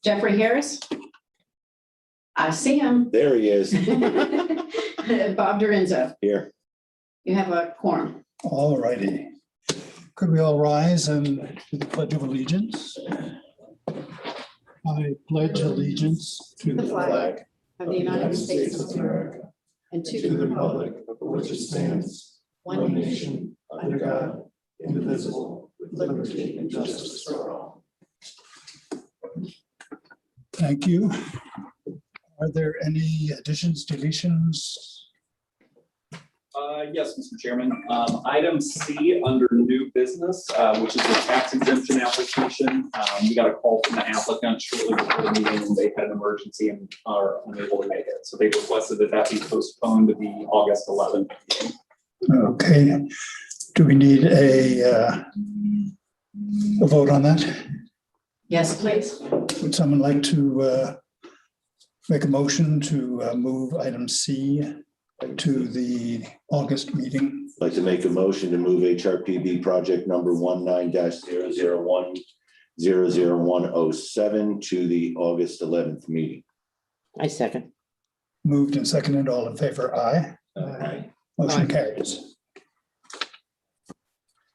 Jeffrey Harris? I see him. There he is. Bob Dorenzo, Here. you have a quorum. All righty. Could we all rise and do the Pledge of Allegiance? I pledge allegiance to The the flag flag of the United States of America and to the republic for which it stands, one nation, under God, indivisible, with liberty and justice for all. Thank you. Are there any additions, deletions? Yes, Mr. Chairman. Item C under new business, which is a tax exemption application. We got a call from the applicant shortly before the meeting and they had an emergency and are unable to make it. So they requested that be postponed to the August 11th meeting. Okay. Do we need a vote on that? Yes, please. Would someone like to make a motion to move item C to the August meeting? I'd like to make a motion to move HRPB project number 19-001-00107 to the August 11th meeting. I second. Moved and seconded, all in favor, aye. Aye. Motion Aye. carries.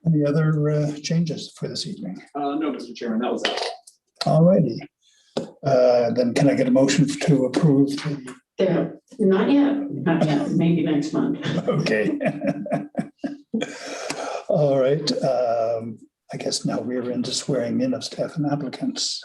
Any other changes for this evening? No, Mr. Chairman, that was it. All righty. Then can I get a motion to approve the, There, not yet, maybe next month. okay. All right, I guess now we're into swearing in of staff and applicants.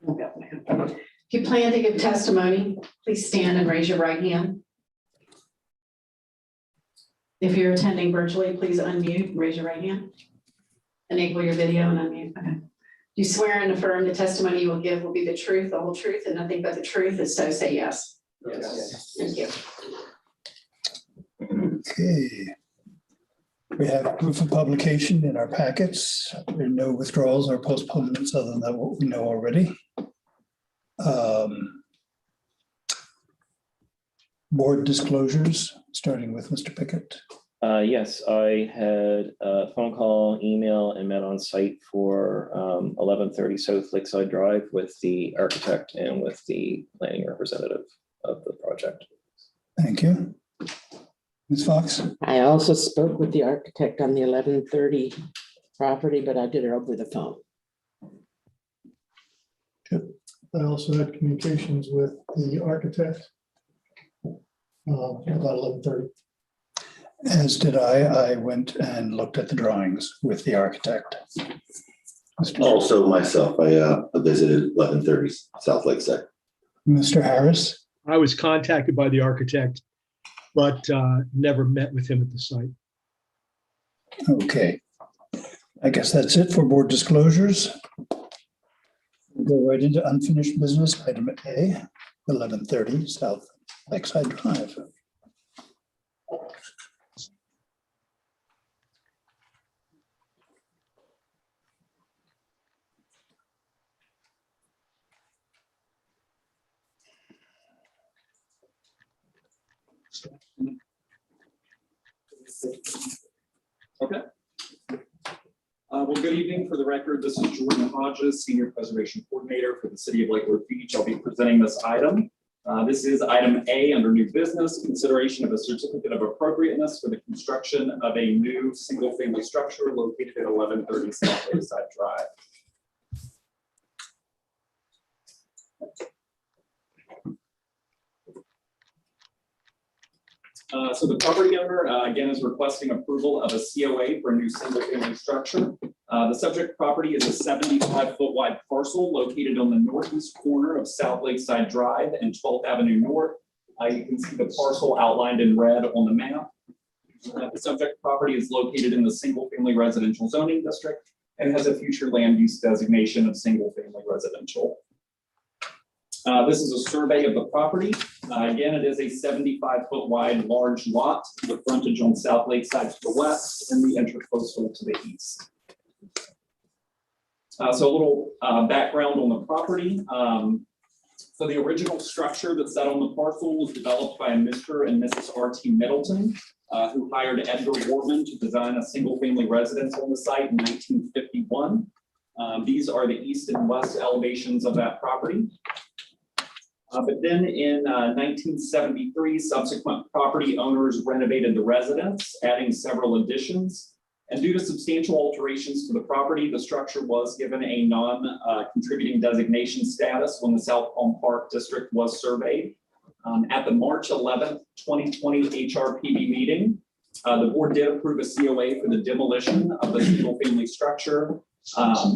If you plan to give testimony, please stand and raise your right hand. If you're attending virtually, please unmute, raise your right hand. Enable your video and unmute. Okay. You swear and affirm the testimony you will give will be the truth, the whole truth, and nothing but the truth, and so say yes. Yes. Thank you. Okay. We have proof of publication in our packets. There are no withdrawals or postponements other than what we know already. Board disclosures, starting with Mr. Pickett. Yes, I had a phone call, email, and met on site for 1130 South Lakeside Drive with the architect and with the planning representative of the project. Thank you. Ms. Fox? I also spoke with the architect on the 1130 property, but I did it over the phone. I also had communications with the architect about 11:30. As did I. I went and looked at the drawings with the architect. Also myself, I visited 1130 South Lakeside. Mr. Harris? I was contacted by the architect, but never met with him at the site. Okay. I guess that's it for board disclosures. Go right into unfinished business, item A, 1130 South Lakeside Drive. Okay. Well, good evening. For the record, this is Jordan Hodges, Senior Preservation Coordinator for the City of Lake Worth Beach. I'll be presenting this item. This is item A under new business, consideration of a certificate of appropriateness for the construction of a new single-family structure located at 1130 South Lakeside Drive. So the property owner, again, is requesting approval of a COA for a new single-family structure. The subject property is a 75-foot wide parcel located on the northeast corner of South Lakeside Drive and 12th Avenue North You can see the parcel outlined in red on the map. The subject property is located in the single-family residential zoning district and has a future land use designation of single-family residential. This is a survey of the property. Again, it is a 75-foot wide large lot with frontage on South Lakeside to the west and the intercoastal to the east. So a little background on the property. So the original structure that's set on the parcel was developed by Mr. and Mrs. R.T. Middleton, who hired Edgar Warman to design a single-family residence on the site in 1951. These are the east and west elevations of that property. But then in 1973, subsequent property owners renovated the residence, adding several additions. And due to substantial alterations to the property, the structure was given a non-contributing designation status when the South Palm Park District was surveyed. At the March 11th, 2020 HRPB meeting, the board did approve a COA for the demolition of the single-family structure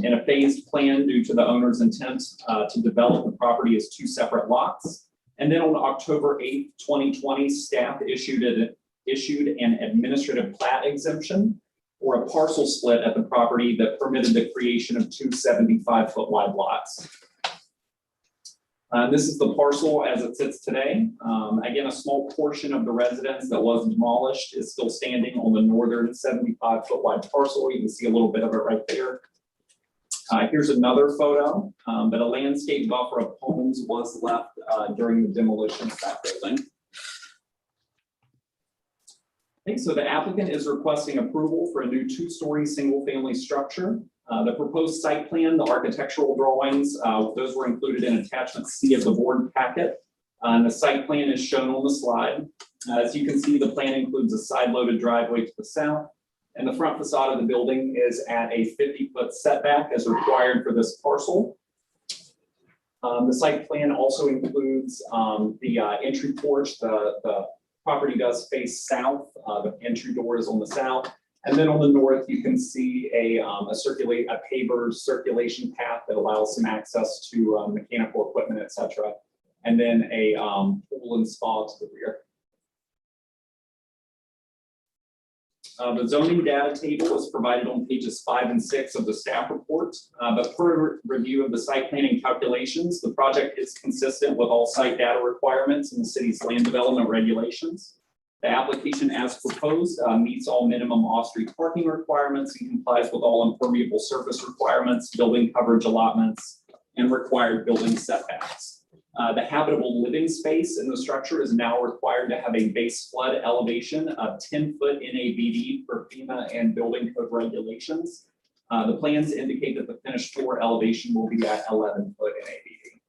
in a phased plan due to the owner's intent to develop the property as two separate lots. And then on October 8th, 2020, staff issued an administrative plat exemption or a parcel split at the property that permitted the creation of two 75-foot wide lots. This is the parcel as it sits today. Again, a small portion of the residence that was demolished is still standing on the northern 75-foot wide parcel. You can see a little bit of it right there. Here's another photo, but a landscape buffer of homes was left during the demolition of that building. Okay, so the applicant is requesting approval for a new two-story single-family structure. The proposed site plan, the architectural drawings, those were included in attachment C of the board packet. And the site plan is shown on the slide. As you can see, the plan includes a side-loaded driveway to the south, and the front facade of the building is at a 50-foot setback as required for this parcel. The site plan also includes the entry porch. The property does face south. The entry door is on the south. And then on the north, you can see a paver circulation path that allows some access to mechanical equipment, et cetera. And then a pool and spa to the rear. The zoning data table is provided on pages 5 and 6 of the staff report. But per review of the site planning calculations, the project is consistent with all site data requirements in the city's land development regulations. The application as proposed meets all minimum off-street parking requirements and complies with all impermeable surface requirements, building coverage allotments, and required building setbacks. The habitable living space in the structure is now required to have a base flood elevation of 10-foot NABD for FEMA and building code regulations. The plans indicate that the finished floor elevation will be at 11-foot NABD.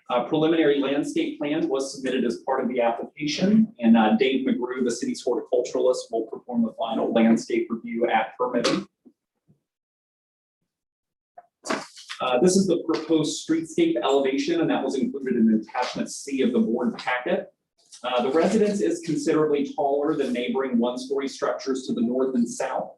A preliminary landscape plan was submitted as part of the application, and Dave McGrew, the city's horticulturalist, will perform the final landscape review at permitting. This is the proposed streetscape elevation, and that was included in attachment C of the board packet. The residence is considerably taller than neighboring one-story structures to the north and south.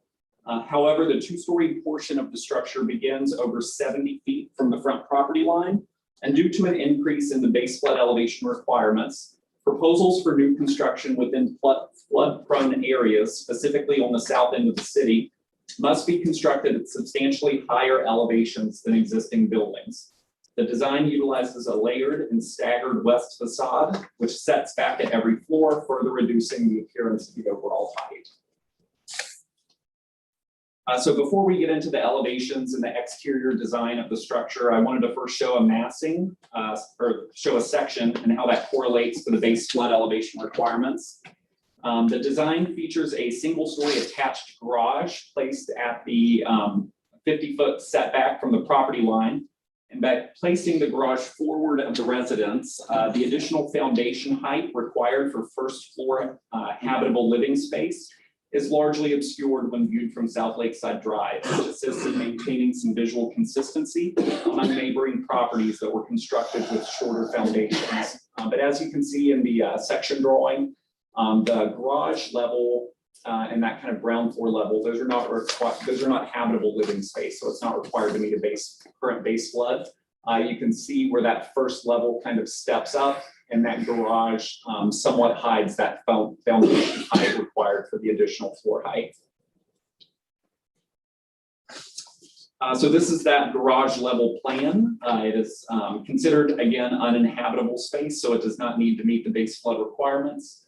However, the two-story portion of the structure begins over 70 feet from the front property line. And due to an increase in the base flood elevation requirements, proposals for new construction within flood-prone areas, specifically on the south end of the city, must be constructed at substantially higher elevations than existing buildings. The design utilizes a layered and staggered west facade, which sets back at every floor, further reducing the appearance of the overall height. So before we get into the elevations and the exterior design of the structure, I wanted to first show a massing or show a section and how that correlates to the base flood elevation requirements. The design features a single-story attached garage placed at the 50-foot setback from the property line. And by placing the garage forward of the residence, the additional foundation height required for first floor habitable living space is largely obscured when viewed from South Lakeside Drive, which assists in maintaining some visual consistency among neighboring properties that were constructed with shorter foundations. But as you can see in the section drawing, the garage level and that kind of ground floor level, those are not habitable living space, so it's not required to meet a current base flood. You can see where that first level kind of steps up and that garage somewhat hides that foundation height required for the additional floor height. So this is that garage level plan. It is considered, again, uninhabitable space, so it does not need to meet the base flood requirements.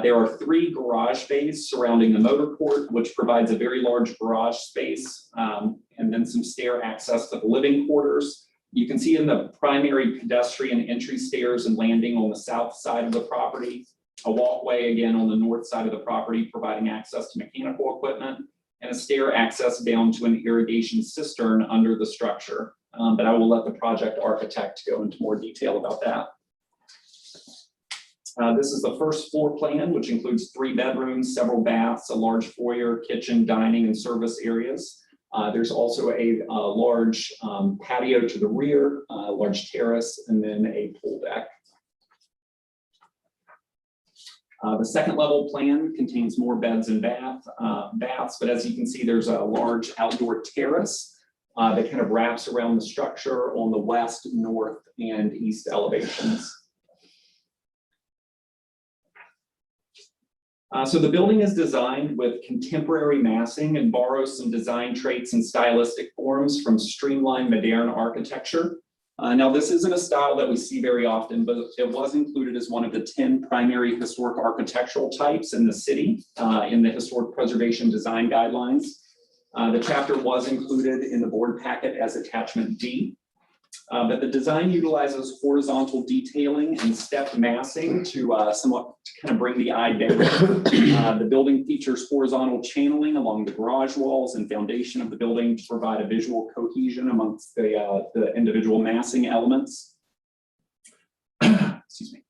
There are 3 garage bays surrounding the motor court, which provides a very large garage space, and then some stair access to the living quarters. You can see in the primary pedestrian entry stairs and landing on the south side of the property, a walkway again on the north side of the property, providing access to mechanical equipment, and a stair access down to an irrigation cistern under the structure. But I will let the project architect go into more detail about that. This is the first floor plan, which includes 3 bedrooms, several baths, a large foyer, kitchen, dining, and service areas. There's also a large patio to the rear, a large terrace, and then a pool deck. The second level plan contains more beds and baths, but as you can see, there's a large outdoor terrace that kind of wraps around the structure on the west, north, and east elevations. So the building is designed with contemporary massing and borrows some design traits and stylistic forms from streamlined modern architecture. Now, this isn't a style that we see very often, but it was included as one of the 10 primary historic architectural types in the city in the Historic Preservation Design Guidelines. The chapter was included in the board packet as attachment D. But the design utilizes horizontal detailing and stepped massing to somewhat kind of bring the eye down. The building features horizontal channeling along the garage walls and foundation of the building to provide a visual cohesion amongst the individual massing elements. Excuse me.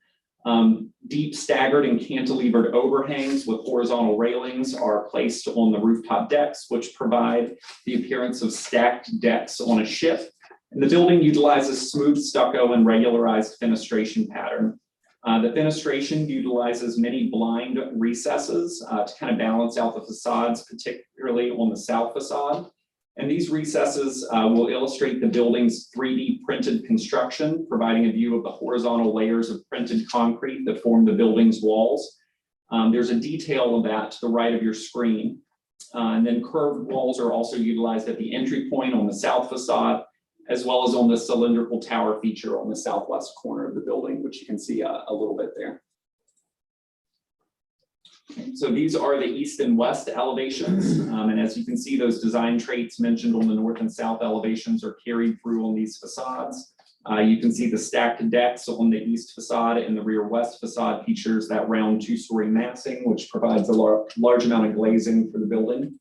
Deep staggered and cantilevered overhangs with horizontal railings are placed on the rooftop decks, which provide the appearance of stacked decks on a ship. And the building utilizes smooth stucco and regularized fenestration pattern. The fenestration utilizes many blind recesses to kind of balance out the facades, particularly on the south facade. And these recesses will illustrate the building's 3D printed construction, providing a view of the horizontal layers of printed concrete that form the building's walls. There's a detail of that to the right of your screen. And then curved walls are also utilized at the entry point on the south facade, as well as on the cylindrical tower feature on the southwest corner of the building, which you can see a little bit there. So these are the east and west elevations. And as you can see, those design traits mentioned on the north and south elevations are carried through on these facades. You can see the stacked decks on the east facade, and the rear west facade features that round 2-story massing, which provides a large amount of glazing for the building.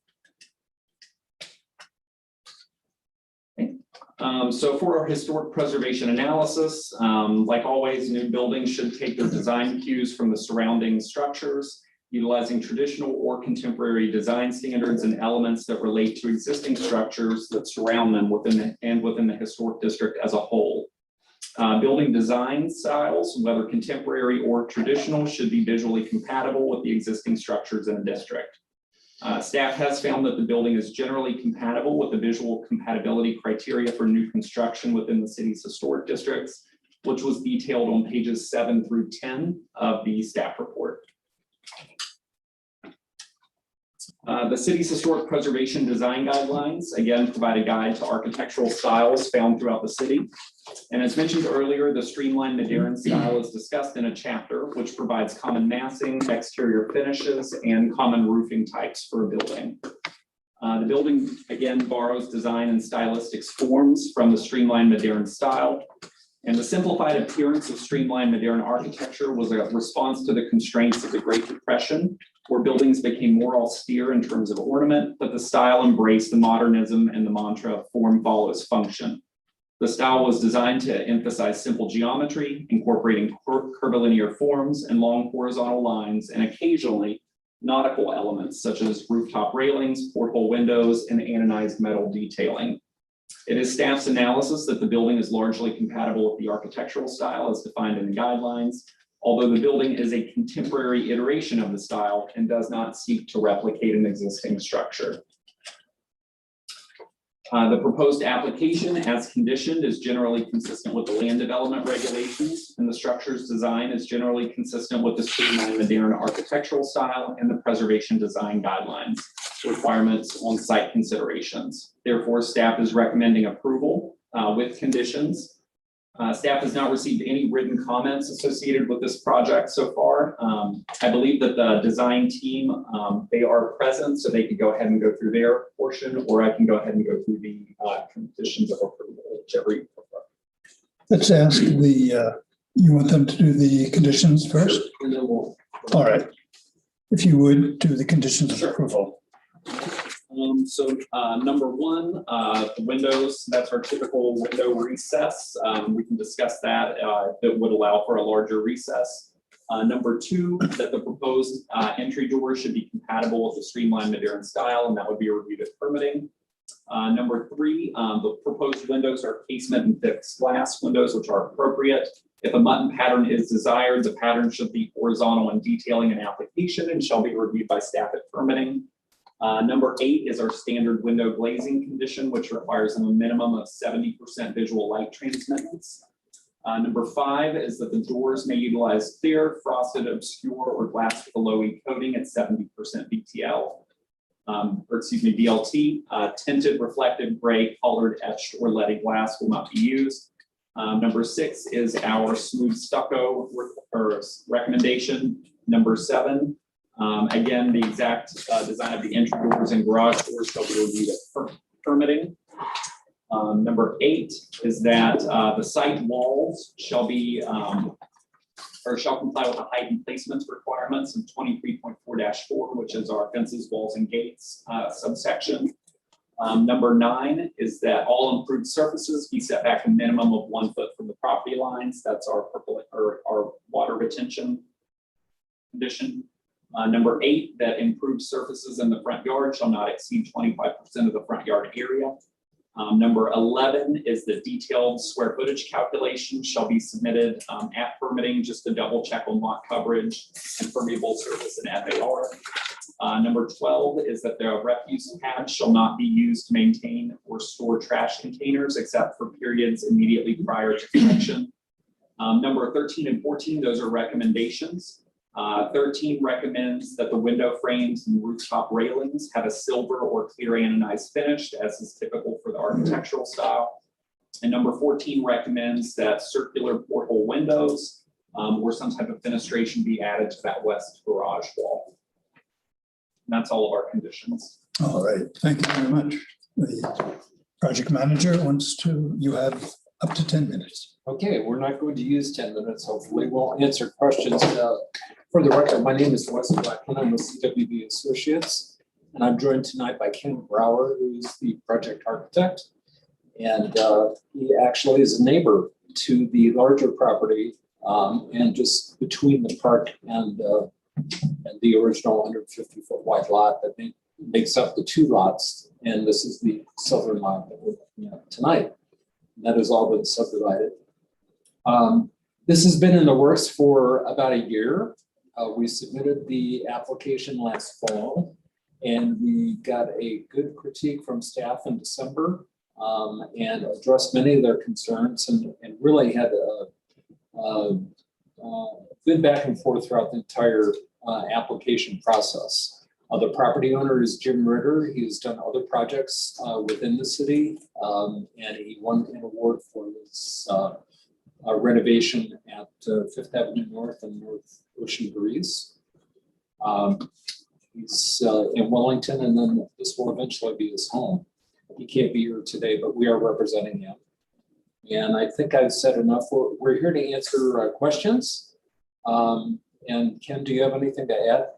So for our historic preservation analysis, like always, new buildings should take their design cues from the surrounding structures, utilizing traditional or contemporary design standards and elements that relate to existing structures that surround them within the historic district as a whole. Building design styles, whether contemporary or traditional, should be visually compatible with the existing structures in the district. Staff has found that the building is generally compatible with the visual compatibility criteria for new construction within the city's historic districts, which was detailed on pages 7 through 10 of the staff report. The city's historic preservation design guidelines, again, provide a guide to architectural styles found throughout the city. And as mentioned earlier, the streamlined modern style is discussed in a chapter which provides common massing, exterior finishes, and common roofing types for a building. The building, again, borrows design and stylistic forms from the streamlined modern style. And the simplified appearance of streamlined modern architecture was a response to the constraints of the Great Depression, where buildings became more austere in terms of ornament, but the style embraced the modernism and the mantra of form follows function. The style was designed to emphasize simple geometry, incorporating curvilinear forms and long horizontal lines, and occasionally nautical elements such as rooftop railings, porthole windows, and anodized metal detailing. It is staff's analysis that the building is largely compatible with the architectural style as defined in the guidelines, although the building is a contemporary iteration of the style and does not seek to replicate an existing structure. The proposed application as conditioned is generally consistent with the land development regulations, and the structure's design is generally consistent with the streamlined modern architectural style and the preservation design guidelines requirements on site considerations. Therefore, staff is recommending approval with conditions. Staff has not received any written comments associated with this project so far. I believe that the design team, they are present, so they could go ahead and go through their portion, or I can go ahead and go through the conditions of approval, whichever you prefer. Let's ask you want them to do the conditions first? And then we'll. All right. If you would, do the conditions of Sure. approval. Number one, the windows, that's our typical window recess. We can discuss that. That would allow for a larger recess. Number two, that the proposed entry door should be compatible with the streamlined modern style, and that would be reviewed at permitting. Number three, the proposed windows are casement and fixed glass windows, which are appropriate. If a mutton pattern is desired, the pattern should be horizontal in detailing and application and shall be reviewed by staff at permitting. Number 8 is our standard window glazing condition, which requires a minimum of 70% visual light transmittance. Number 5 is that the doors may utilize clear, frosted, obscure, or glass with a low E coating at 70% BTL, DLT. Tinted, reflective, gray, colored, etched, or leaded glass will not be used. Number 6 is our smooth stucco recommendation. Number 7. Again, the exact design of the entry doors and garage doors shall be reviewed at permitting. Number 8 is that the site walls shall be shall comply with the height and placements requirements in 23.4-4, which is our fences, walls, and gates subsection. Number 9 is that all improved surfaces be set back a minimum of 1 foot from the property lines. That's our water retention condition. Number 8, that improved surfaces in the front yard shall not exceed 25% of the front yard area. Number 11 is the detailed square footage calculation shall be submitted at permitting, just to double check on lot coverage and permeable surface and FAR. Number 12 is that the refuse pad shall not be used to maintain or store trash containers except for periods immediately prior to collection. Number 13 and 14, those are recommendations. 13 recommends that the window frames and rooftop railings have a silver or clear anodized finish, as is typical for the architectural style. And number 14 recommends that circular porthole windows or some type of fenestration be added to that west garage wall. And that's all of our conditions. All right, thank you very much. The project manager wants to, you have up to 10 minutes. Okay, we're not going to use 10 minutes. Hopefully we'll answer questions. For the record, my name is Wes Blackman. I'm with CWB Associates, and I'm joined tonight by Ken Brower, who's the project architect. And he actually is a neighbor to the larger property and just between the park and the original 150-foot wide lot that makes up the 2 lots. And this is the southern lot that we're looking at tonight. And that has all been subdivided. This has been in the works for about a year. We submitted the application last fall, and we got a good critique from staff in December and addressed many of their concerns and really had a good back and forth throughout the entire application process. The property owner is Jim Ritter. He's done other projects within the city, and he won an award for his renovation at 5th Avenue North and North Ocean Breeze. He's in Wellington, and then this will eventually be his home. He can't be here today, but we are representing him. And I think I've said enough. We're here to answer questions. And Ken, do you have anything to add?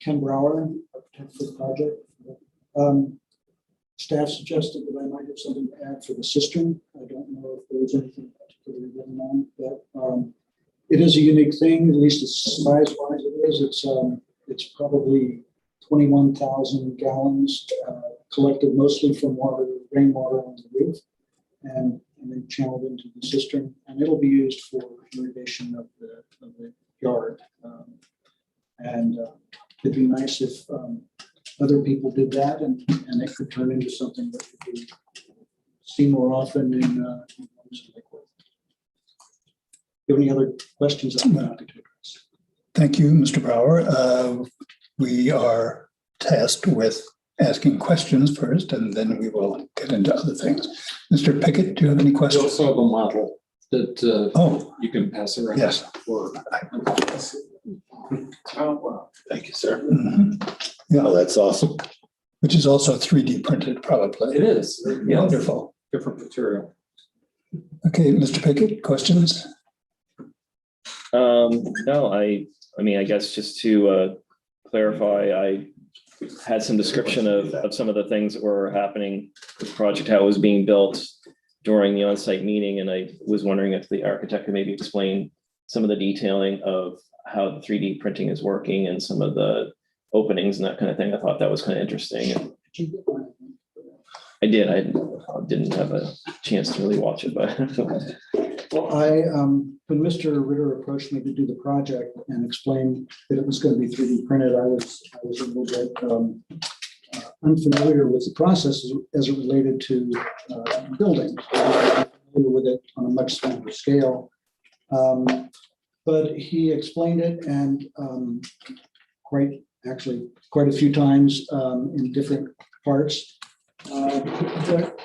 Ken Brower, architect for the project. Staff suggested that I might have something to add for the cistern. I don't know if there was anything particularly written on it, but it is a unique thing, at least as size-wise it is. It's probably 21,000 gallons collected mostly from rainwater on the roof and then channeled into the cistern, and it'll be used for irrigation of the yard. And it'd be nice if other people did that and it could turn into something that could be seen more often in homes in Lakewood. Do you have any other questions I'm happy to address? Thank you, Mr. Brower. We are tasked with asking questions first, and then we will get into other things. Mr. Pickett, do you have any We questions? also have a model that Oh, you can pass around. yes. For. Oh, wow. Thank you, sir. Mhm. Oh, Yeah, that's awesome. which is also 3D printed, probably. It is. Yeah, Wonderful. different material. Okay, Mr. Pickett, questions? No, I mean, I guess just to clarify, I had some description of some of the things that were happening with the project, how it was being built during the on-site meeting, and I was wondering if the architect could maybe explain some of the detailing of how the 3D printing is working and some of the openings and that kind of thing. I thought that was kind of interesting. And I did. I didn't have a chance to really watch it, but Well, when Mr. Ritter approached me to do the project and explained that it was going to be 3D printed, I was a little bit unfamiliar with the process as it related to buildings. I'm familiar with it on a much smaller scale. But he explained it and quite a few times in different parts. But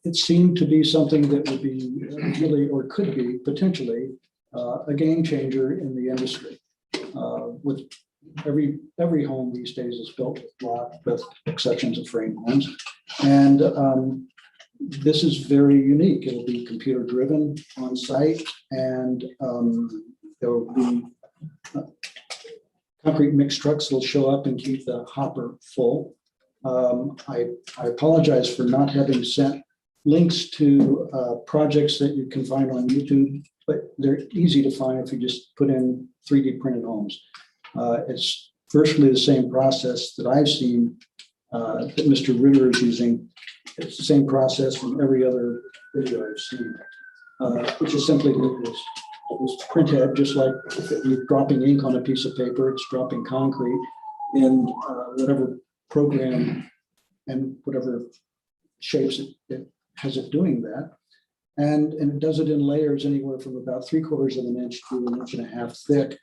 it seemed to be something that would be really, or could be potentially, a game changer in the industry. With every home these days is built with block, with exceptions of frame homes. And this is very unique. It'll be computer driven on site, and there will be concrete mixed trucks will show up and keep the hopper full. I apologize for not having sent links to projects that you can find on YouTube, but they're easy to find if you just put in 3D printed homes. It's virtually the same process that I've seen that Mr. Ritter is using. It's the same process from every other video I've seen, which is simply this print head, just like if you're dropping ink on a piece of paper, it's dropping concrete in whatever program and whatever shapes it has it doing that. And it does it in layers anywhere from about 3/4 of an inch to 1.5 inches thick,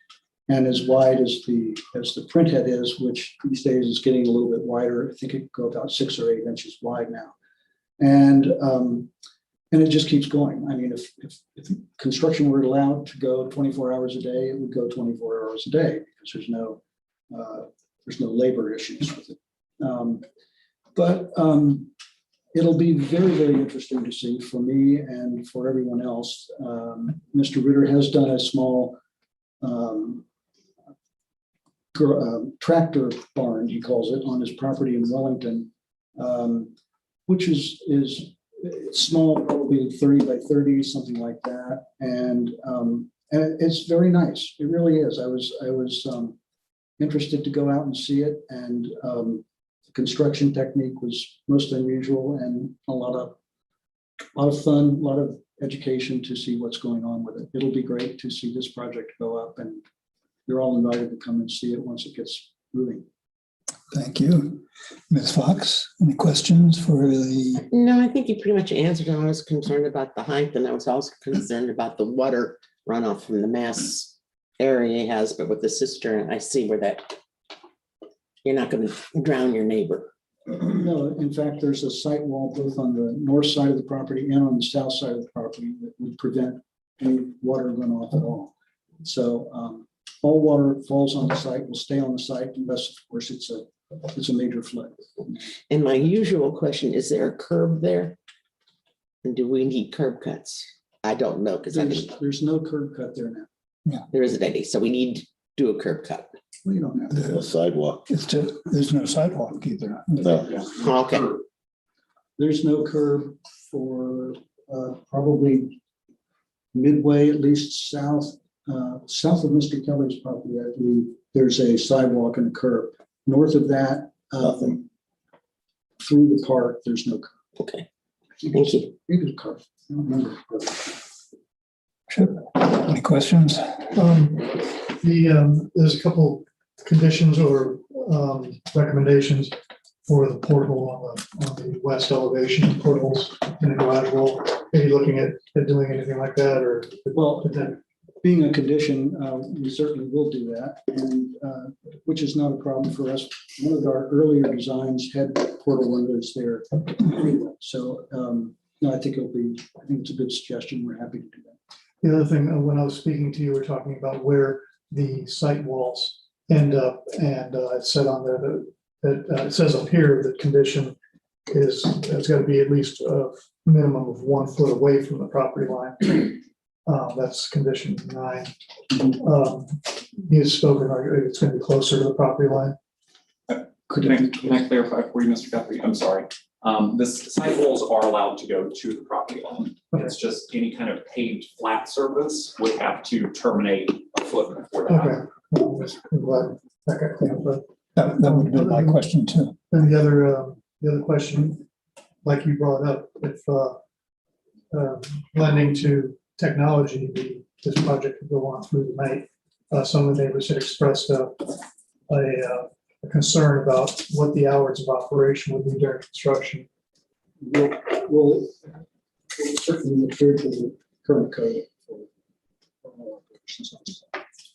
and as wide as the print head is, which these days is getting a little bit wider. I think it could go about 6 or 8 inches wide now. And it just keeps going. I mean, if construction were allowed to go 24 hours a day, it would go 24 hours a day because there's no labor issues with it. But it'll be very, very interesting to see for me and for everyone else. Mr. Ritter has done a small tractor barn, he calls it, on his property in Wellington, which is small, probably 30 by 30, something like that. And it's very nice. It really is. I was interested to go out and see it, and the construction technique was most unusual and a lot of fun, a lot of education to see what's going on with it. It'll be great to see this project go up, and you're all invited to come and see it once it gets moving. Thank you. Ms. Fox, any questions for the, No, I think you pretty much answered. I was concerned about the height, and I was also concerned about the water runoff from the mass area he has, but with the cistern, I see where that you're not going to drown your neighbor. No, in fact, there's a site wall both on the north side of the property and on the south side of the property that would prevent any water runoff at all. So all water falls on the site, will stay on the site unless, of course, it's a major flood. And my usual question, is there a curb there? And do we need curb cuts? I don't know, because There's no curb cut there now. there isn't any, so we need to do a curb cut. We don't have There's no sidewalk. it's just, there's no sidewalk either. No. Okay. There's no curb for probably midway, at least south of Mr. Kelly's property. I believe there's a sidewalk and a curb. North of that, Nothing. through the park, there's no curb. Okay, thank you. Maybe the curb. I don't remember. Sure. Any questions? There's a couple conditions or recommendations for the portable on the west elevation, portables in the garage wall. Are you looking at doing anything like that, or? Well, being a condition, we certainly will do that, and which is not a problem for us. One of our earlier designs had portal windows there anyway. So no, I think it's a good suggestion. We're happy to do that. The other thing, when I was speaking to you, we were talking about where the site walls end up, and it said on there that it says up here that condition is, it's got to be at least a minimum of 1 foot away from the property line. That's condition 9. He has spoken, it's going to be closer to the property line. Can I clarify for you, Mr. Guthrie? I'm sorry. This site walls are allowed to go to the property line. It's just any kind of paved flat surface would have to terminate a foot before that. Okay. I'm glad that got cleaned up. That would have been my question too. And the other question, like you brought up, if lending to technology, this project could go on through the night. Some of the neighbors had expressed a concern about what the hours of operation would be during construction. We'll certainly adhere to the current code.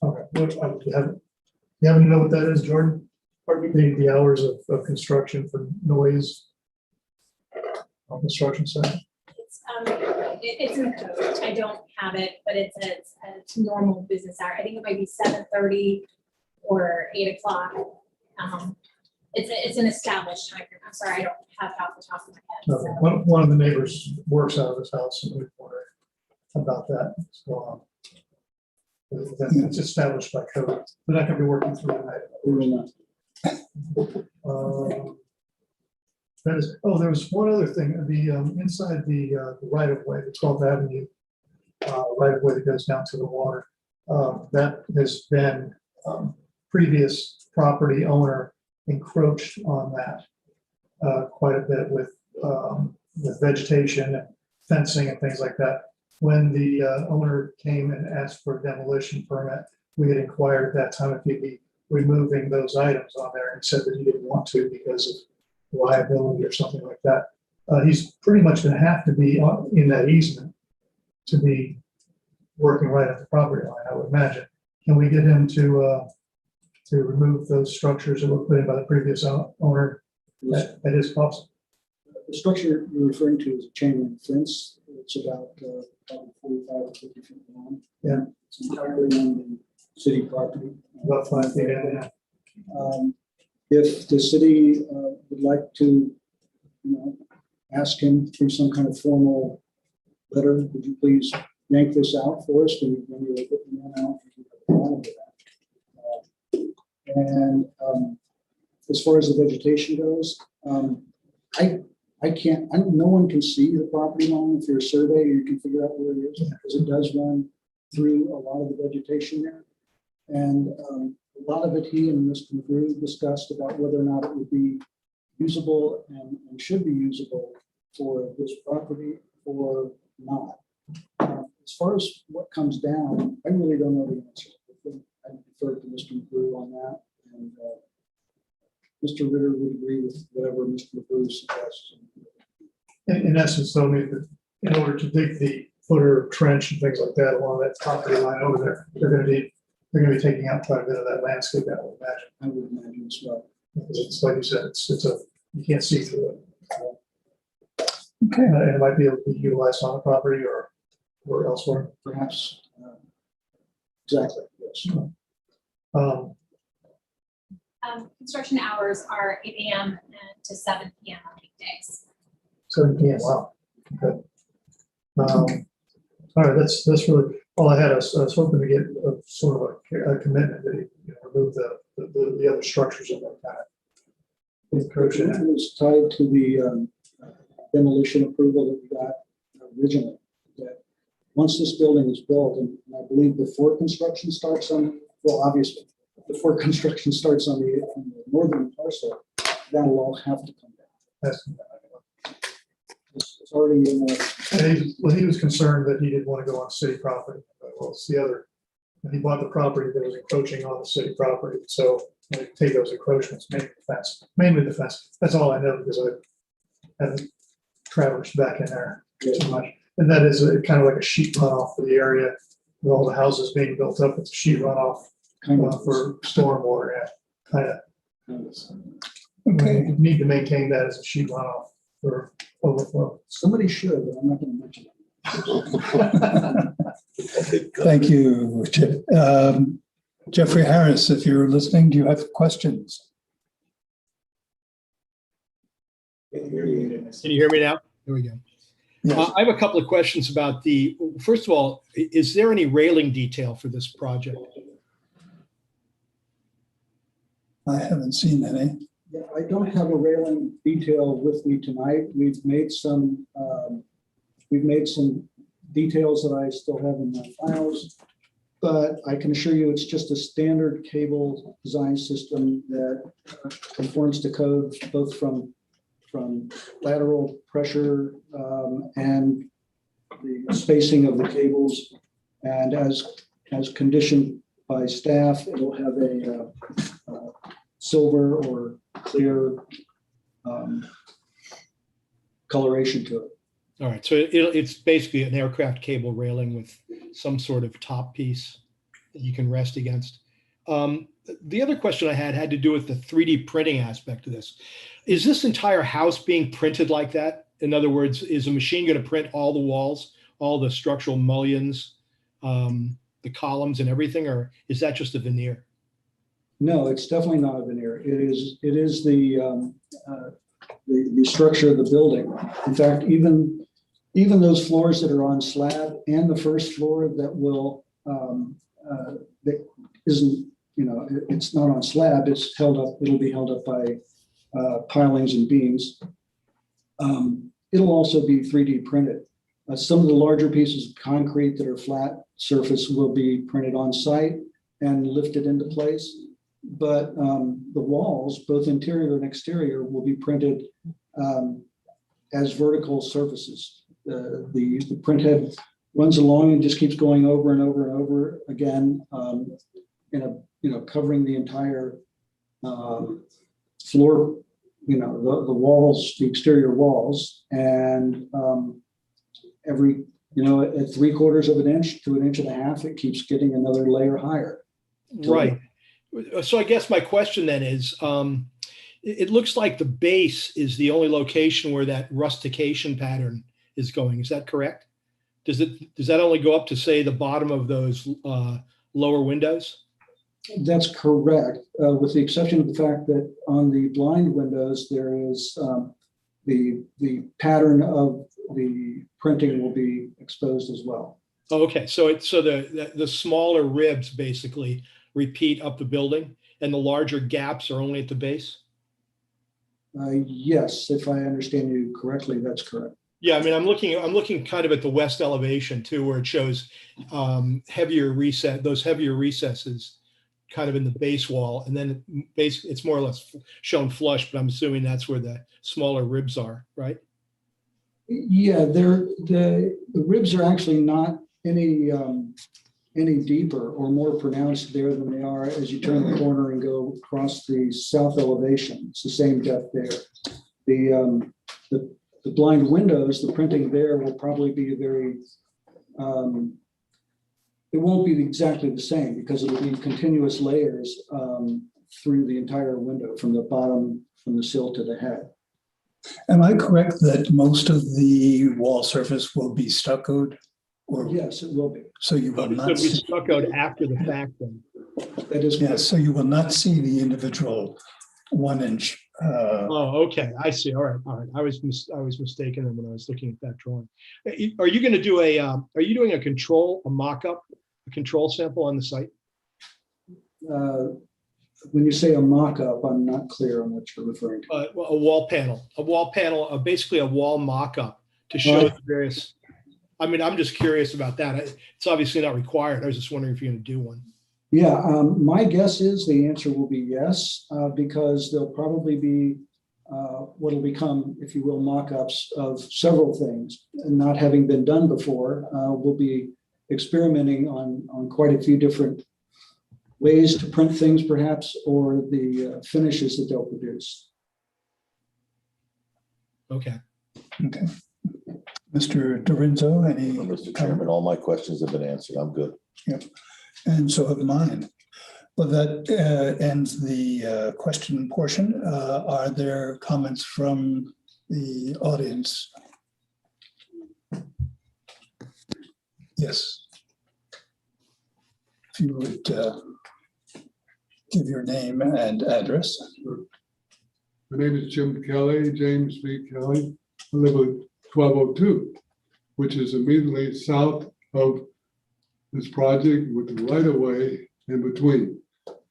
Okay, you happen to know what that is, Jordan? The hours of construction for noise on construction site? It's in the code. I don't have it, but it's a normal business hour. I think it might be 7:30 or 8 o'clock. It's an established time frame. I'm sorry, I don't have it off the top of my head. Okay. So. One of the neighbors works out of his house, and we wondered about that. So it's established by code. They're not going to be working through the night. We will not. That is, oh, there was one other thing, the inside the right of way, the 12th Avenue right of way that goes down to the water. That has been previous property owner encroached on that quite a bit with vegetation and fencing and things like that. When the owner came and asked for a demolition permit, we had inquired at that time if he'd be removing those items on there, and said that he didn't want to because of liability or something like that. He's pretty much going to have to be in that easement to be working right at the property line, I would imagine. Can we get him to remove those structures that were put in by the previous owner at his cost? The structure you're referring to is a chain link fence. It's about probably 45 or 50 feet long. Yeah. It's entirely on the city property. About 5 feet in, yeah. If the city would like to, ask him through some kind of formal letter, would you please yank this out for us when you're putting that out? And as far as the vegetation goes, I can't, no one can see the property line. If you're a surveyor, you can figure out where it is, because it does run through a lot of the vegetation there. And a lot of it, he and Mr. McGrew discussed about whether or not it would be usable and should be usable for this property or not. As far as what comes down, I really don't know the answer. I defer to Mr. McGrew on that. And Mr. Ritter would agree with whatever Mr. McGrew suggests. In essence, though, I mean, in order to dig the footer trench and things like that along that property line over there, they're going to be taking out quite a bit of that landscape, I would imagine. I would imagine as well. Because it's like you said, you can't see through it. Okay. And it might be able to be utilized on the property or elsewhere. Perhaps. Exactly. Yes. Construction hours are 8 a.m. to 7 p.m. on weekdays. 7 p.m. Wow. Okay. All right. That's really all I had. I was hoping to get sort of a commitment that he remove the other structures in that kind of encroaching. It was tied to the demolition approval that we got originally. That once this building is built, and I believe before construction starts on, well, obviously, before construction starts on the northern parcel, that'll all have to come down. It's already in the. And he was concerned that he didn't want to go on city property. Well, it's the other And he bought the property that was encroaching on the city property. So I take those encroachments, mainly the fence. That's all I know because I haven't traversed back in there too much. And that is kind of like a sheet runoff for the area with all the houses being built up. It's a sheet runoff for stormwater. Yeah, kind of. Okay. We need to maintain that as a sheet runoff for overflow. Somebody should, but I'm not gonna mention it. Thank you, Chip. Jeffrey Harris, if you're listening, do you have questions? Can you hear me now? There we go. Yes. I have a couple of questions about first of all, is there any railing detail for this project? I haven't seen any. Yeah, I don't have a railing detail with me tonight. We've made some details that I still have in my files. But I can assure you, it's just a standard cable design system that conforms to code, both from lateral pressure and the spacing of the cables. And as conditioned by staff, it'll have a silver or clear coloration to it. All right, so it's basically an aircraft cable railing with some sort of top piece that you can rest against. The other question I had to do with the 3D printing aspect of this. Is this entire house being printed like that? In other words, is a machine going to print all the walls, all the structural mullions, the columns and everything, or is that just a veneer? No, it's definitely not a veneer. It is the structure of the building. In fact, even those floors that are on slab and the first floor that will that isn't, it's not on slab, it's held up, it'll be held up by pilings and beams. It'll also be 3D printed. Some of the larger pieces of concrete that are flat surface will be printed on site and lifted into place. But the walls, both interior and exterior, will be printed as vertical surfaces. The print head runs along and just keeps going over and over and over again, covering the entire floor, the walls, the exterior walls, and every, at 3/4 of an inch to 1.5 inches, it keeps getting another layer higher. Right. So I guess my question then is, it looks like the base is the only location where that rustication pattern is going. Is that correct? Does that only go up to, say, the bottom of those lower windows? That's correct, with the exception of the fact that on the blind windows, there is the pattern of the printing will be exposed as well. Oh, okay, so the smaller ribs basically repeat up the building, and the larger gaps are only at the base? Yes, if I understand you correctly, that's correct. Yeah, I mean, I'm looking kind of at the west elevation too, where it shows heavier recesses kind of in the base wall, and then it's more or less shown flush, but I'm assuming that's where the smaller ribs are, right? Yeah, the ribs are actually not any deeper or more pronounced there than they are as you turn the corner and go across the south elevation. It's the same depth there. The blind windows, the printing there will probably be it won't be exactly the same because it'll be continuous layers through the entire window from the bottom, from the sill to the head. Am I correct that most of the wall surface will be stuccoed? Or yes, it will be. So you will It's not going to be see, stuccoed after the fact then. That is yes, so you will not see the individual 1 inch. Oh, okay, I see. All right. I was mistaken when I was looking at that drawing. Are you going to do are you doing a mock-up, a control sample on the site? When you say a mock-up, I'm not clear on what you're referring to. A wall panel, basically a wall mock-up to show the various. I mean, I'm just curious about that. It's obviously not required. I was just wondering if you're going to do one. Yeah, my guess is the answer will be yes, because there'll probably be what will become, if you will, mock-ups of several things, and not having been done before, will be experimenting on quite a few different ways to print things perhaps, or the finishes that they'll produce. Okay. Okay. Mr. Dorinzo, any? Mr. Chairman, all my questions have been answered. I'm good. And so have mine. Well, that ends the question portion. Are there comments from the audience? Yes. If you would give your name and address. My name is Jim Kelly, James V. Kelly. I live at 1202, which is immediately south of this project with the right of way in between.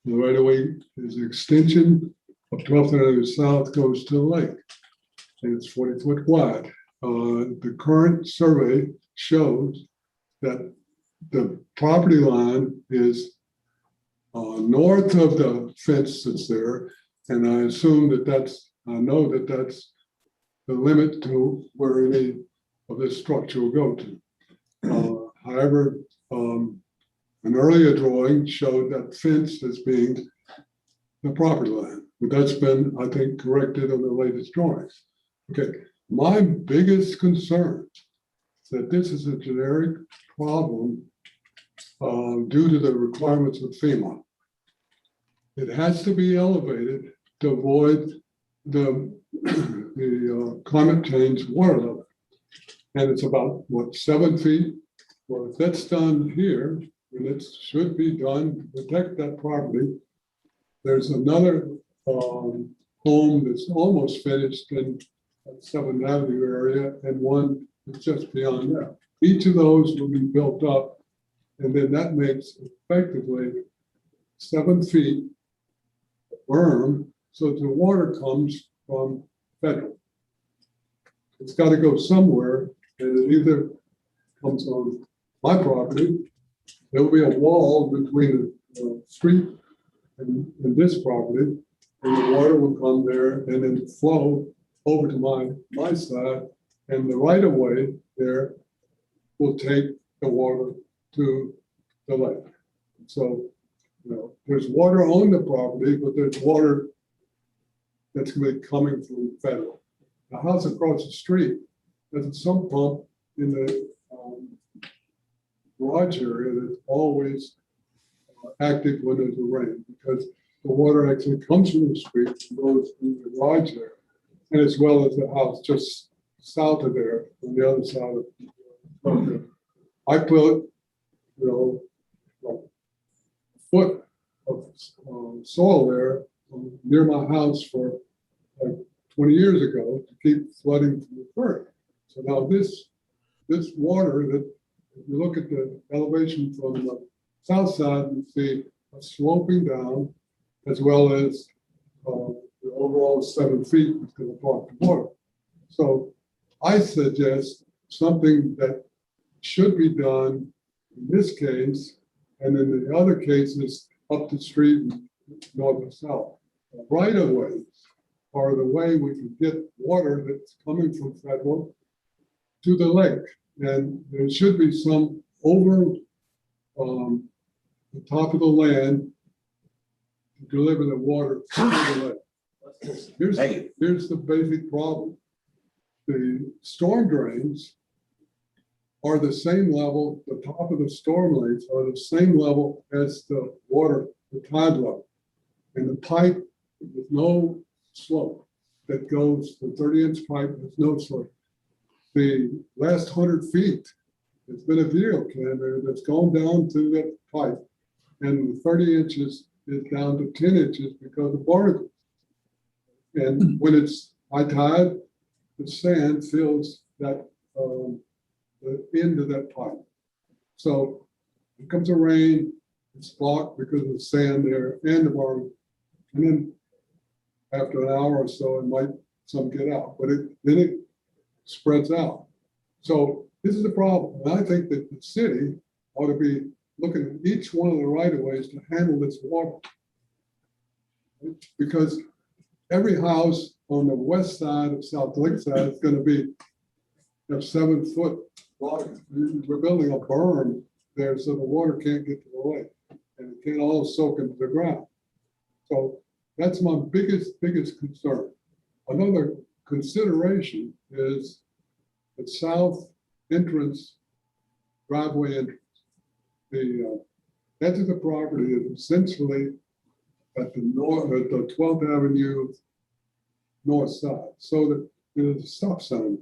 The right of way is an extension of 12th Avenue South, goes to the lake, and it's 40 foot wide. The current survey shows that the property line is north of the fence that's there, and I assume I know that that's the limit to where any of this structure will go to. However, an earlier drawing showed that fence as being the property line, but that's been, I think, corrected on the latest drawings. Okay, my biggest concern is that this is a generic problem due to the requirements of FEMA. It has to be elevated to avoid the climate change water level. And it's about, what, 7 feet? Well, if that's done here, and it should be done to protect that property, there's another home that's almost finished in 7th Avenue area, and one that's just beyond that. Each of those will be built up, and then that makes effectively 7 feet berm, so the water comes from federal. It's got to go somewhere, and it either comes on my property. There will be a wall between the street and this property, and the water will come there and then flow over to my side, and the right of way there will take the water to the lake. So, there's water on the property, but there's water that's going to be coming from federal. The house across the street has a sump pump in the garage area that's always active when there's a rain, because the water actually comes from the street and goes through the garage there, and as well as the house just south of there on the other side of there. I put, like a foot of soil there near my house for like 20 years ago to keep flooding from the first. So now this water that, if you look at the elevation from the south side, you see a sloping down, as well as the overall 7 feet is going to block the water. So I suggest something that should be done in this case, and in the other cases up the street north and south. Right of ways are the way we can get water that's coming from federal to the lake. And there should be some over the top of the land to deliver the water to the lake. Here's the basic problem. The storm drains are the same level, the top of the storm lanes are the same level as the water, the tide level. And the pipe with no slope that goes, the 30-inch pipe with no slope. The last 100 feet, there's been a video camera that's gone down to that pipe, and the 30 inches is down to 10 inches because of barnacles. And when it's high tide, the sand fills that the end of that pipe. So it comes a rain, it's blocked because of the sand there and the barnacle. And then after an hour or so, it might some get out, but then it spreads out. So this is a problem. And I think that the city ought to be looking at each one of the right of ways to handle this water. Because every house on the west side of South Lakeside is going to be 7 foot water. We're building a berm there so the water can't get to the lake and it can't all soak into the ground. So that's my biggest concern. Another consideration is the south entrance, driveway entrance. The edge of the property is essentially at the north, at the 12th Avenue north side, so that there's a stop sign.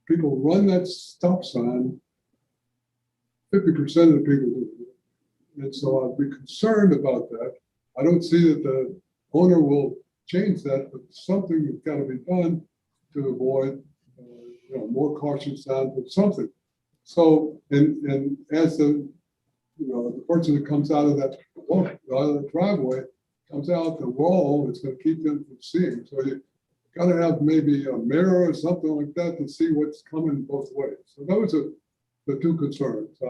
People run that stop sign, 50% of the people do. And so I'd be concerned about that. I don't see that the owner will change that, but something has got to be done to avoid, more caution signs or something. So, and as the person that comes out of that driveway comes out the wall, it's going to keep them from seeing. So you got to have maybe a mirror or something like that to see what's coming both ways. So those are the two concerns.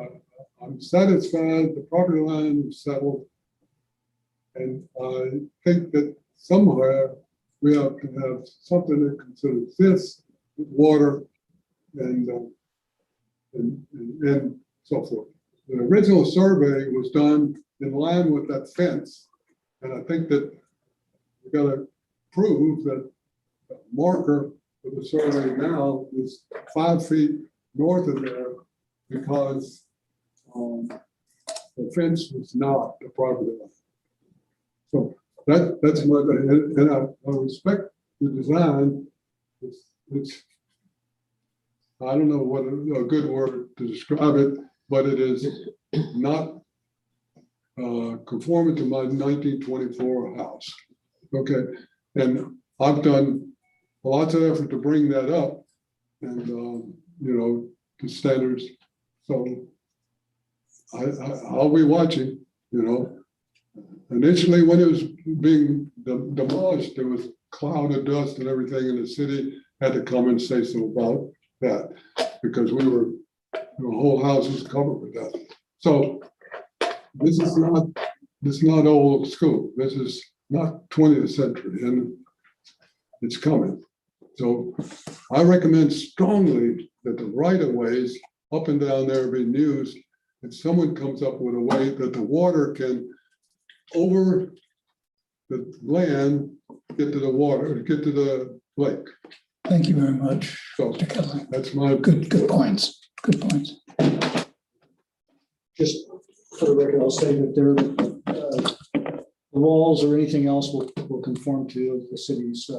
I'm satisfied the property line is settled. And I think that somewhere we have to have something that considers this with water and so forth. The original survey was done in line with that fence. And I think that we got to prove that the marker for the survey now is 5 feet north of there because the fence was not the property line. So that's my, and I respect the design. It's I don't know what a good word to describe it, but it is not conforming to my 1924 house. Okay, and I've done lots of effort to bring that up, and to standards. So I'll be watching. Initially when it was being demolished, there was a cloud of dust and everything, and the city had to come and say so about that because we were, the whole house was covered with that. So this is not old school. This is not 20th century, and it's coming. So I recommend strongly that the right-of-ways up and down there be used, and someone comes up with a way that the water can over the land get to the water, get to the lake. Thank you very much, So Mr. Kelly. that's my Good points. Good points. Just for the record, I'll say that the walls or anything else will conform to the city's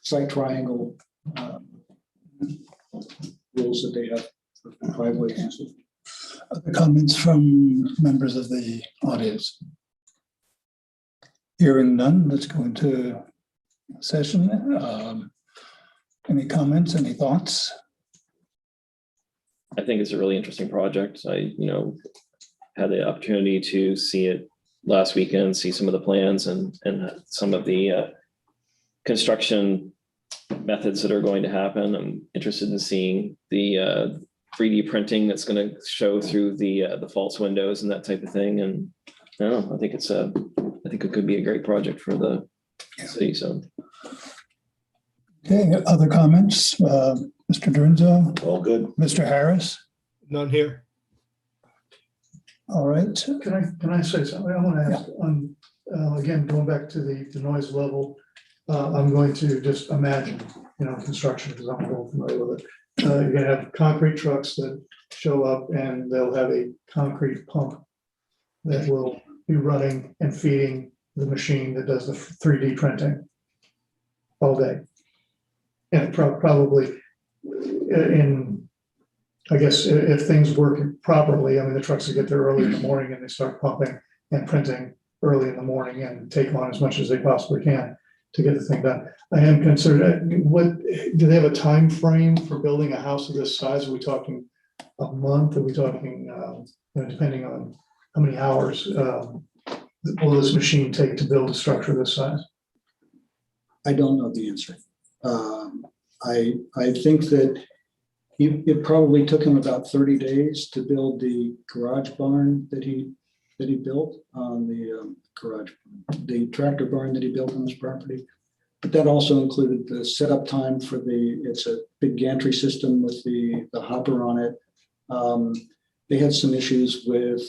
site triangle rules that they have for driveways and so forth. Other comments from members of the audience? Hearing none, let's go into session. Any comments, any thoughts? I think it's a really interesting project. I, had the opportunity to see it last weekend, see some of the plans and some of the construction methods that are going to happen. I'm interested in seeing the 3D printing that's going to show through the false windows and that type of thing. And I don't know, I think it could be a great project for the city. So. Okay, other comments? Mr. Drinzo? All good. Mr. Harris? None here. All right, can I say something? I want to ask, again, going back to the noise level, I'm going to just imagine, construction, because I'm a little familiar with it. You're gonna have concrete trucks that show up and they'll have a concrete pump that will be running and feeding the machine that does the 3D printing all day. And probably I guess if things work properly, the trucks will get there early in the morning and they start pumping and printing early in the morning and take on as much as they possibly can to get the thing done. I am concerned, do they have a time frame for building a house of this size? Are we talking a month? Are we talking, depending on how many hours will this machine take to build a structure this size? I don't know the answer. I think that it probably took him about 30 days to build the garage barn that he built on the tractor barn that he built on his property. But that also included the setup time for it's a big gantry system with the hopper on it. they had some issues with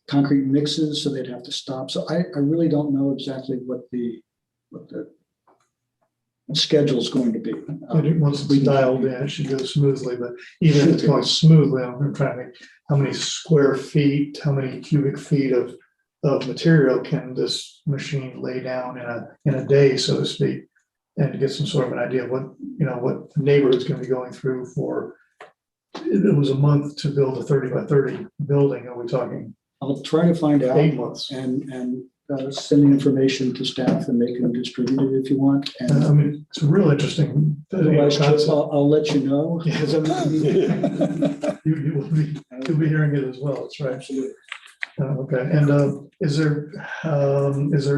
concrete mixes, so they'd have to stop. So I really don't know exactly what the schedule is going to be. Once it's dialed in, it should go smoothly, but even if it's going smoothly, I'm trying to think, how many square feet, how many cubic feet of material can this machine lay down in a day, so to speak? And to get some sort of an idea of what, what the neighborhood's gonna be going through for, it was a month to build a 30 by 30 building. Are we talking I'll try to find out 8 months? and send the information to staff and they can distribute it if you want. I And mean, it's a real interesting. otherwise, concept. I'll let you know. Yes, you'll be hearing it as well, that's right. Absolutely. Okay, and is there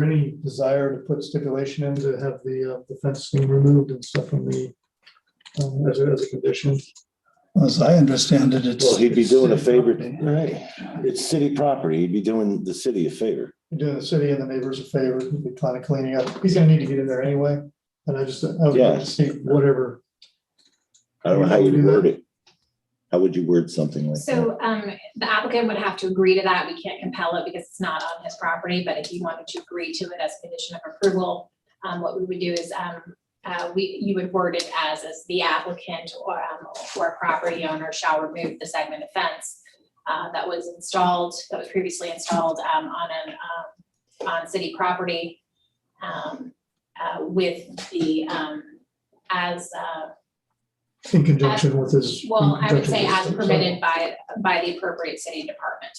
any desire to put stipulation in to have the fencing removed and stuff from the, as a condition? As I understand it, it's. Well, he'd be doing a favor. Right. It's city property. He'd be doing the city a favor. Doing the city and the neighbors a favor, he'd be kind of cleaning up. He's gonna need to get in there anyway, and I would like to see whatever. I don't know how you'd word it. How would you word something like that? So the applicant would have to agree to that. We can't compel it because it's not on his property, but if he wanted to agree to it as a condition of approval, what we would do is you would word it as the applicant or property owner shall remove the segment of fence that was previously installed on city property with the In conjunction with his. well, I would say as permitted by the appropriate city department,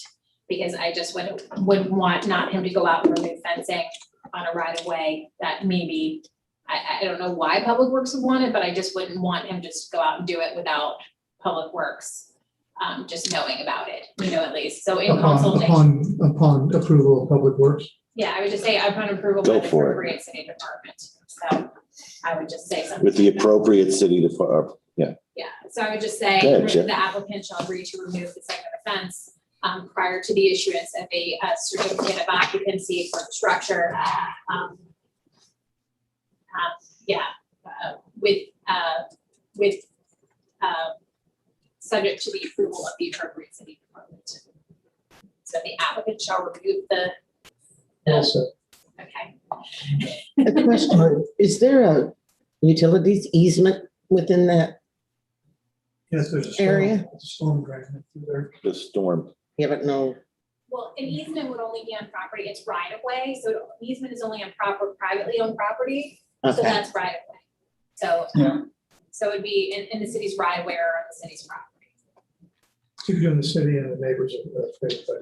because I just would want not him to go out and remove fencing on a right of way that maybe, I don't know why Public Works would want it, but I just wouldn't want him to just go out and do it without Public Works just knowing about it, at least. So in consultation. Upon approval of Public Works. Yeah, I would just say upon approval by Go the for it. appropriate city department. So I would just say something. With the appropriate city to, yeah. Yeah, so I would just say Go ahead, Jeff. the applicant shall agree to remove the segment of fence prior to the issuance of a certificate of occupancy for the structure. With subject to the approval of the appropriate city department. So the applicant shall remove the, Also, okay. A question, is there a utilities easement within that? yes, there's a Area. storm drain through there. The storm. You haven't know, Well, an easement would only be on property, it's right of way, so an easement is only on privately owned property, so okay, that's right of way. So, Yeah. so it'd be in the city's right of way or on the city's property. So you're doing the city and the neighbors.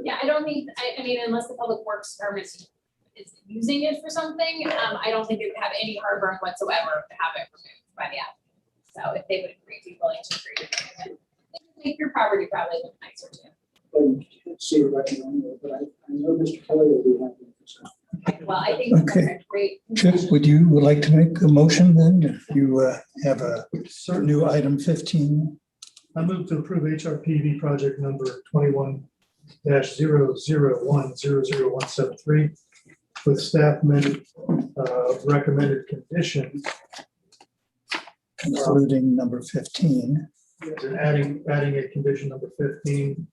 Yeah, I don't think, I mean, unless the public works permit is using it for something, I don't think it would have any heartburn whatsoever to have it removed by the applicant. So if they would agree, be willing to agree to remove it, make your property probably look nicer too. But you can't see it right now, but I know Mr. Kelly will be happy with this. Well, I think that's Okay. a great. Chip, would like to make a motion then? If you have a new item 15. I move to approve HRPB project number 21-001-00173 with staff recommended condition. Including number 15. And adding a condition number 15,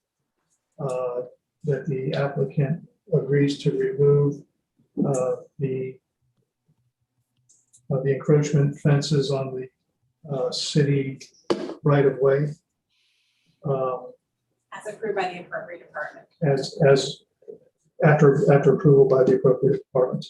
that the applicant agrees to remove the encroachment fences on the city right of way. As approved by the appropriate department. As after approval by the appropriate department.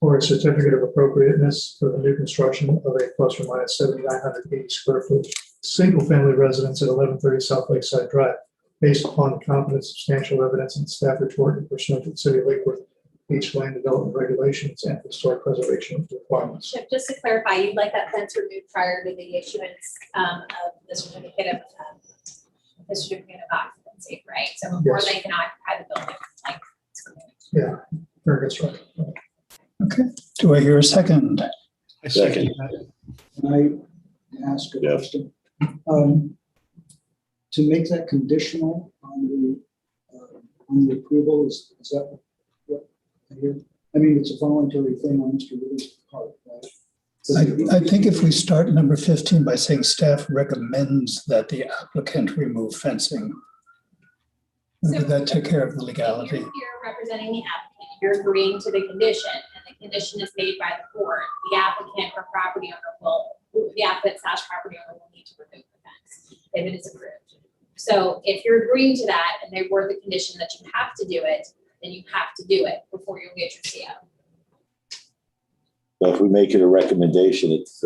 For a certificate of appropriateness for the new construction of a plus or minus 7,980 square foot single-family residence at 1130 South Lakeside Drive, based upon competent substantial evidence and staff report and pursuant to the City of Lake Worth Beach land development regulations and historic preservation requirements. Chip, just to clarify, you'd like that fence removed prior to the issuance of the certificate of occupancy, right? So before Yes. they can occupy the building, like. it's removed. Yeah, very good, right. Okay, do I hear a second? I second that. Can I ask a Yeah. question? To make that conditional on the approval, is that what I hear? I mean, it's a voluntary thing on Mr. Lewis' part, right? I think if we start number 15 by saying staff recommends that the applicant remove fencing, would that take care of the If legality? you're here representing the applicant, you're agreeing to the condition, and the condition is made by the board. The applicant or property owner the applicant / property owner will need to remove the fence if it is approved. So if you're agreeing to that and they were the condition that you have to do it, then you have to do it before you'll get your CO. But if we make it a recommendation, it's,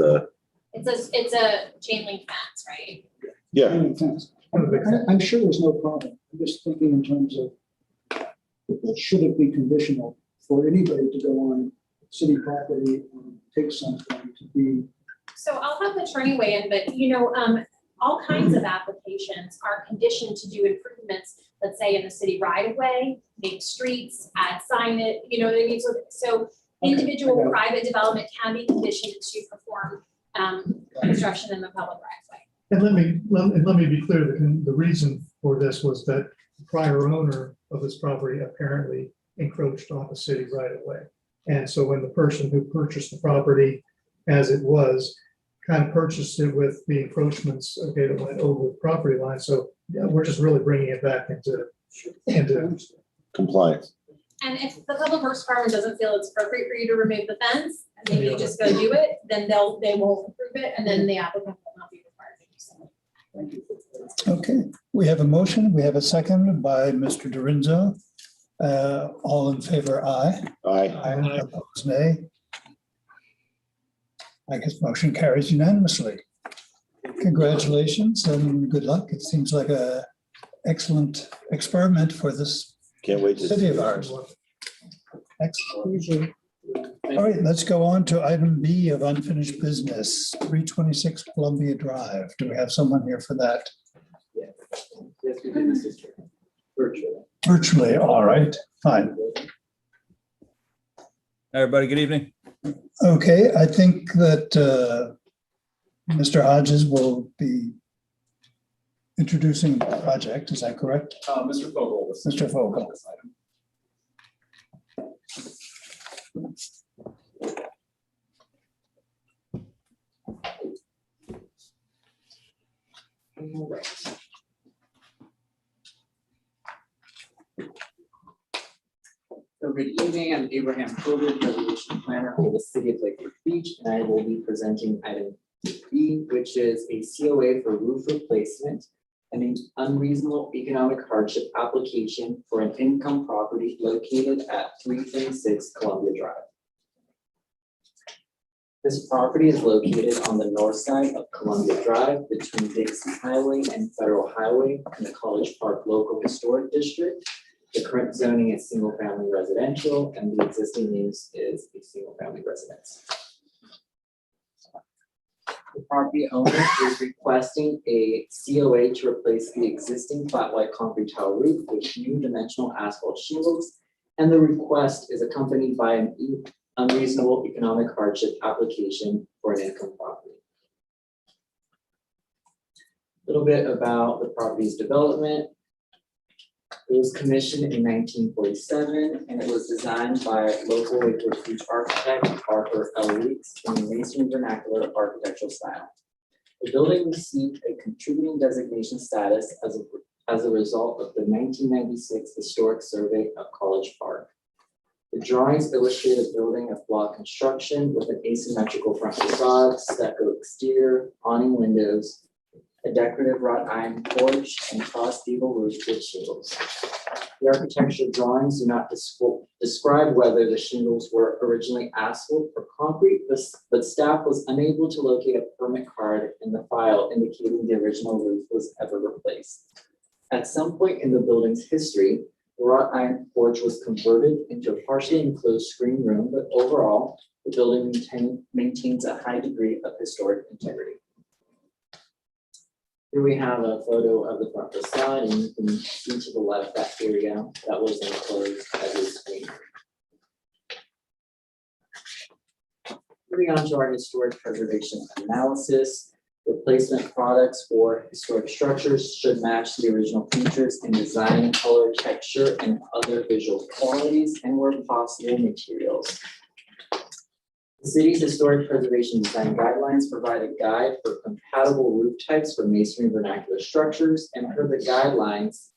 It's a chain link fence, right? yeah, I'm sure there's no problem. I'm just thinking in terms of, should it be conditional for anybody to go on city property and take something to be, So I'll have the attorney weigh in, but all kinds of applications are conditioned to do improvements, let's say in the city right of way, make streets, add signage, you know what I mean? So individual Okay. private development can be conditioned to perform construction in the public right of way. And let me be clear, the reason for this was that the prior owner of this property apparently encroached on the city right of way. And so when the person who purchased the property as it was, kind of purchased it with the encroachments, okay, that went over the property line. So yeah, we're just really bringing it back into compliance. And if the public works department doesn't feel it's appropriate for you to remove the fence, and then you just go do it, then they won't approve it, and then the applicant will not be required to do so. thank you. Okay, we have a motion. We have a second by Mr. Dorinzo. All in favor, aye. Aye. Opposed, nay. I guess motion carries unanimously. Congratulations and good luck. It seems like a excellent experiment for this Can't wait to city see of it. ours. Excellent. All right, let's go on to item B of unfinished business, 326 Columbia Drive. Do we have someone here for that? Yes, we did, Mrs. Chairman. Virtually. Virtually, all right, fine. Everybody, good evening. Okay, I think that Mr. Hodges will be introducing the project, is that correct? Mr. Fogel. Mr. Fogel. This item. All right. So good evening, I'm Abraham Fogel, Preservation Planner for the City of Lake Worth Beach, and I will be presenting item B, which is a COA for roof replacement and an unreasonable economic hardship application for an income property located at 326 Columbia Drive. This property is located on the north side of Columbia Drive between Dixie Highway and Federal Highway in the College Park Local Historic District. The current zoning is single-family residential, and the existing use is a single-family residence. The property owner is requesting a COA to replace the existing flat white concrete tile roof with new dimensional asphalt shingles, and the request is accompanied by an unreasonable economic hardship application for an income property. A little bit about the property's development. It was commissioned in 1947, and it was designed by local Lake Worth Beach architect Arthur L. Weeks in the Masonry vernacular architectural style. The building received a contributing designation status as a result of the 1996 Historic Survey of College Park. The drawings illustrate a building of block construction with an asymmetrical front facade, stucco exterior, awning windows, a decorative wrought iron porch, and cross gable roof with shingles. The architectural drawings do not describe whether the shingles were originally asphalt or concrete, but staff was unable to locate a permit card in the file indicating the original roof was ever replaced. At some point in the building's history, the wrought iron porch was converted into a partially enclosed screen room, but overall, the building maintains a high degree of historic integrity. Here we have a photo of the front facade, and you can see to the left that area that was enclosed as a screen. Moving on to our historic preservation analysis. Replacement products for historic structures should match the original features in design, color, texture, and other visual qualities, and where possible, materials. The The city's historic preservation design guidelines provide a guide for compatible roof types for masonry vernacular structures, and per the guidelines,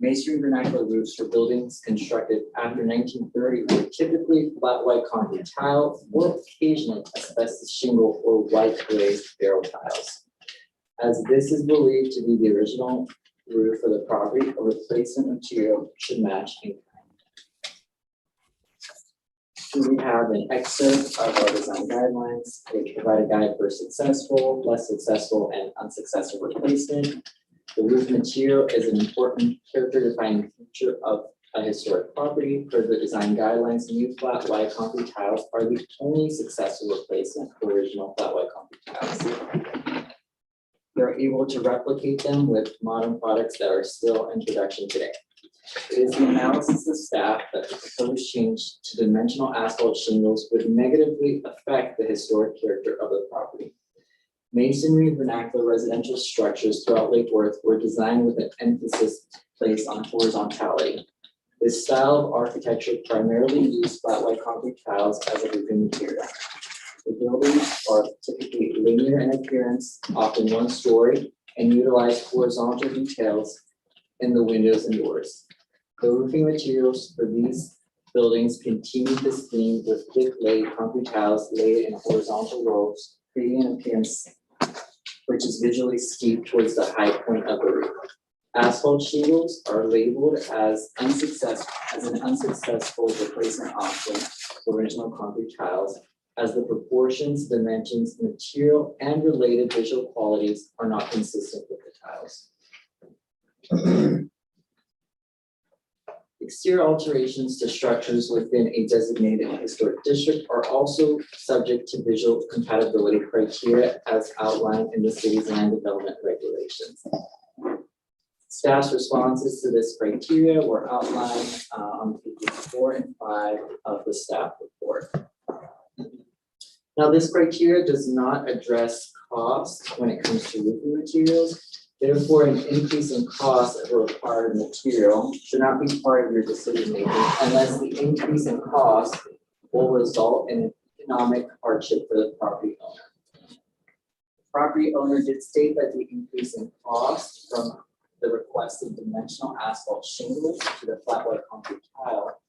masonry vernacular roofs for buildings constructed after 1930 were typically flat white concrete tile or occasionally asbestos shingle or white glazed barrel tiles. As this is believed to be the original roof of the property, a replacement material should match in kind. Here we have an excerpt of our design guidelines, which provide a guide for successful, less successful, and unsuccessful replacement. The roof material is an important character-defining feature of a historic property. Per the design guidelines, new flat white concrete tiles are the only successful replacement for original flat white concrete tiles. They're able to replicate them with modern products that are still in production today. It is the analysis of staff that the proposed change to dimensional asphalt shingles would negatively affect the historic character of the property. Masonry vernacular residential structures throughout Lake Worth were designed with an emphasis placed on horizontality. This style of architecture primarily used flat white concrete tiles as a roofing material. The buildings are typically linear in appearance, often one story, and utilize horizontal details in the windows and doors. The roofing materials for these buildings continue this theme with thick laid concrete tiles laid in horizontal rows, creating an appearance which is visually steep towards the high point of the roof. Asphalt shingles are labeled as an unsuccessful replacement option for original concrete tiles, as the proportions, dimensions, material, and related visual qualities are not consistent with the tiles. Exterior alterations to structures within a designated historic district are also subject to visual compatibility criteria as outlined in the city's land development regulations. Staff's responses to this criteria were outlined on pages 4 and 5 of the staff report. Now, this criteria does not address cost when it comes to roofing materials. Therefore, an increase in cost of a required material should not be part of your decision making unless the increase in cost will result in an economic hardship for the property owner. The property owner did state that the increase in cost from the requested dimensional asphalt shingles to the flat white concrete tile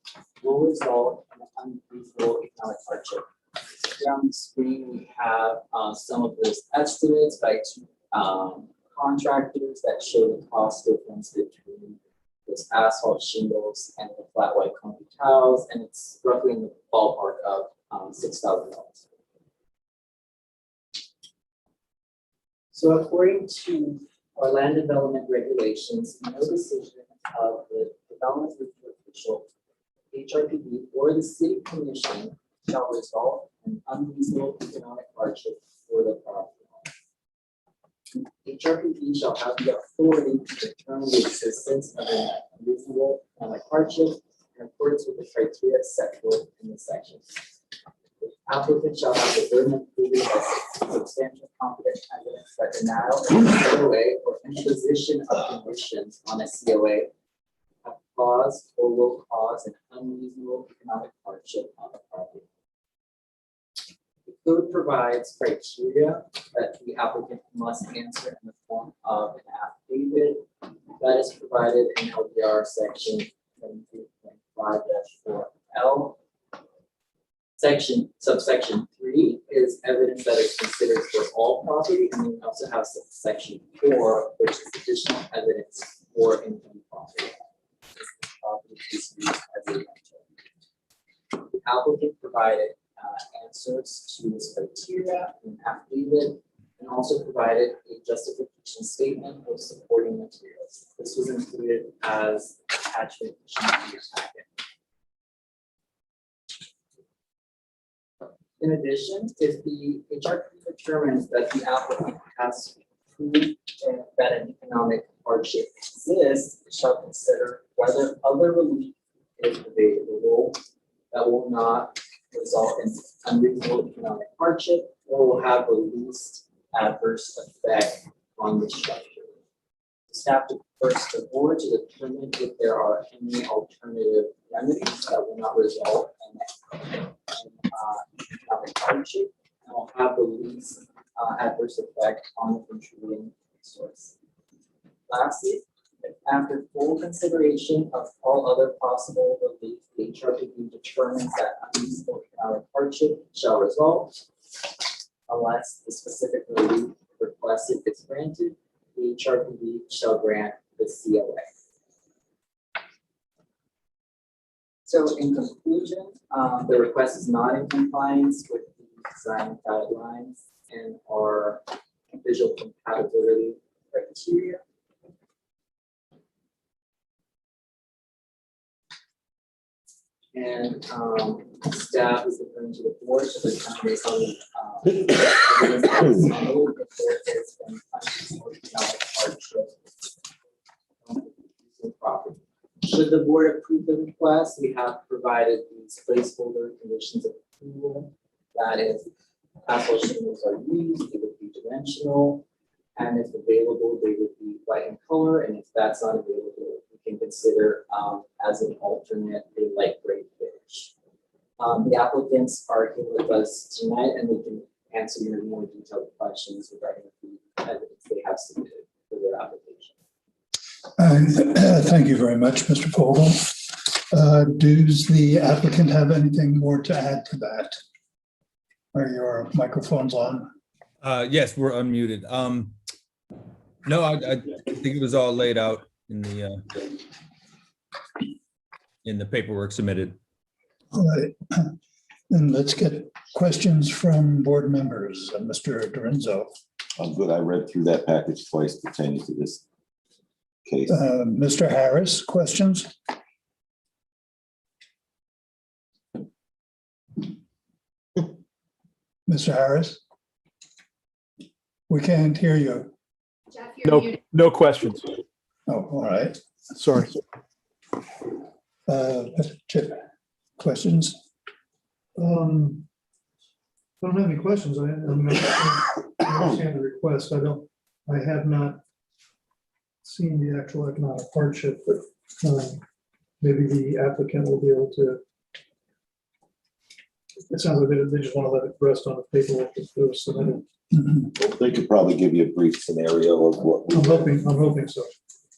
will result in an unreasonable economic hardship. Here on the screen, we have some of those estimates by two contractors that show the cost difference between this asphalt shingles and the flat white concrete tiles, and it's roughly in the ballpark of $6,000. So according to our land development regulations, no decision of the development review official, HRPB, or the city commission shall result in unreasonable economic hardship for the property. HRPB shall have the authority to determine the existence of an unreasonable economic hardship in accordance with the criteria set forth in this section. The applicant shall have the burden of proving by substantial competent evidence that denial of a COA or imposition of conditions on a COA have caused or will cause an unreasonable economic hardship on the property. The code provides criteria that the applicant must answer in the form of an affidavit that is provided in LDR section 72.5-4L. Subsection 3 is evidence that is considered for all property, and we also have subsection 4, which is additional evidence for income property. Property is used as a rental. The applicant provided answers to this criteria in affidavit, and also provided a justification statement of supporting materials. This was included as attachment in your packet. In addition, if the HRP determines that the applicant has proved that an economic hardship exists, it shall consider whether other relief is available that will not result in unreasonable economic hardship or will have the least adverse effect on the structure. The staff defers to the board to determine if there are any alternative remedies that will not result in have a hardship and will have the least adverse effect on the contributing source. Lastly, if after full consideration of all other possible relief, the HRPB determines that unreasonable economic hardship shall result, unless the specific relief requested is granted, the HRPB shall grant the COA. So in conclusion, the request is not in compliance with the design guidelines and our visual compatibility criteria. And staff is referring to the board to determine based on evidence that is submitted if there has been unreasonable economic hardship on the property. Should the board approve the request, we have provided these placeholder conditions of approval. That if asphalt shingles are used, they would be dimensional, and if available, they would be white in color, and if that's not available, we can consider as an alternate a light gray finish. The applicants are here with us tonight, and they can answer your more detailed questions regarding the evidence they have submitted for their application. Thank you very much, Mr. Vogel. Does the applicant have anything more to add to that? Are your microphones on? Yes, we're unmuted. No, I think it was all laid out in the paperwork submitted. All right. Then let's get questions from board members. Mr. Dorenzo. I'm good. I read through that package twice pertaining to this case. Mr. Harris, questions? Mr. Harris? We can't hear you. Jeff, you're muted. No questions. Oh, all right. Sorry. Chip, questions? I don't have any questions. I understand the request. I have not seen the actual economic hardship, but maybe the applicant will be able to. It sounds like they just want to let it rest on the paperwork that was submitted. They could probably give you a brief scenario of what we. I'm hoping so.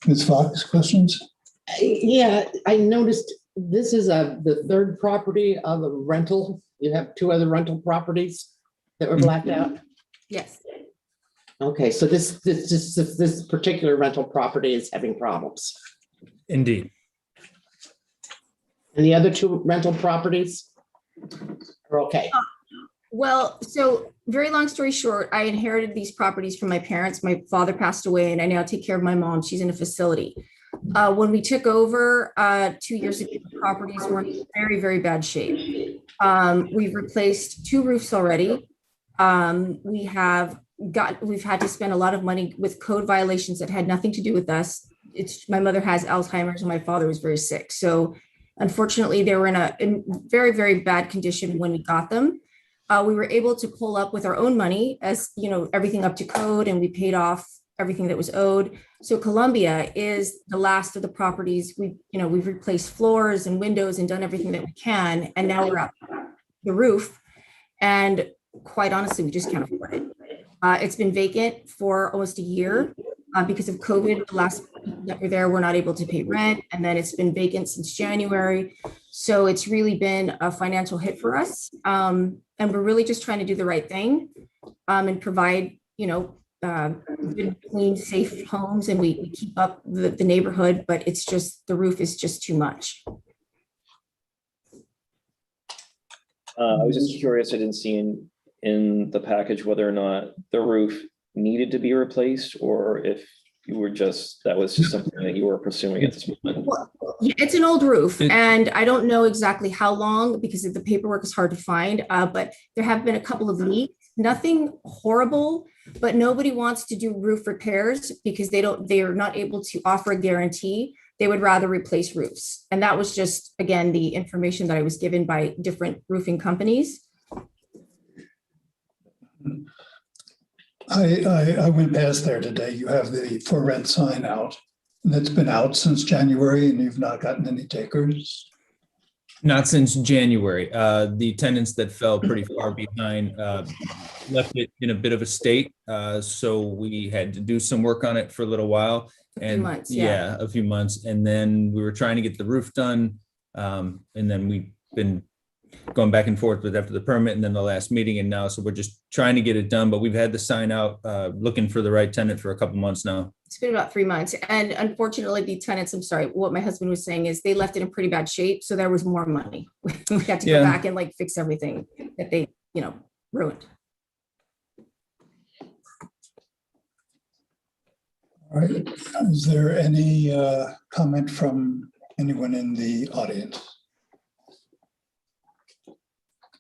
Ms. Fox, questions? Yeah, I noticed this is the third property of a rental. You have two other rental properties that were blacked out. Yes. Okay, so this particular rental property is having problems. Indeed. And the other two rental properties are okay. Well, so very long story short, I inherited these properties from my parents. My father passed away and I now take care of my mom. She's in a facility. When we took over 2 years ago, the properties were in very, very bad shape. We've replaced 2 roofs already. We've had to spend a lot of money with code violations that had nothing to do with us. My mother has Alzheimer's and my father was very sick. So unfortunately, they were in very, very bad condition when we got them. We were able to pull up with our own money, as you know, everything up to code, and we paid off everything that was owed. So Columbia is the last of the properties. We've replaced floors and windows and done everything that we can, and now we're up the roof. And quite honestly, we just can't afford it. It's been vacant for almost a year because of COVID. The last people that were there were not able to pay rent, and then it's been vacant since January. So it's really been a financial hit for us. And we're really just trying to do the right thing and provide, good, clean, safe homes, and we keep up the neighborhood, but it's just, the roof is just too much. I was just curious, I didn't see in the package whether or not the roof needed to be replaced, or if you were that was just something that you were pursuing at this moment. Well, it's an old roof, and I don't know exactly how long because the paperwork is hard to find, but there have been a couple of leaks, nothing horrible, but nobody wants to do roof repairs because they're not able to offer a guarantee. They would rather replace roofs. And that was just, again, the information that I was given by different roofing companies. I went past there today. You have the for rent sign out. That's been out since January and you've not gotten any takers. Not since January. The tenants that fell pretty far behind left it in a bit of a state. So we had to do some work on it for a little while. And months, yeah. a few months. And then we were trying to get the roof done. And then we've been going back and forth with after the permit and then the last meeting. And now, so we're just trying to get it done, but we've had the sign out looking for the right tenant for a couple months now. It's been about 3 months. And unfortunately, the tenants, I'm sorry, what my husband was saying is they left it in pretty bad shape. So there was more money. We had to go back and like fix everything that they, ruined. All right, is there any comment from anyone in the audience?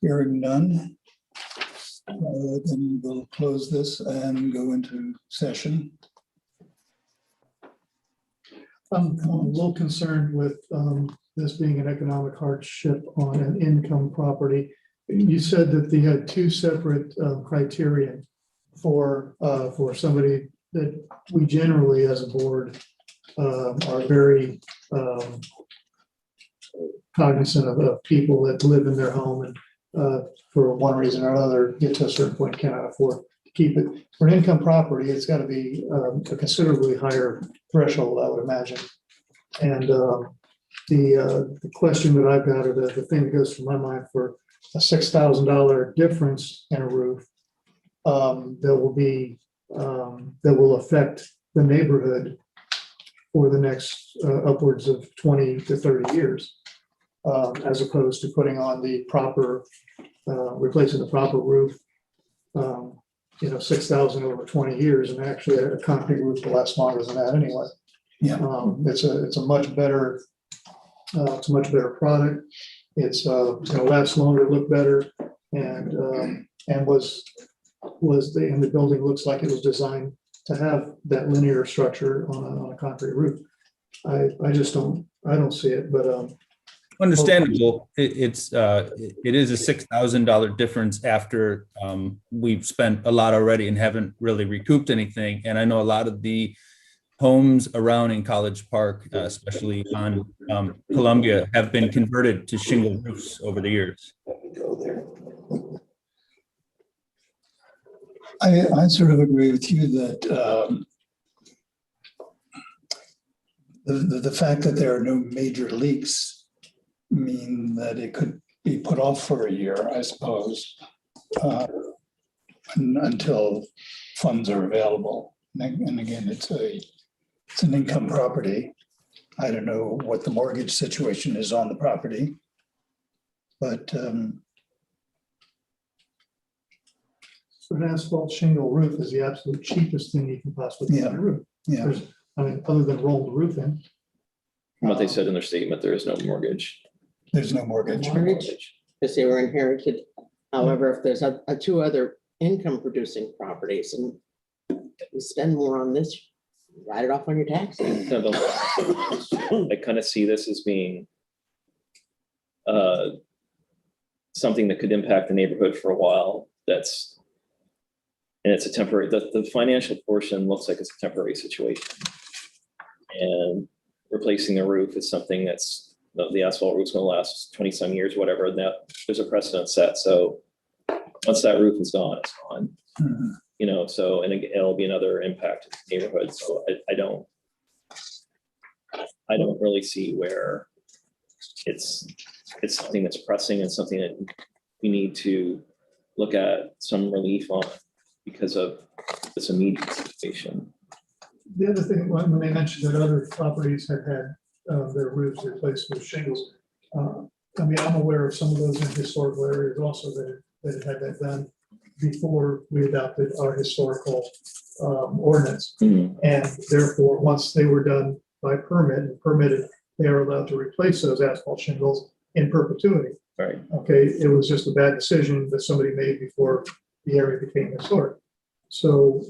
Hearing none, then we'll close this and go into session. I'm a little concerned with this being an economic hardship on an income property. You said that they had two separate criteria for somebody that we generally, as a board, are very cognizant of people that live in their home and for one reason or another, get to a certain point, cannot afford to keep it. For an income property, it's got to be a considerably higher threshold, I would imagine. And the question that I've got, or the thing that goes through my mind, for a $6,000 difference in a roof, that will affect the neighborhood for the next upwards of 20 to 30 years, as opposed to putting on the proper, replacing the proper roof, 6,000 over 20 years, and actually a concrete roof will last longer than that anyway. Yeah, it's a much better product. It's gonna last longer, look better, and the building looks like it was designed to have that linear structure on a concrete roof. I don't see it, but Understandable. It is a $6,000 difference after we've spent a lot already and haven't really recouped anything. And I know a lot of the homes around in College Park, especially on Columbia, have been converted to shingle roofs over the years. I sort of agree with you that the fact that there are no major leaks mean that it could be put off for a year, I suppose, until funds are available. And again, it's an income property. I don't know what the mortgage situation is on the property, but an asphalt shingle roof is the absolute cheapest thing you can possibly put on a roof. Yeah. Other than roll the roof in. From what they said in their statement, there is no mortgage. There's no mortgage. Because they were inherited. However, if there's two other income producing properties and you spend more on this, write it off on your taxes. I kind of see this as being something that could impact the neighborhood for a while. And it's a temporary, the financial portion looks like it's a temporary situation. And replacing the roof is something that's, the asphalt roof's gonna last 20 some years, whatever, and that there's a precedent set. So once that roof is gone, it's gone. Mhm. So, and it'll be another impact to the neighborhood. So I don't really see where it's something that's pressing and something that we need to look at some relief on because of this immediate situation. The other thing, when they mentioned that other properties had their roofs replaced with shingles, I'm aware of some of those in historical areas also that had that done before we adopted our historical ordinance. And therefore, once they were done by permit and permitted, they are allowed to replace those asphalt shingles in perpetuity. Right. Okay, it was just a bad decision that somebody made before the area became historic. So,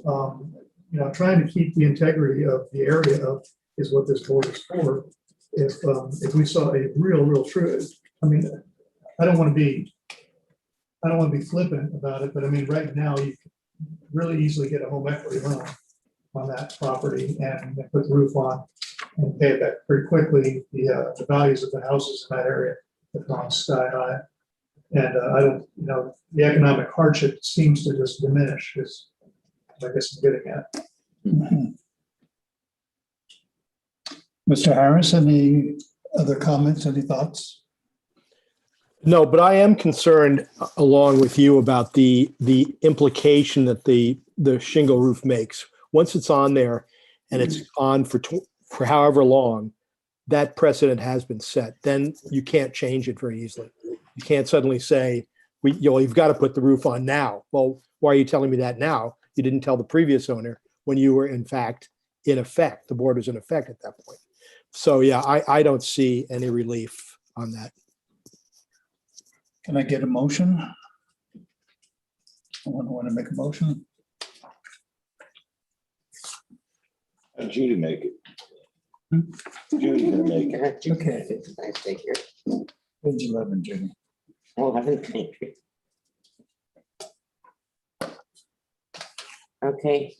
trying to keep the integrity of the area up is what this board is for. If we saw a real true, I don't want to be flippant about it, but right now you can really easily get a home equity loan on that property and put the roof on and pay it back pretty quickly. The values of the houses in that area if not sky high. And I don't, the economic hardship seems to just diminish, is I guess I'm getting at. Mhm. Mr. Harris, any other comments, any thoughts? No, but I am concerned along with you about the implication that the shingle roof makes. Once it's on there and it's on for however long, that precedent has been set. Then you can't change it very easily. You can't suddenly say, you've got to put the roof on now. Well, why are you telling me that now? You didn't tell the previous owner when you were in effect. The board was in effect at that point. So yeah, I don't see any relief on that. Can I get a motion? Someone want to make a motion? Judy make it. Judy gonna make it. Okay. Nice figure. Page 11, Judy. 11, thank you. Okay.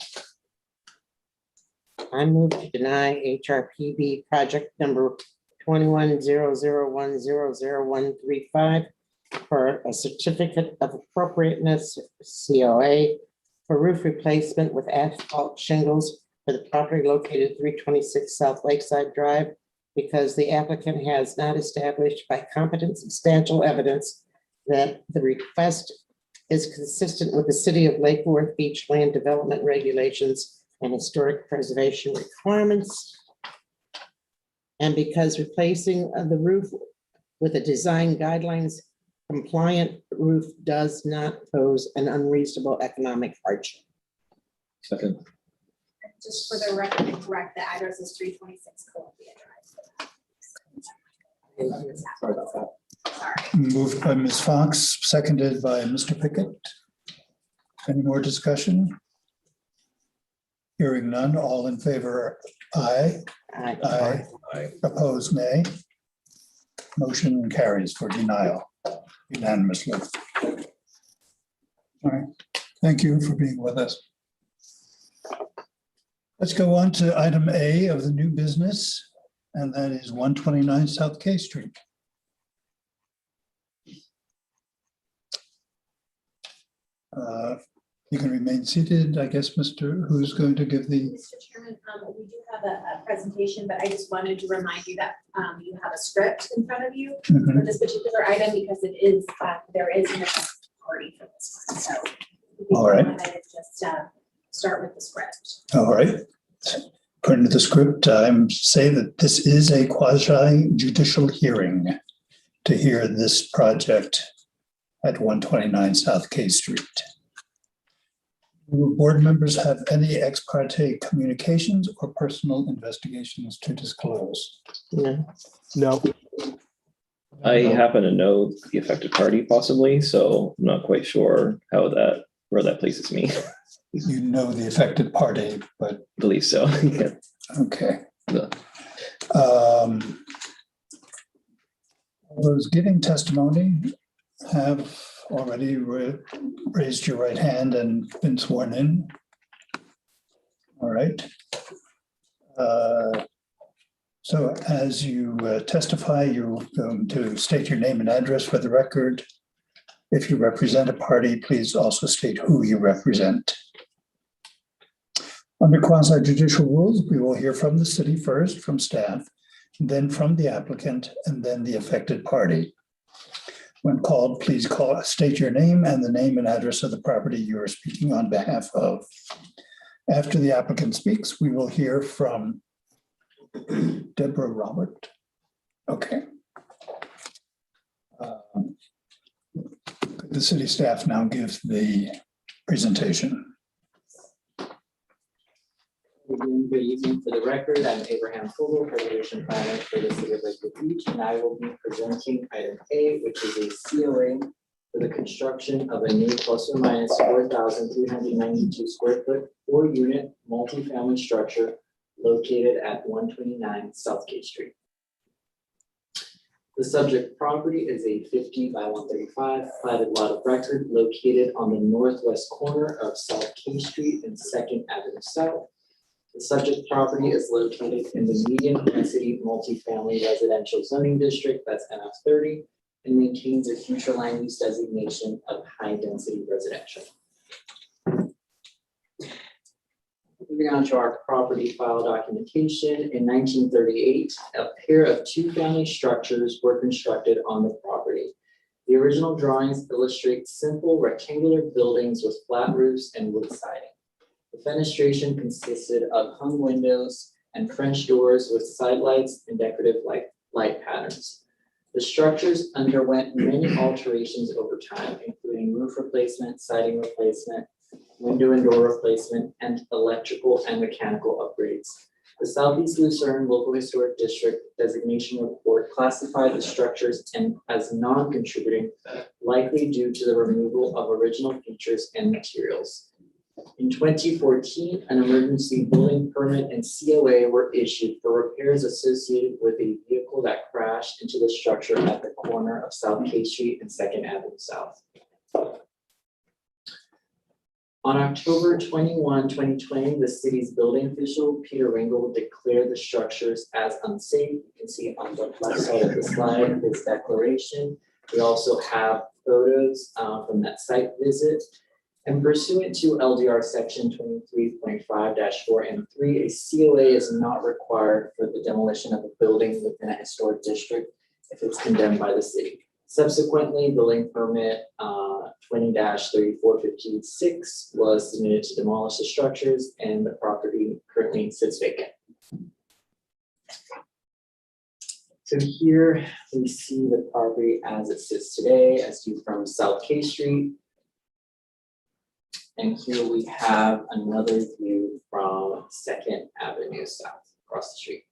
I move to deny HRPB project number 2100100135 for a certificate of appropriateness, COA, for roof replacement with asphalt shingles for the property located 326 South Lakeside Drive, because the applicant has not established by competent substantial evidence that the request is consistent with the City of Lake Worth Beach land development regulations and historic preservation requirements. And because replacing the roof with a design guidelines compliant roof does not pose an unreasonable economic hardship. Second. Just for the record, to correct, the address is 326 Columbia Drive. Sorry about that. Sorry. Moved by Ms. Fox, seconded by Mr. Pickett. Any more discussion? Hearing none, all in favor, aye. Aye. Aye. Opposed, nay. Motion carries for denial unanimously. All right, thank you for being with us. Let's go on to item A of the new business, and that is 129 South K Street. You can remain seated, I guess, who's going to give the, Mr. Chairman, we do have a presentation, but I just wanted to remind you that you have a script in front of you Mhm. for this particular item, because it is, there is an party for this one, so. we can All right. go ahead and just start with the script. all right. According to the script, I'm saying that this is a quasi judicial hearing to hear this project at 129 South K Street. Do board members have any ex parte communications or personal investigations to disclose? No. No. I happen to know the affected party possibly, so I'm not quite sure where that places me. You know the affected party, but I believe so. Yeah. okay. No. Those giving testimony have already raised your right hand and been sworn in. All right. So as you testify, you're going to state your name and address for the record. If you represent a party, please also state who you represent. Under quasi judicial rules, we will hear from the city first, from staff, then from the applicant, and then the affected party. When called, please state your name and the name and address of the property you are speaking on behalf of. After the applicant speaks, we will hear from Deborah Robert. Okay. Could the city staff now give the presentation? Good evening. For the record, I'm Abraham Fogel, Preservation Planner for the City of Lakewood Beach, and I will be presenting item A, which is a COA for the construction of a new plus or minus 4,392 square foot 4-unit multifamily structure located at 129 South K Street. The subject property is a 50 by 135 platted lot of record located on the northwest corner of South K Street and 2nd Avenue South. The subject property is located in the medium density multifamily residential zoning district, that's NF 30, and maintains a future land use designation of high density residential. Moving on to our property file documentation, in 1938, a pair of two-family structures were constructed on the property. The original drawings illustrate simple rectangular buildings with flat roofs and wood siding. The fenestration consisted of hung windows and French doors with side lights and decorative light patterns. The structures underwent many alterations over time, including roof replacement, siding replacement, window and door replacement, and electrical and mechanical upgrades. The Southeast Lucerne Local Historic District designation report classified the structures as non-contributing, likely due to the removal of original features and materials. In 2014, an emergency building permit and COA were issued for repairs associated with a vehicle that crashed into the structure at the corner of South K Street and 2nd Avenue South. On October 21, 2020, the city's building official, Peter Ringel, declared the structures as unsafe. You can see on the left side of the slide his declaration. We also have photos from that site visit. And pursuant to LDR section 23.5-4 and 3, a COA is not required for the demolition of a building within a historic district if it's condemned by the city. Subsequently, building permit 20-3456 was submitted to demolish the structures, and the property currently sits vacant. So here we see the property as it sits today, as viewed from South K Street. And here we have another view from 2nd Avenue South, across the street.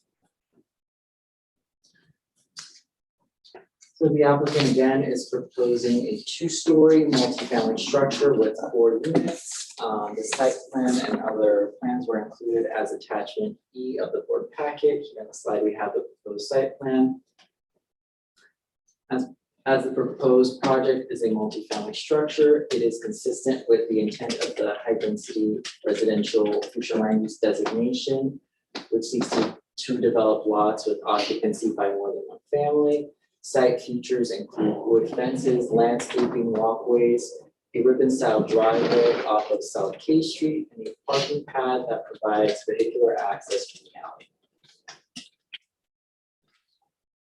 So the applicant again is proposing a two-story multifamily structure with 4 units. The site plan and other plans were included as attachment E of the board package. On the slide, we have the proposed site plan. As the proposed project is a multifamily structure, it is consistent with the intent of the high density residential future land use designation, which seeks to develop lots with occupancy by more than one family. Site features include wood fences, landscaping, walkways, a ribbon-style driveway off of South K Street, and a parking pad that provides vehicular access to the alley.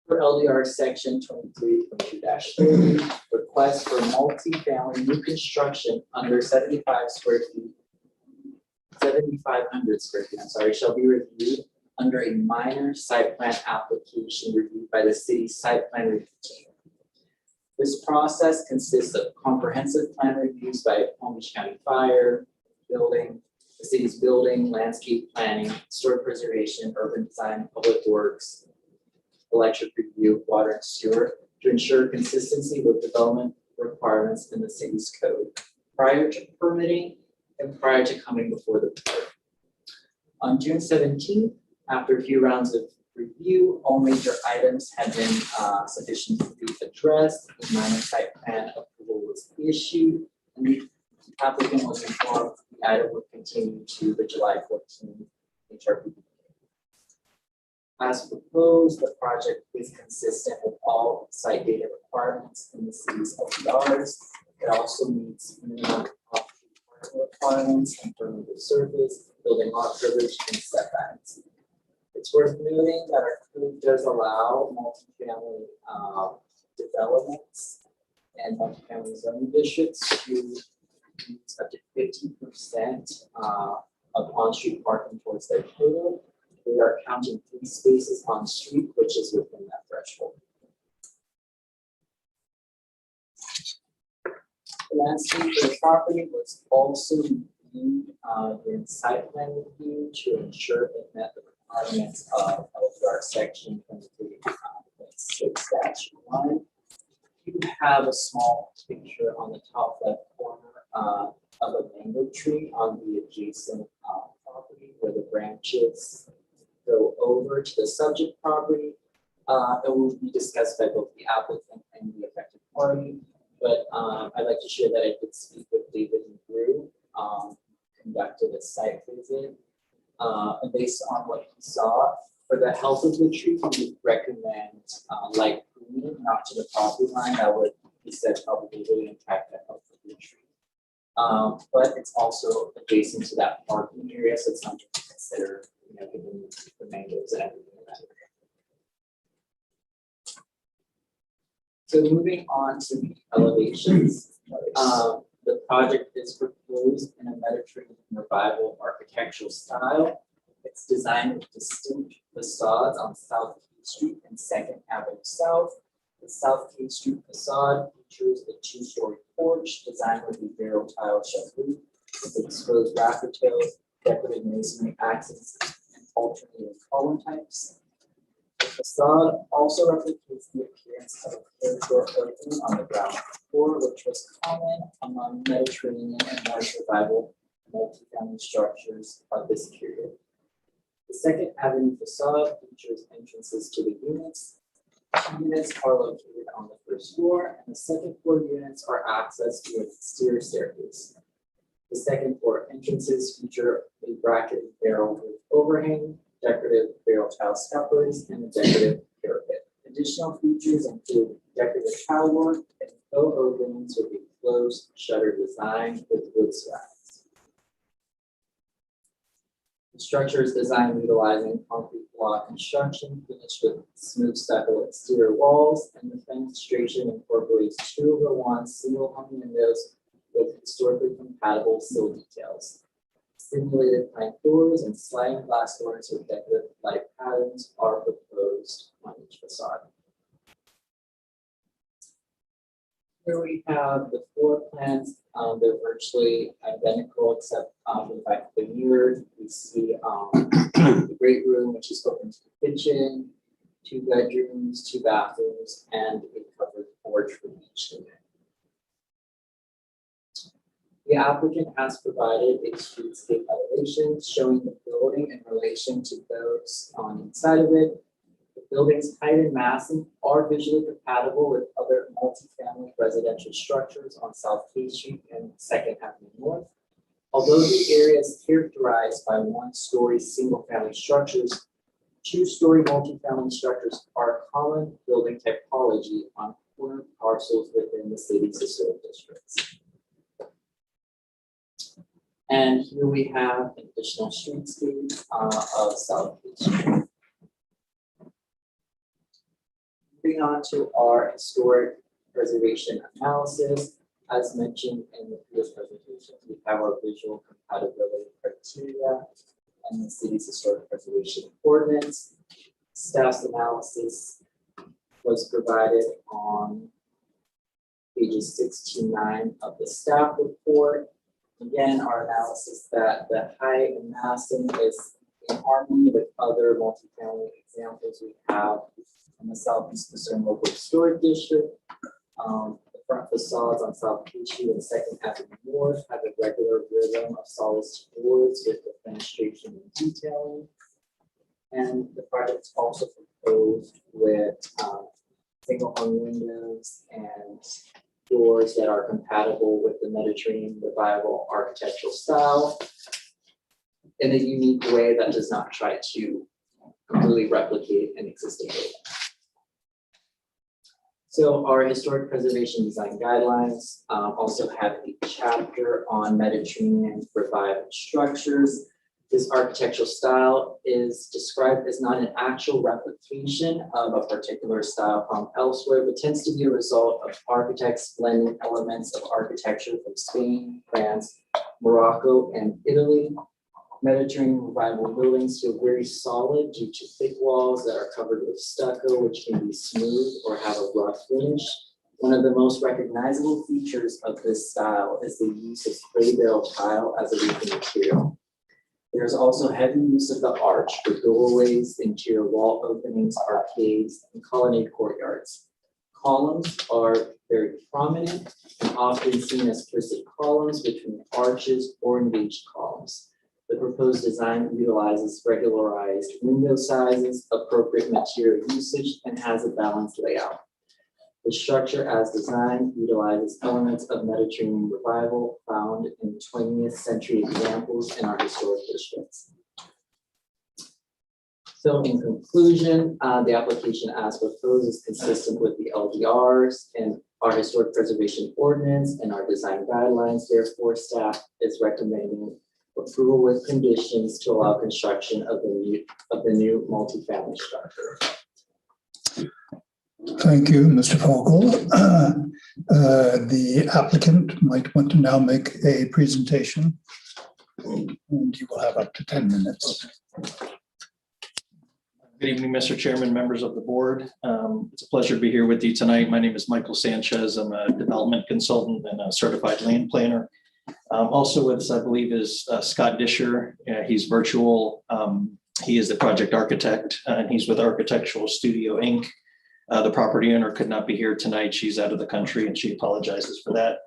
For LDR section 23.2-30, requests for multi-family new construction under 7,500 square feet, shall be reviewed under a minor site plan application reviewed by the city's site plan review team. This process consists of comprehensive plan reviews by Palm Beach County Fire, the city's building, landscape planning, historic preservation, urban design, public works, electric review, water and sewer, to ensure consistency with development requirements in the city's code prior to permitting and prior to coming before the board. On June 17th, after a few rounds of review, all major items had been sufficiently addressed. The minor site plan approval was issued, and the applicant was informed the item would continue to the July 14th HRPB. As proposed, the project is consistent with all site data requirements in the city's LDRs. It also meets minimum requirements in terms of surface, building lot coverage, and setbacks. It's worth noting that our code does allow multifamily developments and multifamily zoning districts to use up to 50% of on-street parking towards their total. We are counting 3 spaces on street, which is within that threshold. The landscape for the property was also reviewed in site plan review to ensure it met the requirements of LDR section 23.6-1. You have a small picture on the top left corner of a mango tree on the adjacent property where the branches go over to the subject property. It will be discussed by both the applicant and the affected party. But I'd like to share that I did speak with David and Drew, conducted a site visit. And based on what he saw, for the health of the tree, we recommend light green unit, not to the property line. That would, he said, probably really impact the health of the tree. But it's also adjacent to that parking area, so it's something to consider, you know, given the mangoes and everything in that area. So moving on to the elevations, the project is proposed in a Mediterranean revival architectural style. It's designed with distinct facades on South K Street and 2nd Avenue South. The South K Street facade features a 2-story porch designed with a barrel tile shed roof with exposed rafter-tails, decorative masonry accents, and alternating column types. The facade also replicates the appearance of a third floor opening on the ground floor, which was common among Mediterranean and March revival multifamily structures of this period. The 2nd Avenue facade features entrances to the units. 2 units are located on the 1st floor, and the 2nd floor units are accessed through an exterior staircase. The 2nd floor entrances feature a bracketed barrel roof overhang, decorative barrel tile scuppers, and a decorative parapet. Additional features include decorative tile work and faux openings with a closed shutter design with wood slabs. The structure is designed utilizing concrete block construction finished with smooth stucco exterior walls, and the fenestration incorporates 2-over-1 single hung windows with historically compatible sill details. Simulated plank doors and sliding glass doors with decorative light patterns are proposed on each facade. Here we have the floor plans. They're virtually identical except for the fact that the mirror, we see the great room, which is open to the kitchen, 2 bedrooms, 2 bathrooms, and a covered porch for each unit. The applicant has provided a streetscape elevation showing the building in relation to those on each side of it. The building's height and massing are visually compatible with other multifamily residential structures on South K Street and 2nd Avenue North. Although the area is characterized by 1-story single-family structures, 2-story multifamily structures are common building typology on corner parcels within the city's historic districts. And here we have an additional streetscape of South K Street. Moving on to our historic preservation analysis. As mentioned in the previous presentation, we have our visual compatibility criteria and the city's historic preservation ordinance. Staff's analysis was provided on pages 6 to 9 of the staff report. Again, our analysis that the height and massing is in harmony with other multifamily examples we have in the Southeast Concerned Local Historic District. The front facades on South K Street and 2nd Avenue North have a regular rhythm of solid boards with the fenestration and detailing. And the project is also proposed with single hung windows and doors that are compatible with the Mediterranean revival architectural style in a unique way that does not try to completely replicate an existing building. So our historic preservation design guidelines also have a chapter on Mediterranean revival structures. This architectural style is described as not an actual replication of a particular style from elsewhere, but tends to be a result of architects blending elements of architecture from Spain, France, Morocco, and Italy. Mediterranean revival buildings feel very solid due to thick walls that are covered with stucco, which can be smooth or have a rough finish. One of the most recognizable features of this style is the use of clay barrel tile as a roofing material. There's also heavy use of the arch for doorways, interior wall openings, arcades, and colonnade courtyards. Columns are very prominent and often seen as twisted columns between arches or engaged columns. The proposed design utilizes regularized window sizes, appropriate material usage, and has a balanced layout. The structure as designed utilizes elements of Mediterranean revival found in 20th century examples in our historic districts. So in conclusion, the application as proposed is consistent with the LDRs and our historic preservation ordinance and our design guidelines. Therefore, staff is recommending approval with conditions to allow construction of the new multifamily structure. Thank you, Mr. Vogel. The applicant might want to now make a presentation, and you will have up to 10 minutes. Good evening, Mr. Chairman, members of the board. It's a pleasure to be here with you tonight. My name is Michael Sanchez. I'm a development consultant and a certified land planner. Also with us, I believe, is Scott Disher. He's virtual. He is the project architect, and he's with Architectural Studio, Inc. The property owner could not be here tonight. She's out of the country, and she apologizes for that.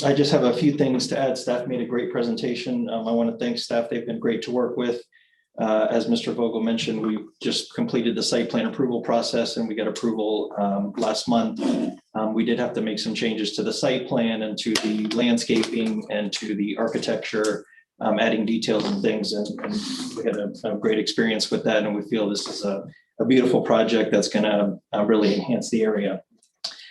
I just have a few things to add. Staff made a great presentation. I want to thank staff. They've been great to work with. As Mr. Vogel mentioned, we just completed the site plan approval process and we got approval last month. We did have to make some changes to the site plan and to the landscaping and to the architecture, adding details and things. And we had a great experience with that. And we feel this is a beautiful project that's going to really enhance the area.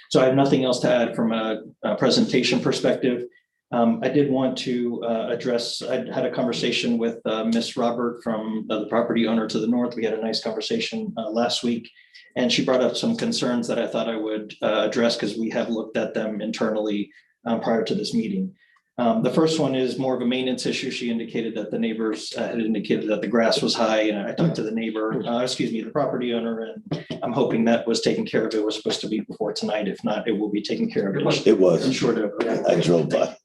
So I have nothing else to add from a presentation perspective. I did want to address, I had a conversation with Miss Robert from the property owner to the north. We had a nice conversation last week, and she brought up some concerns that I thought I would address because we have looked at them internally prior to this meeting. The first one is more of a maintenance issue. She indicated that the neighbors had indicated that the grass was high, and I talked to the neighbor, the property owner, and I'm hoping that was taken care of. It was supposed to be before tonight. If not, it will be taken care of. It was. Short of. I drove by.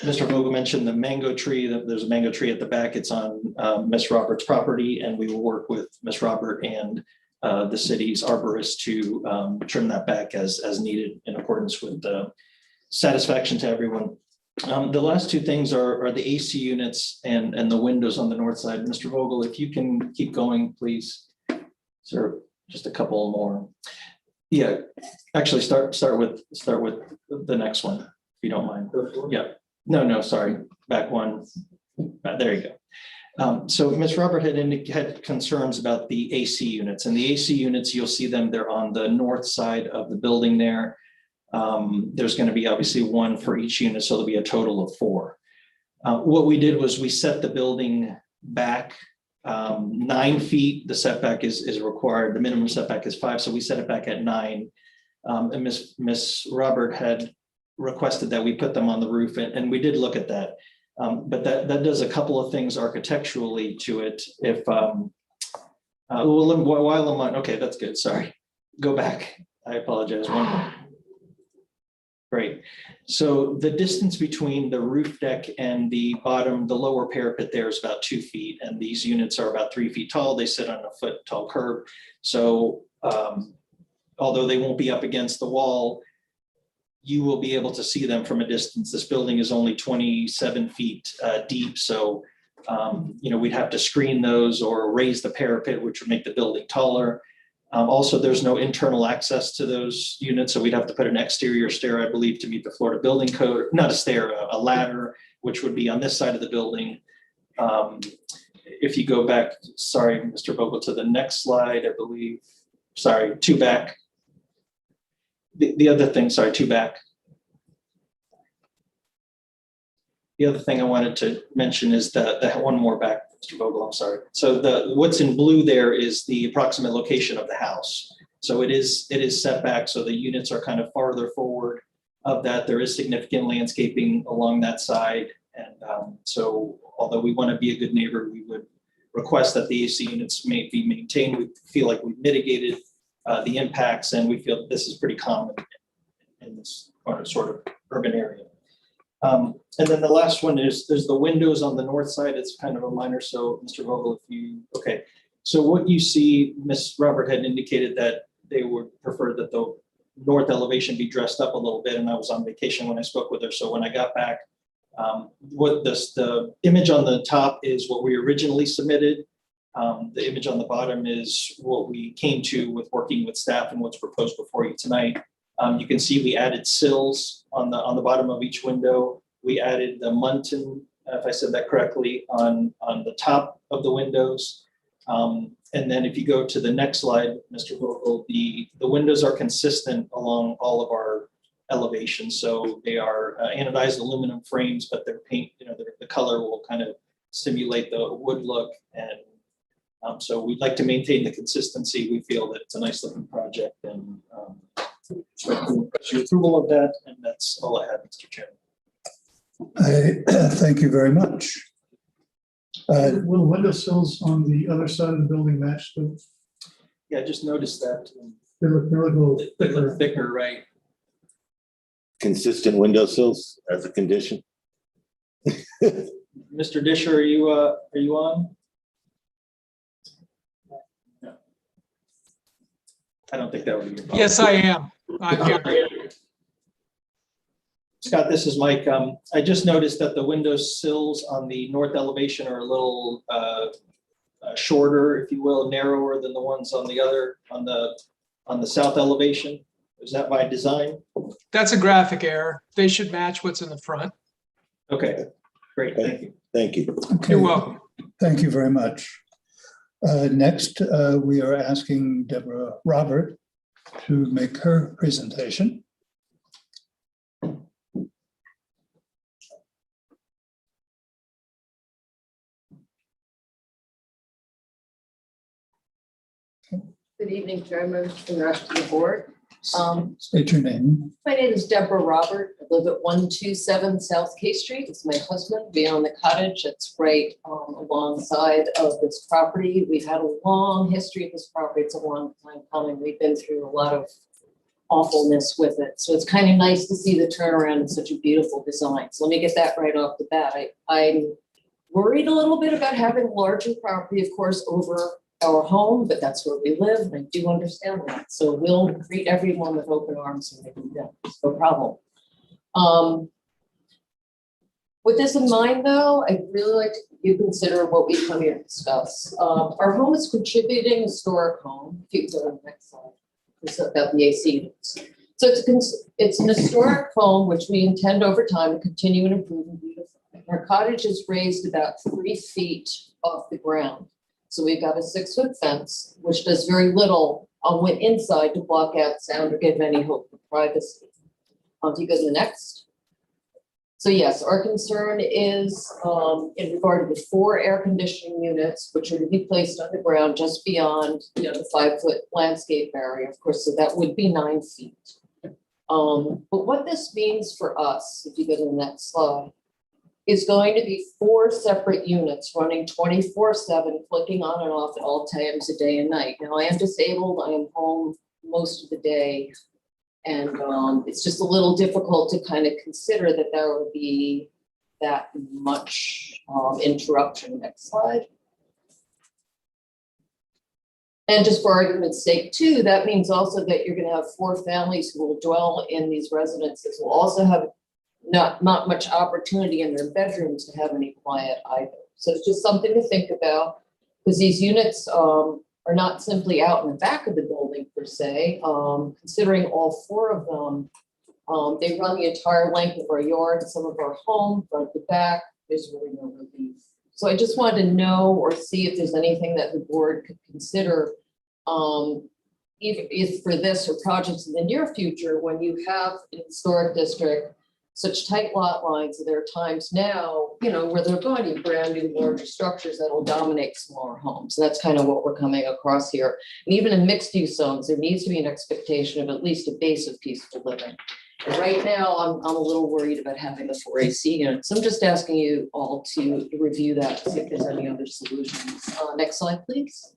Mr. Vogel mentioned the mango tree. There's a mango tree at the back. It's on Miss Robert's property, and we will work with Miss Robert and the city's arborist to trim that back as needed in accordance with the satisfaction to everyone. The last two things are the AC units and the windows on the north side. Mr. Vogel, if you can keep going, please. Sir, just a couple more. Yeah, actually start with the next one, if you don't mind. Yeah. No, sorry. Back one. There you go. So Ms. Robert had concerns about the AC units, and the AC units, you'll see them, they're on the north side of the building there. There's going to be obviously one for each unit, so there'll be a total of 4. What we did was we set the building back 9 feet. The setback is required. The minimum setback is 5, so we set it back at 9. And Miss Robert had requested that we put them on the roof, and we did look at that. But that does a couple of things architecturally to it. If while I'm on, okay, that's good. Sorry, go back. I apologize. One more. Great. So the distance between the roof deck and the lower parapet there is about 2 feet, and these units are about 3 feet tall. They sit on a foot tall curb. So although they won't be up against the wall, you will be able to see them from a distance. This building is only 27 feet deep. So, we'd have to screen those or raise the parapet, which would make the building taller. Also, there's no internal access to those units, so we'd have to put an exterior stair, I believe, to meet the Florida building code. Not a stair, a ladder, which would be on this side of the building. If you go back, sorry, Mr. Vogel, to the next slide, I believe, sorry, 2 back. The other thing, sorry, 2 back. The other thing I wanted to mention is the one more back, Mr. Vogel, I'm sorry. So what's in blue there is the approximate location of the house. So it is set back, so the units are kind of farther forward of that. There is significant landscaping along that side. And so although we want to be a good neighbor, we would request that the AC units may be maintained. We feel like we've mitigated the impacts, and we feel that this is pretty common in this sort of urban area. And then the last one is there's the windows on the north side. It's kind of a minor. So Mr. Vogel, okay. So what you see, Ms. Robert had indicated that they would prefer that the north elevation be dressed up a little bit. And I was on vacation when I spoke with her. So when I got back, the image on the top is what we originally submitted. The image on the bottom is what we came to with working with staff and what's proposed before you tonight. You can see we added sills on the bottom of each window. We added the muntin, if I said that correctly, on the top of the windows. And then if you go to the next slide, Mr. Vogel, the windows are consistent along all of our elevations. So they are anodized aluminum frames, but they're paint, the color will kind of simulate the wood look. And so we'd like to maintain the consistency. We feel that it's a nice looking project, and your approval of that. And that's all I have, Mr. Chairman. Thank you very much. Will windowsills on the other side of the building match the? Yeah, I just noticed that. They look a little They look thicker, right? Consistent windowsills as a condition. Mr. Disher, are you on? No. I don't think that would be your problem. Yes, I am. I'm here. Scott, this is Mike. I just noticed that the window sills on the north elevation are a little shorter, if you will, narrower than the ones on the south elevation. Is that by design? That's a graphic error. They should match what's in the front. Okay, great. Thank you. Thank you. Okay. You're welcome. Thank you very much. Next, we are asking Deborah Robert to make her presentation. Good evening, Chairman, and the rest of the board. State your name. My name is Deborah Robert. I live at 127 South K Street. It's my husband. We own the cottage that's right alongside of this property. We've had a long history of this property. It's a long time coming. We've been through a lot of awfulness with it. So it's kind of nice to see the turnaround in such a beautiful design. So let me get that right off the bat. I'm worried a little bit about having larger property, of course, over our home, but that's where we live, and I do understand that. So we'll treat everyone with open arms when they do that. No problem. With this in mind, though, I'd really like you consider what we come here to discuss. Our home is contributing historic home. If you go to the next slide, it's about the AC units. So it's an historic home which we intend over time to continue and improve and beautify. Our cottage is raised about 3 feet off the ground. So we've got a 6-foot fence, which does very little on the inside to block out sound or give any hope for privacy. If you go to the next. So yes, our concern is in regard to the 4 air conditioning units, which are to be placed on the ground just beyond the 5-foot landscape barrier. Of course, so that would be 9 feet. But what this means for us, if you go to the next slide, is going to be 4 separate units running 24/7, flicking on and off at all times of day and night. Now I am disabled, I am home most of the day, and it's just a little difficult to kind of consider that there would be that much interruption. Next slide. And just for argument's sake too, that means also that you're going to have 4 families who will dwell in these residences, will also have not much opportunity in their bedrooms to have any quiet either. So it's just something to think about, because these units are not simply out in the back of the building per se. Considering all 4 of them, they run the entire length of our yard, some of our home, front to back. There's really no relief. So I just wanted to know or see if there's anything that the board could consider, even if for this or projects in the near future, when you have an historic district, such tight lot lines, that there are times now, where they're going to be brand new larger structures that will dominate smaller homes. And that's kind of what we're coming across here. And even in mixed use zones, there needs to be an expectation of at least a base of peaceful living. And right now, I'm a little worried about having the 4 AC units. So I'm just asking you all to review that, see if there's any other solutions. Next slide, please.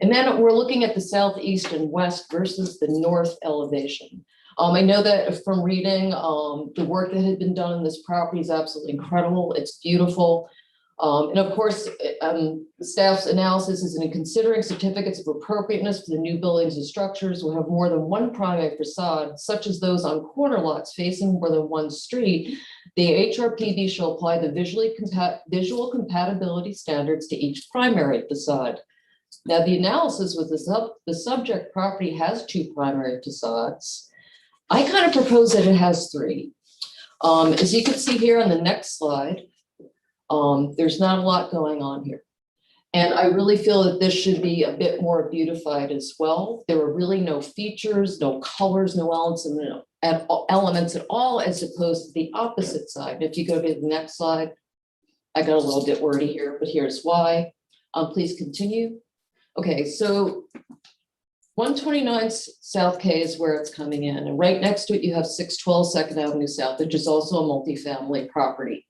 And then we're looking at the southeast and west versus the north elevation. I know that from reading, the work that had been done on this property is absolutely incredible. It's beautiful. And of course, the staff's analysis is in considering certificates of appropriateness for the new buildings and structures will have more than 1 primary facade, such as those on corner lots facing more than 1 street. The HRPB shall apply the visual compatibility standards to each primary facade. Now, the analysis with the subject property has 2 primary facades. I kind of propose that it has 3. As you can see here on the next slide, there's not a lot going on here. And I really feel that this should be a bit more beautified as well. There are really no features, no colors, no elements at all, as opposed to the opposite side. If you go to the next slide, I got a little bit wordy here, but here's why. Please continue. Okay, so 129 South K is where it's coming in, and right next to it, you have 612 Second Avenue South, which is also a multifamily property.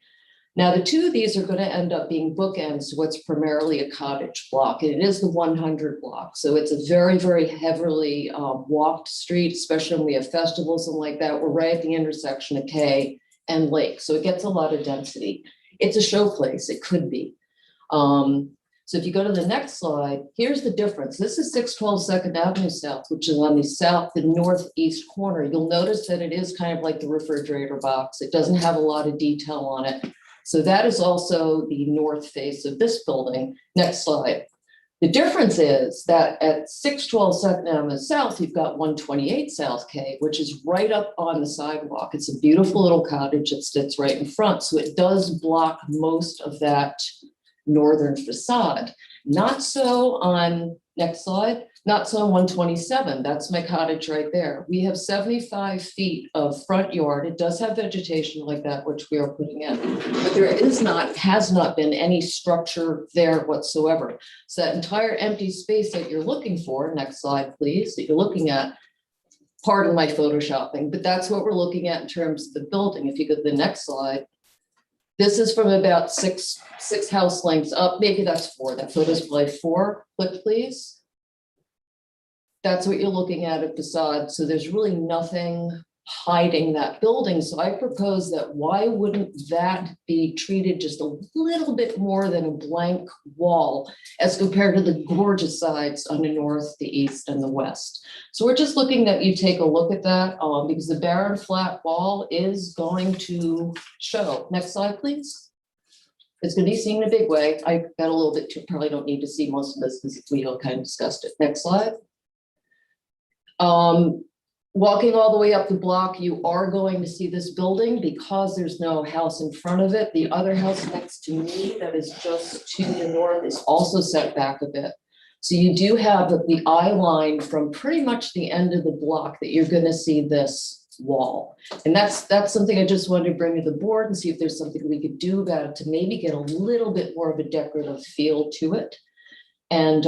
Now, the two of these are going to end up being bookends to what's primarily a cottage block, and it is the 100 block. So it's a very, very heavily walked street, especially when we have festivals and like that. We're right at the intersection of K and Lake, so it gets a lot of density. It's a showplace, it could be. So if you go to the next slide, here's the difference. This is 612 Second Avenue South, which is on the northeast corner. You'll notice that it is kind of like the refrigerator box. It doesn't have a lot of detail on it. So that is also the north face of this building. Next slide. The difference is that at 612 Second Avenue South, you've got 128 South K, which is right up on the sidewalk. It's a beautiful little cottage that sits right in front. So it does block most of that northern facade. Not so on, next slide, not so on 127. That's my cottage right there. We have 75 feet of front yard. It does have vegetation like that, which we are putting in, but there has not been any structure there whatsoever. So that entire empty space that you're looking for, next slide, please, that you're looking at, pardon my photoshopping, but that's what we're looking at in terms of the building. If you go to the next slide, this is from about six house lengths up, maybe that's 4. That photo's probably 4. Click, please. That's what you're looking at facade. So there's really nothing hiding that building. So I propose that why wouldn't that be treated just a little bit more than a blank wall as compared to the gorgeous sides on the north, the east, and the west. So we're just looking that you take a look at that because the barren flat wall is going to show. Next slide, please. It's going to be seen in a big way. I got a little bit too, probably don't need to see most of this because we all kind of discussed it. Next slide. Walking all the way up the block, you are going to see this building because there's no house in front of it. The other house next to me that is just to the north is also set back a bit. So you do have the eye line from pretty much the end of the block that you're going to see this wall. And that's something I just wanted to bring to the board and see if there's something we could do about it to maybe get a little bit more of a decorative feel to it. And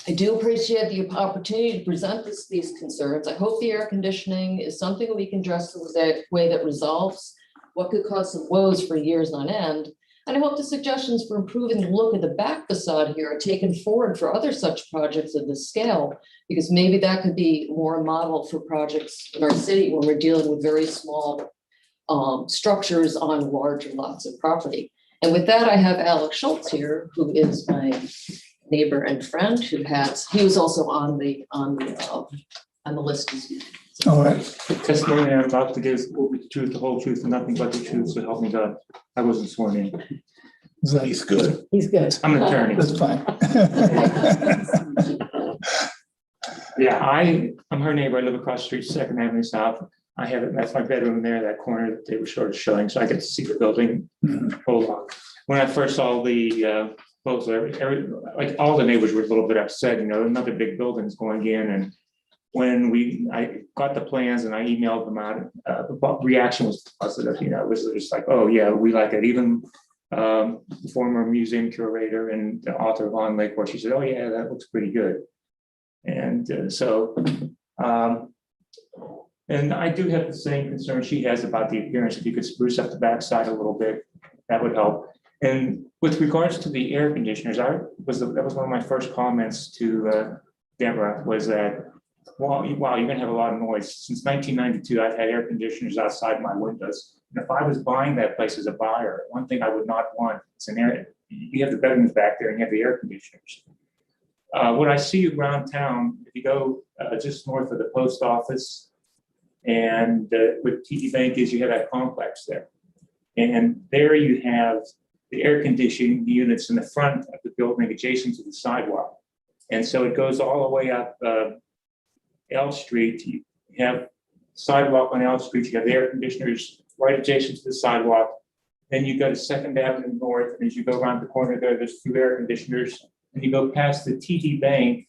I do appreciate the opportunity to present these concerns. I hope the air conditioning is something that we can address in a way that resolves what could cause some woes for years on end. And I hope the suggestions for improving the look of the back facade here are taken forward for other such projects of this scale, because maybe that could be more a model for projects in our city when we're dealing with very small structures on larger lots of property. And with that, I have Alex Schultz here, who is my neighbor and friend he was also on the list. All right. The testimony I'm about to give will be the truth, the whole truth, and nothing but the truth, so help me God. I wasn't sworn in. He's good. He's good. I'm an attorney. That's fine. Yeah, I'm her neighbor. I live across the street, 2nd Avenue South. That's my bedroom there, that corner that they were sort of showing, so I get to see the building. Hold on. When I first saw the like all the neighbors were a little bit upset, another big building's going in. And when I got the plans and I emailed them out, the reaction was positive. It was just like, oh yeah, we like it. Even the former museum curator and the author of On Lake, where she said, oh yeah, that looks pretty good. And and I do have the same concern she has about the appearance. If you could spruce up the backside a little bit, that would help. And with regards to the air conditioners, that was one of my first comments to Deborah, was that, wow, you're gonna have a lot of noise. Since 1992, I've had air conditioners outside my windows. And if I was buying that place as a buyer, one thing I would not want is you have the bedrooms back there and you have the air conditioners. What I see around town, if you go just north of the post office and what TD Bank is, you have that complex there. And there you have the air conditioning units in the front of the building adjacent to the sidewalk. And so it goes all the way up L Street. You have sidewalk on L Street, you have the air conditioners right adjacent to the sidewalk. Then you go to Second Avenue North, and as you go around the corner there, there's 2 air conditioners. And you go past the TD Bank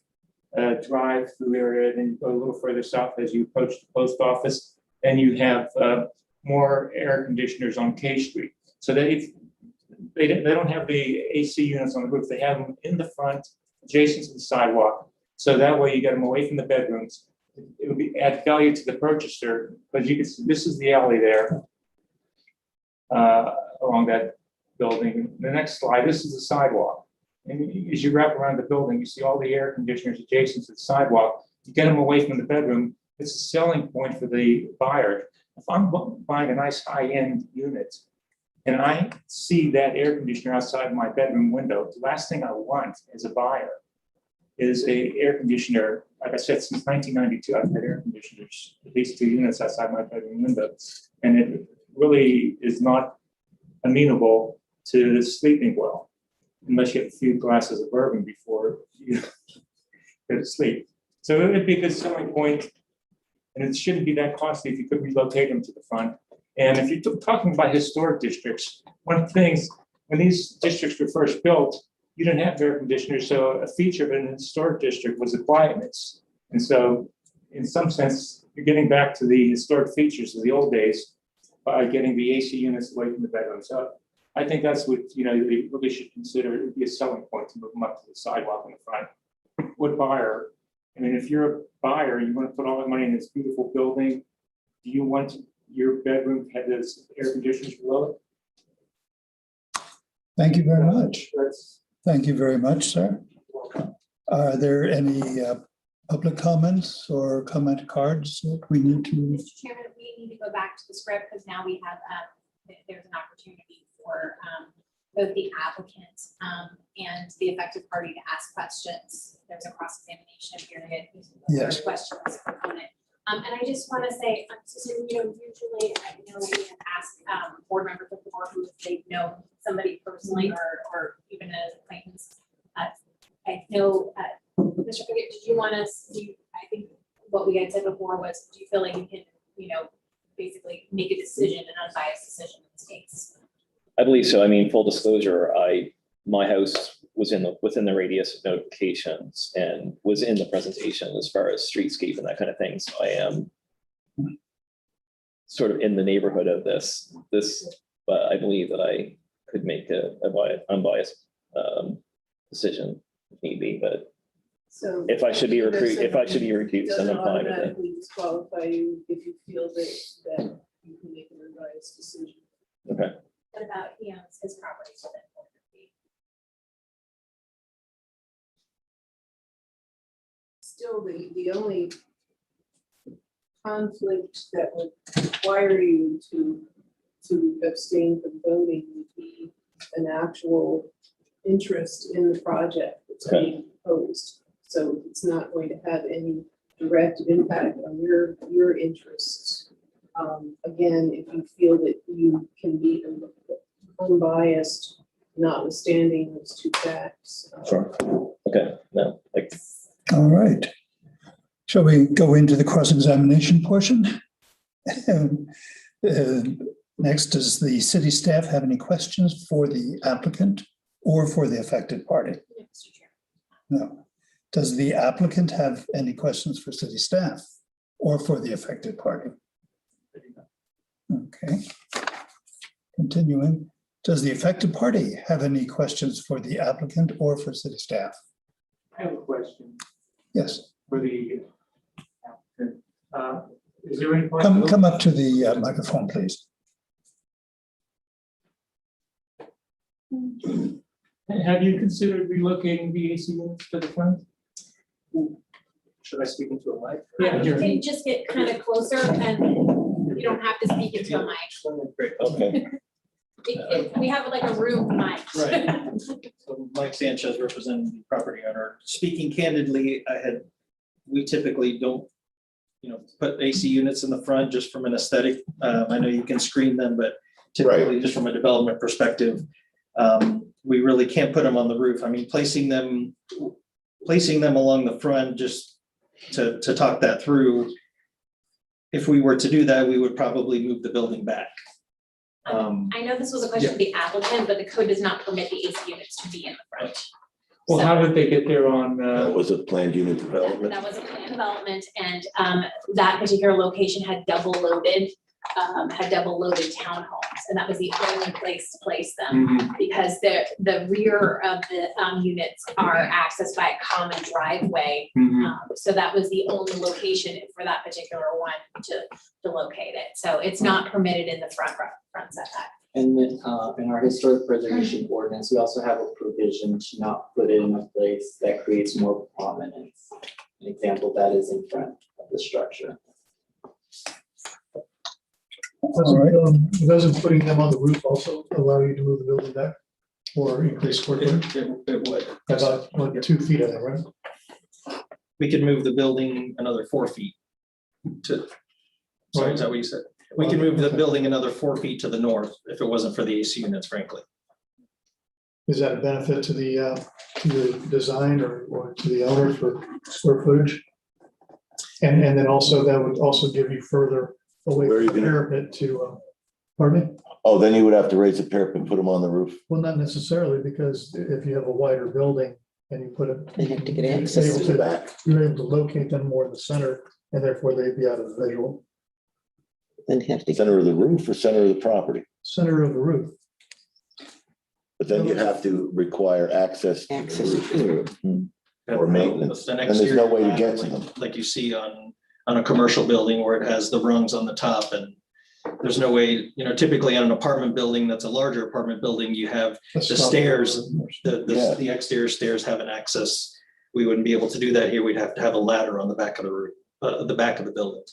drive-through area, then you go a little further south as you approach the post office, and you have more air conditioners on K Street. So they don't have the AC units on the roof. They have them in the front, adjacent to the sidewalk. So that way you get them away from the bedrooms. It would be add value to the purchaser, but you can see, this is the alley there along that building. The next slide, this is the sidewalk. And as you wrap around the building, you see all the air conditioners adjacent to the sidewalk. You get them away from the bedroom. It's a selling point for the buyer. If I'm buying a nice high-end unit and I see that air conditioner outside my bedroom window, the last thing I want as a buyer is a air conditioner. Like I said, since 1992, I've had air conditioners, at least 2 units outside my bedroom window. And it really is not amenable to sleeping well, unless you have a few glasses of bourbon before you go to sleep. So it would be a good selling point, and it shouldn't be that costly if you could relocate them to the front. And if you're talking about historic districts, one of the things, when these districts were first built, you didn't have air conditioners, so a feature of an historic district was the quietness. And so in some sense, you're getting back to the historic features of the old days by getting the AC units away from the bedroom. So I think that's what, they really should consider. It would be a selling point to move them up to the sidewalk in the front. What buyer? I mean, if you're a buyer, you want to put all the money in this beautiful building, do you want your bedroom to have this air conditioners below it? Thank you very much. Thank you very much, sir. Are there any public comments or comment cards that we need to? Mr. Chairman, we need to go back to the script because now we have, there's an opportunity for both the applicant and the affected party to ask questions. There's a cross-examination period. Yes. Questions on it. And I just want to say, usually I know we have asked board members before who they know somebody personally or even an acquaintance. I know, Mr. Pickett, did you want us? I think what we had said before was, do you feel like you can, basically make a decision, an unbiased decision in this case? I believe so. I mean, full disclosure, my house was within the radius of notifications and was in the presentation as far as streetscape and that kind of thing. So I am sort of in the neighborhood of this, but I believe that I could make an unbiased decision if need be. But So if I should be recused, then I'm fine with it. Doesn't automatically disqualify you if you feel that you can make an unbiased decision. Okay. What about, his property? Still, the only conflict that would require you to abstain from voting would be an actual interest in the project that's being proposed. So it's not going to have any direct impact on your interests. Again, if you feel that you can be unbiased, notwithstanding those 2 facts. Sure. Okay. No. All right. Shall we go into the cross-examination portion? Next, does the city staff have any questions for the applicant or for the affected party? No. Does the applicant have any questions for city staff or for the affected party? Okay. Continuing, does the affected party have any questions for the applicant or for city staff? I have a question. Yes. For the applicant. Is there any Come up to the microphone, please. Have you considered relocating the AC units to the front? Should I speak into a mic? You can just get kind of closer and you don't have to speak into a mic. Great. Okay. We have like a room mic. Right. So Mike Sanchez, representing the property owner. Speaking candidly, we typically don't, put AC units in the front just from an aesthetic. I know you can screen them, but typically just from a development perspective, we really can't put them on the roof. I mean, placing them along the front, just to talk that through, if we were to do that, we would probably move the building back. I know this was a question of the applicant, but the code does not permit the AC units to be in the front. Well, how did they get there on, That was a planned unit development. That was a planned development, and that particular location had double loaded townhomes, and that was the only place to place them. Because the rear of the units are accessed by a common driveway. So that was the only location for that particular one to locate it. So it's not permitted in the front setback. And then, in our historic preservation ordinance, we also have a provision to not put it in a place that creates more prominence. An example of that is in front of the structure. Doesn't putting them on the roof also allow you to move the building back or increase square footage? It would. About what, 2 feet of it, right? We could move the building another 4 feet to, sorry, is that what you said? We can move the building another 4 feet to the north if it wasn't for the AC units, frankly. Is that a benefit to the design or to the owner for square footage? And then also that would also give you further away Where are you from the gonna- parapet to, pardon me? Oh, then you would have to raise the parapet and put them on the roof. Well, not necessarily, because if you have a wider building and you put it. They have to get you're access able to to- the back. You're able to locate them more in the center, and therefore they'd be out of the visual. Then have to. Center of the roof or center of the property? Center of the roof. But then you have to require access. to the Access roof to the roof. Or maintenance, An and there's no way to exterior get to ladder, them. like you see on a commercial building where it has the rungs on the top, and there's no way, typically on an apartment building that's a larger apartment building, you have the stairs, Yeah. the exterior stairs have an access. We wouldn't be able to do that here. We'd have to have a ladder on the back of the roof, the back of the building.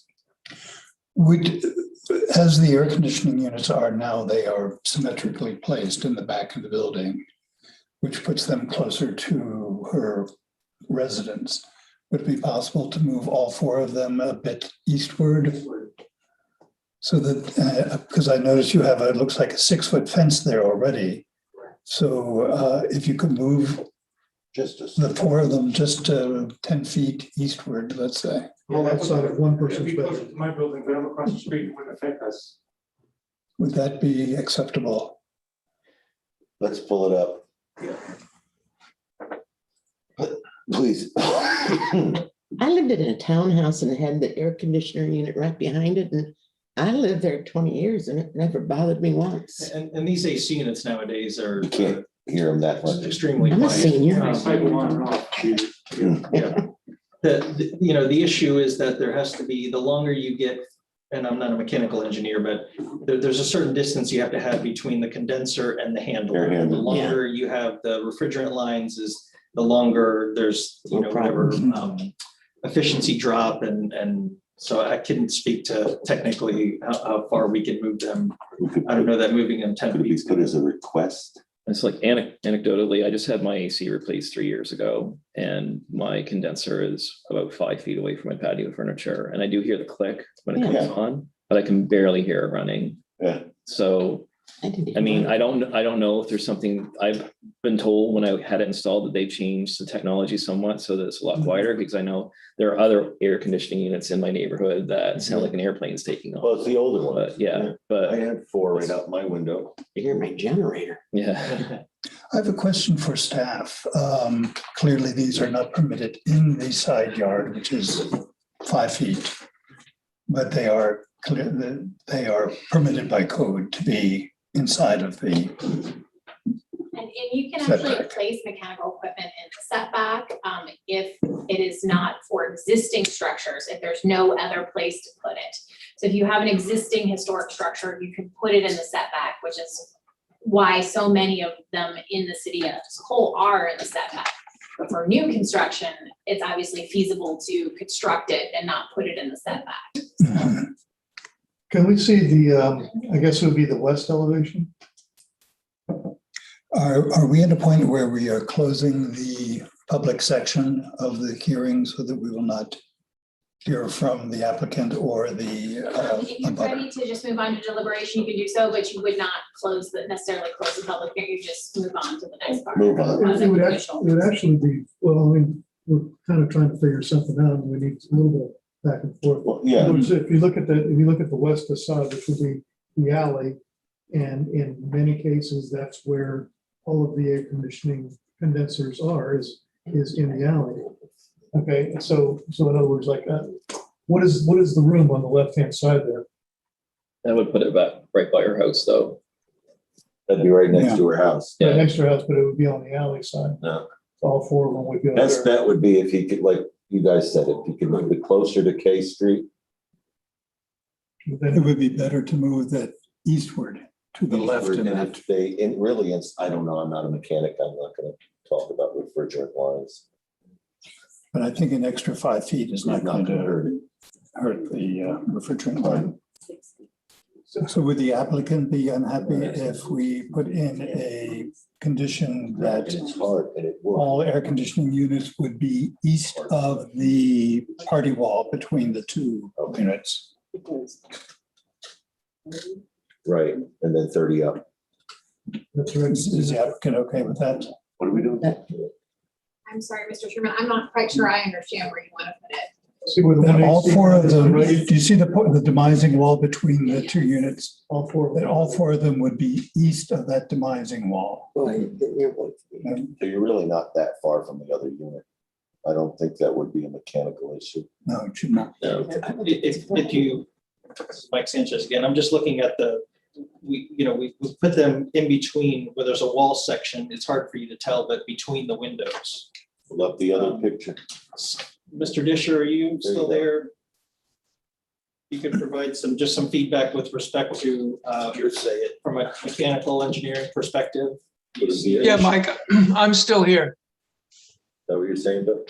As the air conditioning units are now, they are symmetrically placed in the back of the building, which puts them closer to her residence. Would it be possible to move all 4 of them a bit eastward? So that, because I noticed you have, it looks like a 6-foot fence there already. So if you could move the 4 of them just 10 feet eastward, let's say. Well, outside of one If person's we close bedroom. to my building, but I'm across the street, it wouldn't affect us. Would that be acceptable? Let's pull it up. Please. I lived in a townhouse and had the air conditioner unit right behind it, and I lived there 20 years and it never bothered me once. And these AC units nowadays are You can't hear them that much. extremely I'm a quiet. senior. Cycle on and off. Yeah. The issue is that there has to be, the longer you get, and I'm not a mechanical engineer, but there's a certain distance you have to have between the condenser and the handle. Air handle. The longer you have the refrigerant lines is, the longer there's, No whatever efficiency drop, and so I couldn't speak to technically how far we can move them. I don't know that moving them 10 Could it be feet. put as a request? It's like anecdotally, I just had my AC replaced 3 years ago, and my condenser is about 5 feet away from my patio furniture, and I do hear the click when it comes Yeah. on, but I can barely hear it running. Yeah. So, I mean, I don't know if there's something, I've been told when I had it installed that they've changed the technology somewhat so that it's a lot quieter, because I know there are other air conditioning units in my neighborhood that sound like an airplane's taking off. Well, it's the older one. But yeah, I but had 4 right out my window. You hear my generator. yeah. I have a question for staff. Clearly, these are not permitted in the side yard, which is 5 feet. But they are clear, they are permitted by code to be inside of the, And you can actually Setback. place mechanical equipment in the setback, if it is not for existing structures, if there's no other place to put it. So if you have an existing historic structure, you can put it in the setback, which is why so many of them in the city as a whole are in the setback. But for new construction, it's obviously feasible to construct it and not put it in the setback. Can we see the, I guess it would be the west elevation? are we at a point where we are closing the public section of the hearing so that we will not hear from the applicant or the If you're abutter? ready to just move on to deliberation, you can do so, but you would not necessarily close the public hearing, you just move on to the next part. Move on. As It an would official. actually be, well, I mean, we're kind of trying to figure something out, and we need a little bit back and forth. Well, yeah, If you look at the west facade, which would be the alley, And in many cases, that's where all of the air conditioning condensers are, is in the alley. Okay, so in other words, like, what is the room on the left-hand side there? That would put it back right by your house, though. That'd be right next to her house. Right next to her house, but it would be on the alley side. No. All four of them would go Best there. bet would be if he could, like you guys said, if he could move it closer to K Street. It would be better to move that eastward to the left of And that. if they, and really, I don't know, I'm not a mechanic, I'm not gonna talk about refrigerant lines. But I think an extra 5 feet is not going to hurt the refrigerant line. So would the applicant be unhappy if we put in a condition that It's hard and it works. all air conditioning units would be east of the party wall between the two units? Right, and then 30 up. That's right. Is the applicant okay with that? What are we doing? I'm sorry, Mr. Chairman, I'm not quite sure I understand where you want to put it. See where the That 1AC all four of them, right? do you see the demising wall between the two units? All four of That them. all four of them would be east of that demising wall. So you're really not that far from the other unit. I don't think that would be a mechanical issue. No, it should not. No, if you, this is Mike Sanchez again, I'm just looking at we put them in between where there's a wall section. It's hard for you to tell, but between the windows. Love the other picture. Mr. Disher, are you still There there? You could provide just some feedback with respect to, say it from a mechanical engineering perspective. Yeah, Mike, I'm still here. Is that what you're saying, Bill?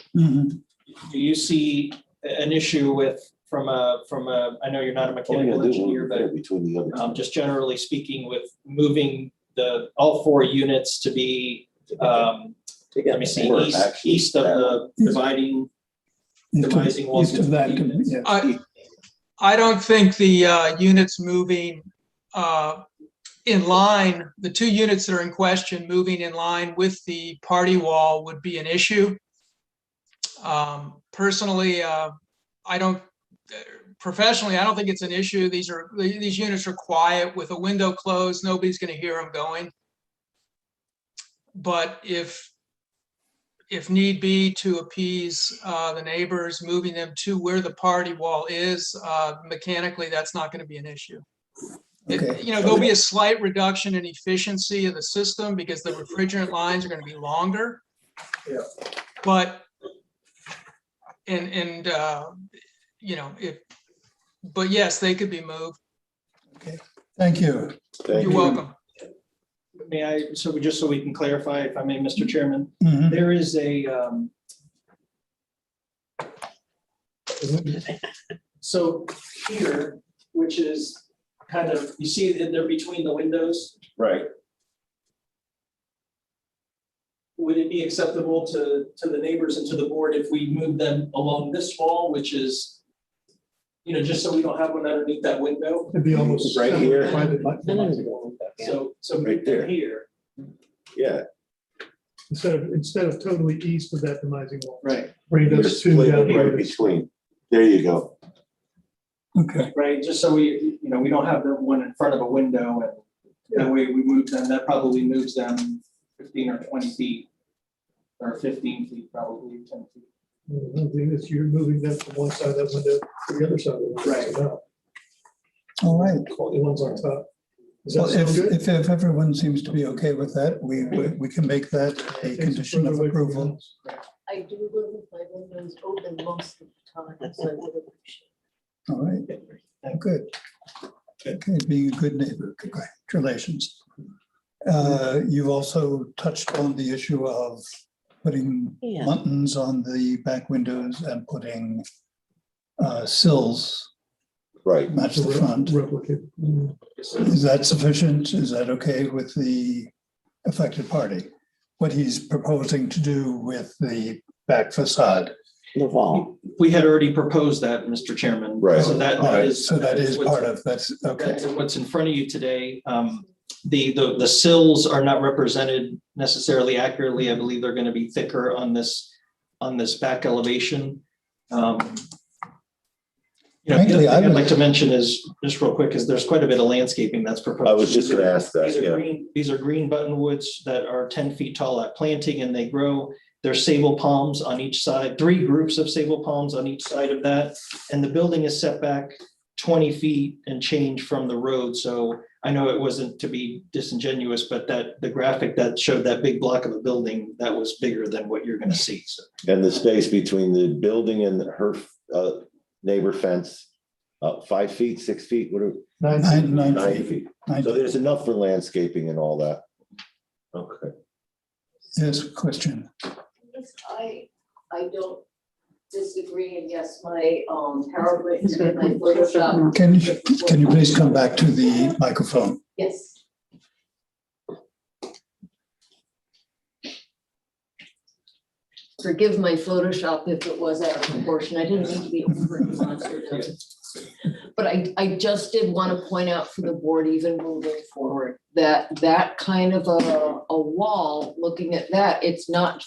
Do you see an issue with, from a, I know you're not a mechanical engineer, but between the other. just generally speaking with moving all four units to be, let me see, east of the demising walls. East of that, between units. yes. I don't think the units moving in line, the two units that are in question, moving in line with the party wall would be an issue. Personally, professionally, I don't think it's an issue. These units are quiet with a window closed. Nobody's going to hear them going. But if need be to appease the neighbors, moving them to where the party wall is, mechanically, that's not going to be an issue. Okay. There'll be a slight reduction in efficiency of the system because the refrigerant lines are going to be longer. Yeah. But but yes, they could be moved. Okay, thank you. You're welcome. May I, just so we can clarify, if I may, Mr. Chairman, Mhm. there is a, so here, which is kind of, you see that they're between the windows. Right. Would it be acceptable to the neighbors and to the board if we move them along this wall, which is, just so we don't have one underneath that window? It'd be almost Right here. So Right move there. them here. Yeah. Instead of totally east of that demising wall. Right. Bring You're those two split down. right between. There you go. Okay, Right, just so we don't have the one in front of a window and that way we move them, that probably moves them 15 or 20 feet. Or 15 feet, probably 10 feet. The thing is, you're moving them from one side of that window to the other side of the window. Right. So all right. now, the ones on top. Does that Well, sound good? if everyone seems to be okay with that, we can make that a condition of approval. I do live with my windows open most of the time, so I would appreciate. All right, good. Okay, being a good neighbor, congratulations. You've also touched on the issue of putting Yeah. buttons on the back windows and putting sills Right. match the front. Replicate. Is that sufficient? Is that okay with the affected party? What he's proposing to do with the back facade? The wall. We had already proposed that, Mr. Chairman. Right. So All that right, is. so that is what's- part of, that's, okay. That's what's in front of you today. The sills are not represented necessarily accurately. I believe they're going to be thicker on this back elevation. You know, the Frankly, other I thing I'd would- like to mention is, just real quick, is there's quite a bit of landscaping that's proposed. I was just gonna ask that, These are yeah. these are green buttonwoods that are 10 feet tall at planting and they grow. There's sable palms on each side, 3 groups of sable palms on each side of that. And the building is set back 20 feet and change from the road. So I know it wasn't to be disingenuous, but that the graphic that showed that big block of a building, that was bigger than what you're gonna see. So And the space between the building and her neighbor fence, 5 feet, 6 feet, what are? 9 feet. So there's enough for landscaping and all that. Okay. Yes, question. I don't disagree, and yes, my PowerPoint and my Photoshop. Can you please come back to the microphone? Yes. Forgive my Photoshop if it was out of proportion. I didn't mean to be over demonstrative. But I just did want to point out for the board, even moving forward, that kind of a wall, looking at that, it's not,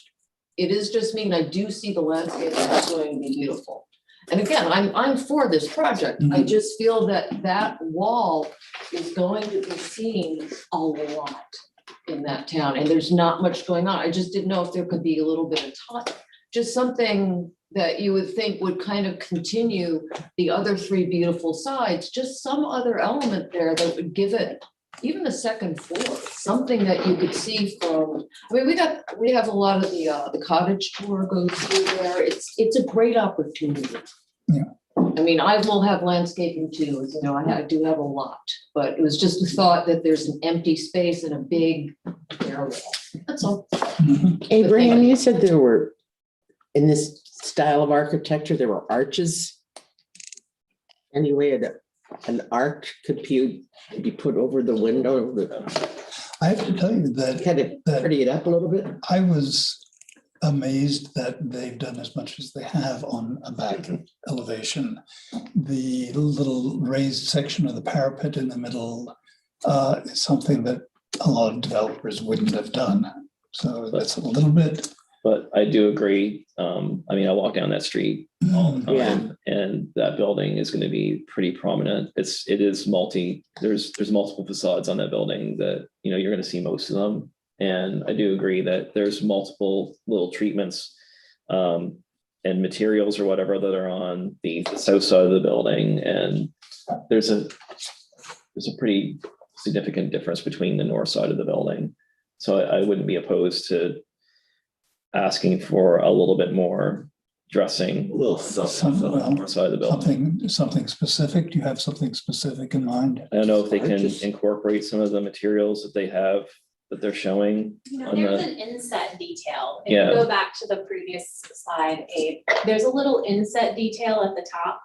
it is just me, and I do see the landscape that's going to be beautiful. And again, I'm for this project. I just feel that wall is going to be seen a lot in that town, and there's not much going on. I just didn't know if there could be a little bit of time, just something that you would think would kind of continue the other 3 beautiful sides, just some other element there that would give it even a second floor, something that you could see from, I mean, we have a lot of the cottage tour goes through there. It's a great opportunity. Yeah. I mean, I will have landscaping too, as you know, I do have a lot, but it was just the thought that there's an empty space and a big area. That's all. Abraham, you said there were, in this style of architecture, there were arches. Any way that an arch could be put over the window? I have to tell you that. Kind of pretty it up a little bit. I was amazed that they've done as much as they have on a back elevation. The little raised section of the parapet in the middle is something that a lot of developers wouldn't have done. So that's a little bit. But I do agree. I mean, I walk down that street all the time, and that building is going to be pretty prominent. It is there's multiple facades on that building that, you know, you're going to see most of them. And I do agree that there's multiple little treatments and materials or whatever that are on the south side of the building. And there's a pretty significant difference between the north side of the building. So I wouldn't be opposed to asking for a little bit more dressing. A little Side of the building. Something specific? Do you have something specific in mind? I don't know if they can incorporate some of the materials that they have that they're showing. On There's the, an inset detail. If Yeah. you go back to the previous slide, Abe, there's a little inset detail at the top.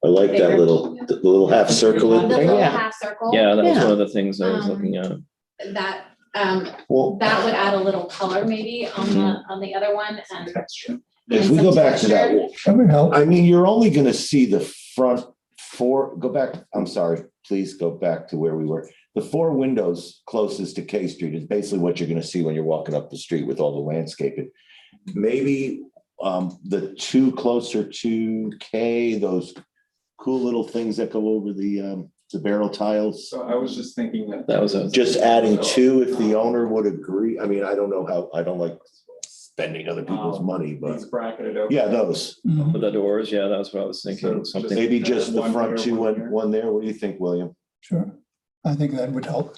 I like that the little half circle. The little half circle. yeah, that was one of the things I was looking at. That Well, that would add a little color maybe on the other one and. if we go back to that, That would help. I mean, you're only gonna see the front 4, go back, I'm sorry, please go back to where we were. The 4 windows closest to K Street is basically what you're gonna see when you're walking up the street with all the landscaping. Maybe the 2 closer to K, those cool little things that go over the barrel tiles. So I was just thinking that was Just adding 2 if the owner would agree. I mean, I don't know how, I don't like spending other people's money, but These bracketed over. yeah, those. For the doors, yeah, that's what I was thinking. Something Maybe just the one front here, 2 one and here. 1 there. What do you think, William? Sure. I think that would help.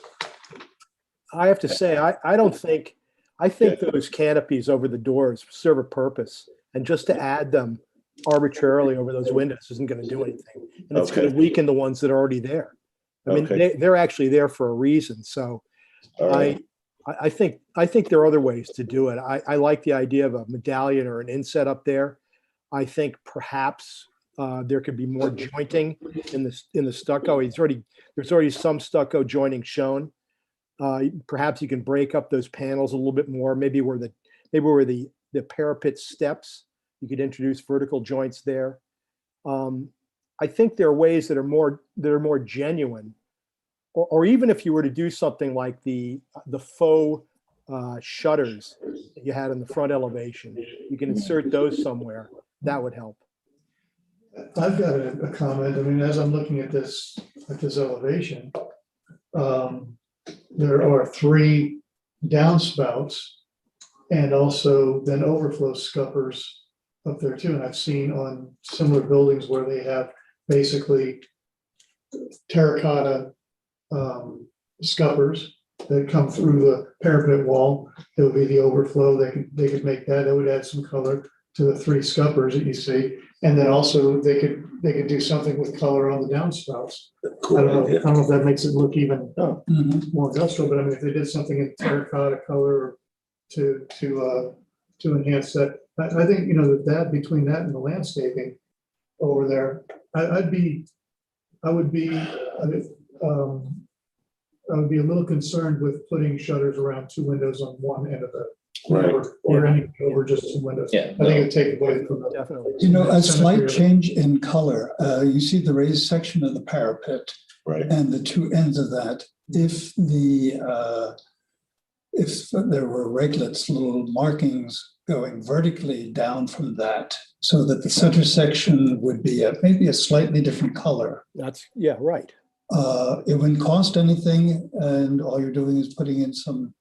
I have to say, I think those canopies over the doors serve a purpose, and just to add them arbitrarily over those windows isn't going to do anything. And it's going to weaken the ones that are already there. I mean, Okay. they're actually there for a reason. So All right. I think there are other ways to do it. I like the idea of a medallion or an inset up there. I think perhaps there could be more jointing in the stucco. There's already some stucco joining shown. Perhaps you can break up those panels a little bit more. Maybe where the parapet steps, you could introduce vertical joints there. I think there are ways that are more genuine, or even if you were to do something like the faux shutters that you had in the front elevation, you can insert those somewhere. That would help. I've got a comment. I mean, as I'm looking at this elevation, there are 3 downspouts and also then overflow scuppers up there too. And I've seen on similar buildings where they have basically terracotta scuppers that come through the parapet wall. It would be the overflow. They could make that. It would add some color to the 3 scuppers that you see. And then also they could do something with color on the downspouts. I don't know if that makes it look even more industrial, but I mean, if they did something in terracotta color to enhance that, I think, you know, that between that and the landscaping over there, I would be a little concerned with putting shutters around 2 windows on one end of it. Right. Or anything over just 2 windows. Yeah. I think it'd take away from the. Definitely. You know, a symmetry slight of it. change in color. You see the raised section of the parapet. Right. And the 2 ends of that. If there were reglets, little markings going vertically down from that, so that the center section would be maybe a slightly different color. That's, yeah, right. It wouldn't cost anything, and all you're doing is putting in some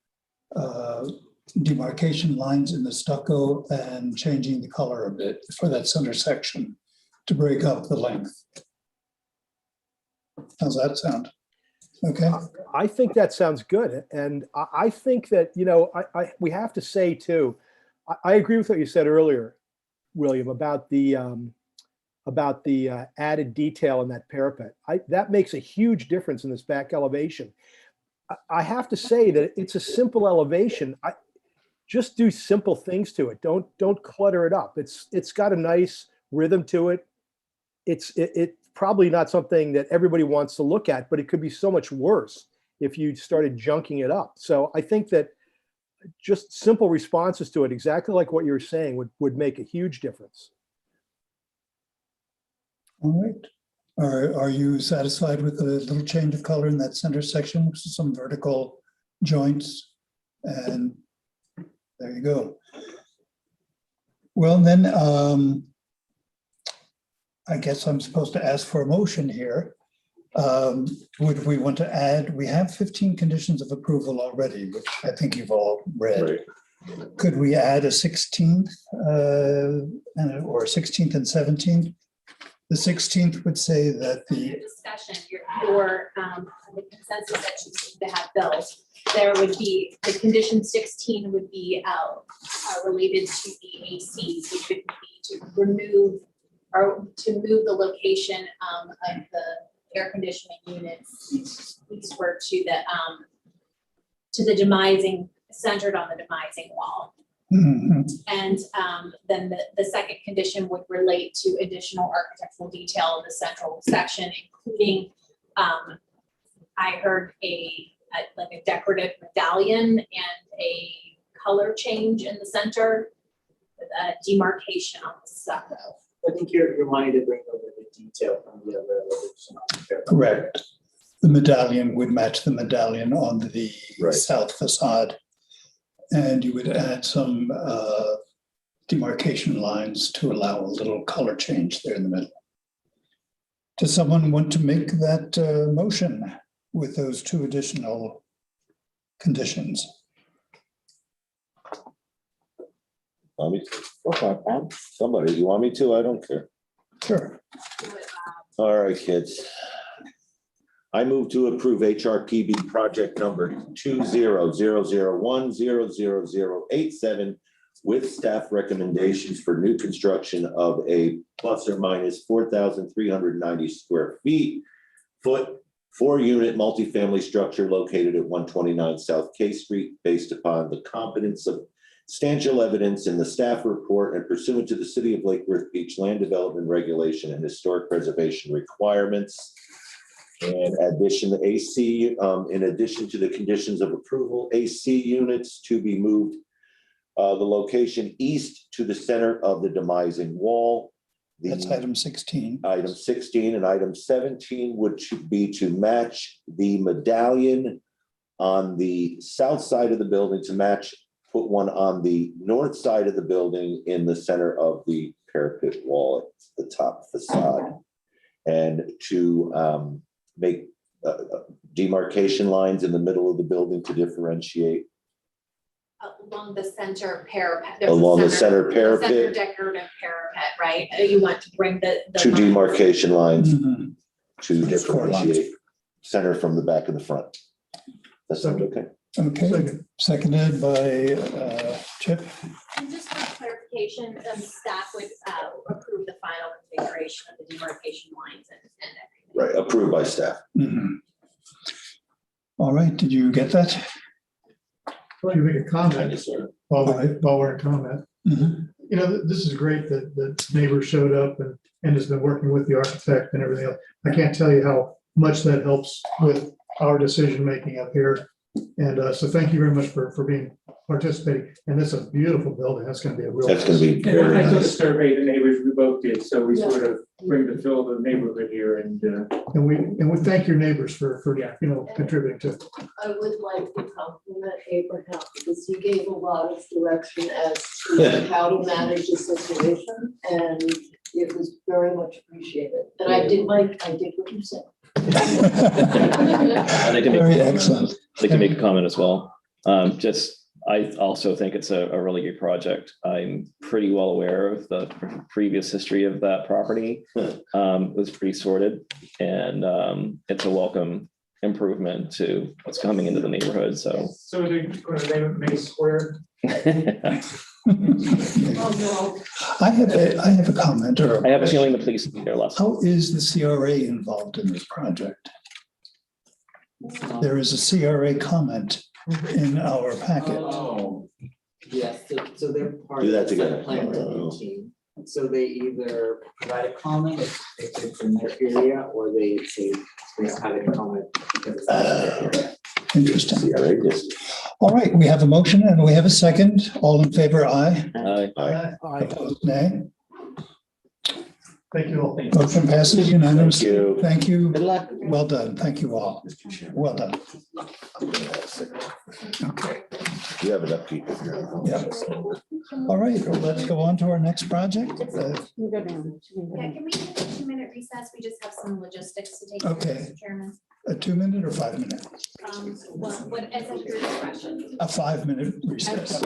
demarcation lines in the stucco and changing the color a bit for that center section to break up the length. How's that sound? Okay. I think that sounds good. And I think that, you know, we have to say too, I agree with what you said earlier, William, about the added detail in that parapet. That makes a huge difference in this back elevation. I have to say that it's a simple elevation. Just do simple things to it. Don't clutter it up. It's got a nice rhythm to it. It's probably not something that everybody wants to look at, but it could be so much worse if you started junking it up. So I think that just simple responses to it, exactly like what you were saying, would make a huge difference. All right. Are you satisfied with the little change of color in that center section? Some vertical joints, and there you go. Well, then, I guess I'm supposed to ask for a motion here. Would we want to add, we have 15 conditions of approval already, which I think you've all read. Right. Could we add a 16th or 16th and 17th? The 16th would say that the Discussion, the consensus that you seem to have built, there would be, the condition 16 would be related to the ACs, which would be to remove or to move the location of the air conditioning units eastward to the demising, centered on the demising wall. Mhm. And then the second condition would relate to additional architectural detail in the central section, including I heard like a decorative medallion and a color change in the center with a demarcation on the stucco. I think you're wanting to bring over the detail from the other elevation. correct. The medallion would match the medallion on the south facade. And you would add some demarcation lines to allow a little color change there in the middle. Does someone want to make that motion with those 2 additional conditions? Want me to? Okay, somebody, you want me to? I don't care. Sure. All right, kids. I move to approve HRPB project number 2000100087 with staff recommendations for new construction of a plus or minus 4,390 square foot, 4-unit multifamily structure located at 129 South K Street, based upon the competence of substantial evidence in the staff report and pursuant to the City of Lake Worth Beach land development regulation and historic preservation requirements. In addition to AC, in addition to the conditions of approval, AC units to be moved the location east to the center of the demising wall. That's item 16. Item 16 and item 17 would be to match the medallion on the south side of the building, to match, put one on the north side of the building in the center of the parapet wall at the top facade. And to make demarcation lines in the middle of the building to differentiate. Along the center parapet. There's a Along the center Center parapet, decorative parapet, right? You want to bring the. two lines. demarcation lines Mhm. to That's core lines. differentiate center from the back and the front. That sound okay? Okay, seconded by Chip. And just for clarification, staff would approve the final configuration of the demarcation lines and everything. Right, approved by staff. Mhm. All right, did you get that? Let me make a comment while we're in comment. Mhm. You know, this is great that the neighbors showed up and has been working with the architect and everything else. I can't tell you how much that helps with our decision-making up here. And so thank you very much for participating. And that's a beautiful building. That's gonna be a real. That's gonna be Yeah, very I took a nice. survey the neighbors, we both did, so we sort of bring the feel of the neighborhood here and. And we thank your neighbors for, you know, contributing to. I would like to compliment Abraham because he gave a lot of direction as to how to manage the situation, and it was very much appreciated. And I did what you said. Very excellent. I'd like to make a comment as well. I also think it's a really good project. I'm pretty well aware of the previous history of that property. It was pretty sordid, and it's a welcome improvement to what's coming into the neighborhood, so. So they're going to name it May Square? I have a comment or. I have a feeling the police will be there less. How is the CRA involved in this project? There is a CRA comment in our packet. Oh, yes, so they're part Do of that the together. site plan review team. So they either provide a comment if it's in their area, or they say they don't have any comment because it's not in their area. Interesting. CRA, yes. All right, we have a motion and we have a second. All in favor, aye. Aye. Opposed, nay. Thank you all. Motion passes unanimously. Thank you. Thank you. Good luck. Well done. Thank you all. Well done. Okay. You have an upkeep. Yeah. All right, well, let's go on to our next project. You go down. Yeah, can we take a 2-minute recess? We just have some logistics to take. care of, Okay. Mr. Chairman. A 2-minute or 5-minute? Well, what, as a your discretion. A 5-minute recess.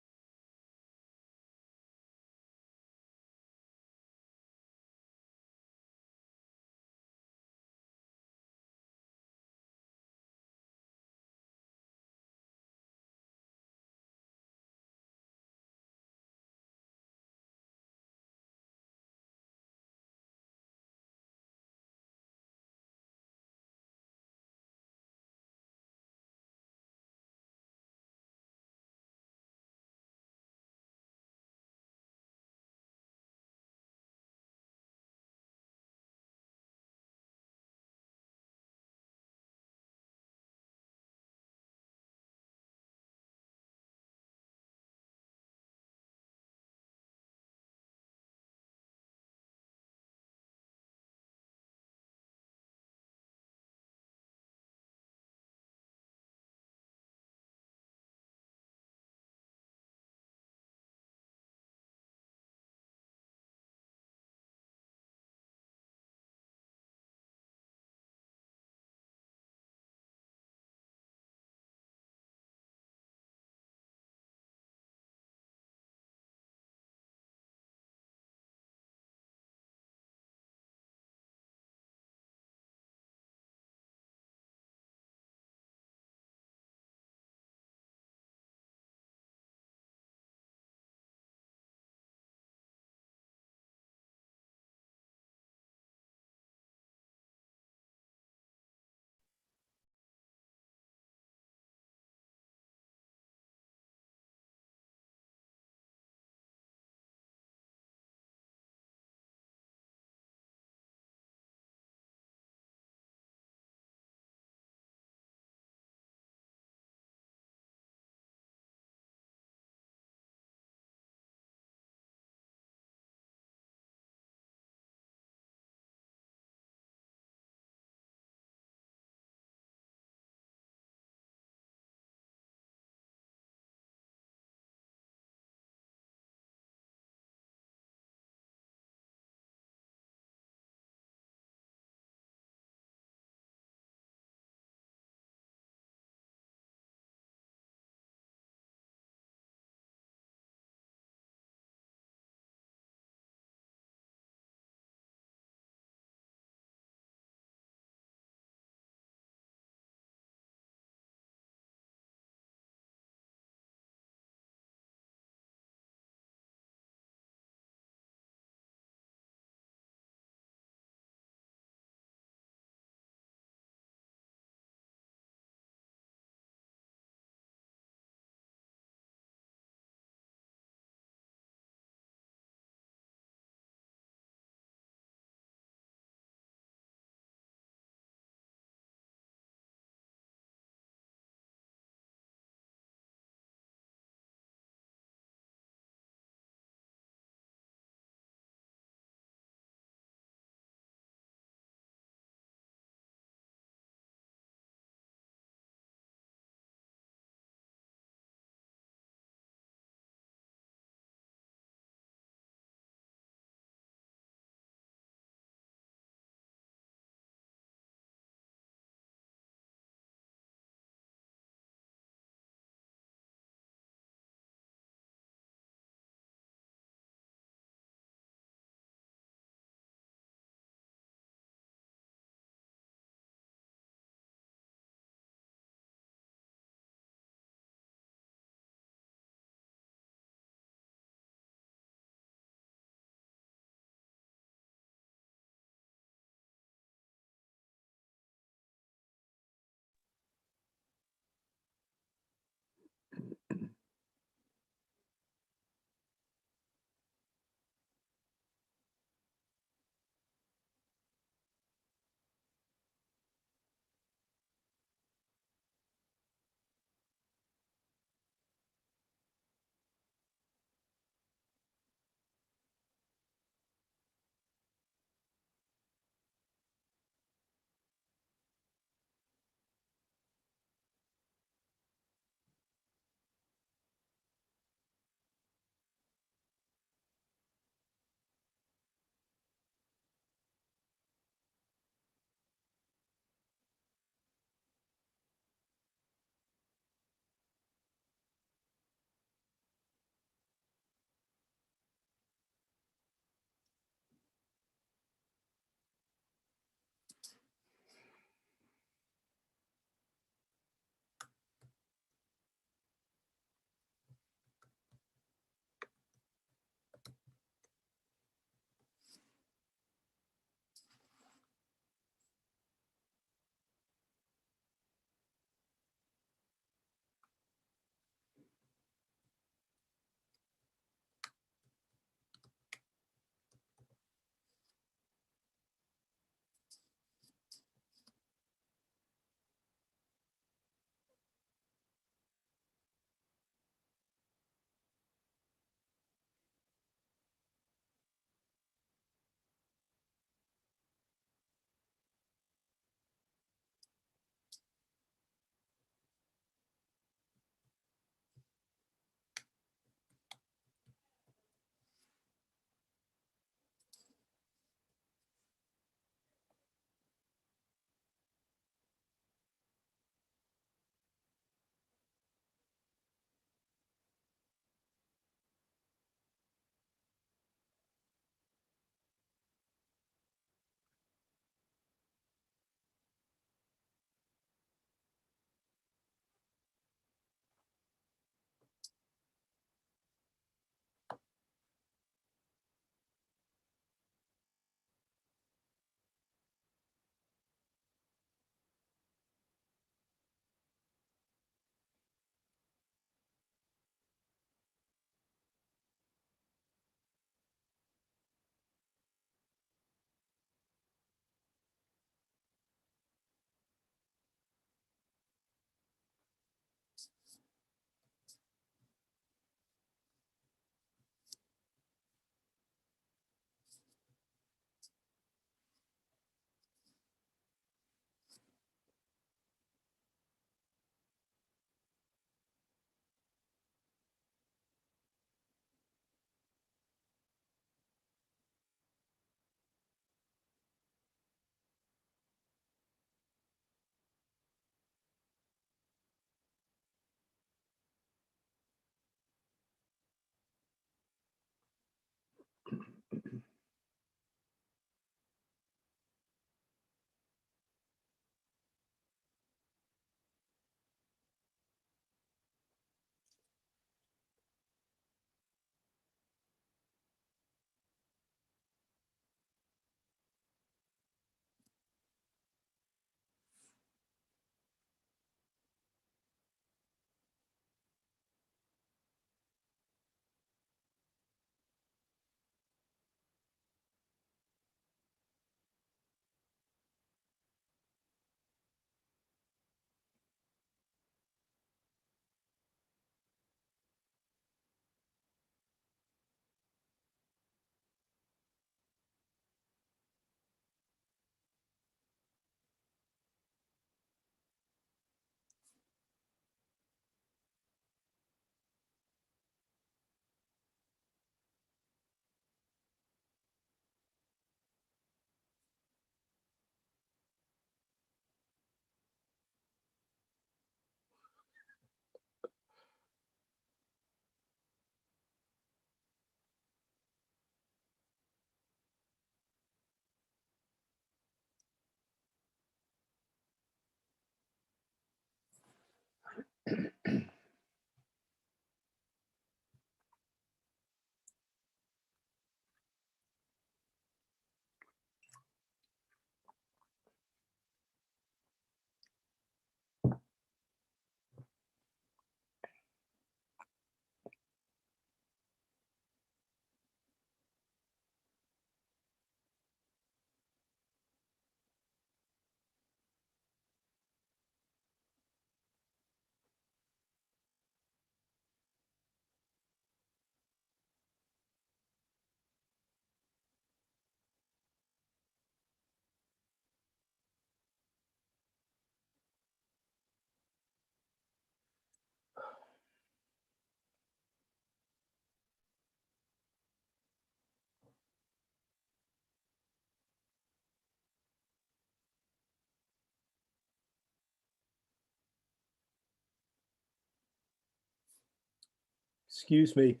Excuse me.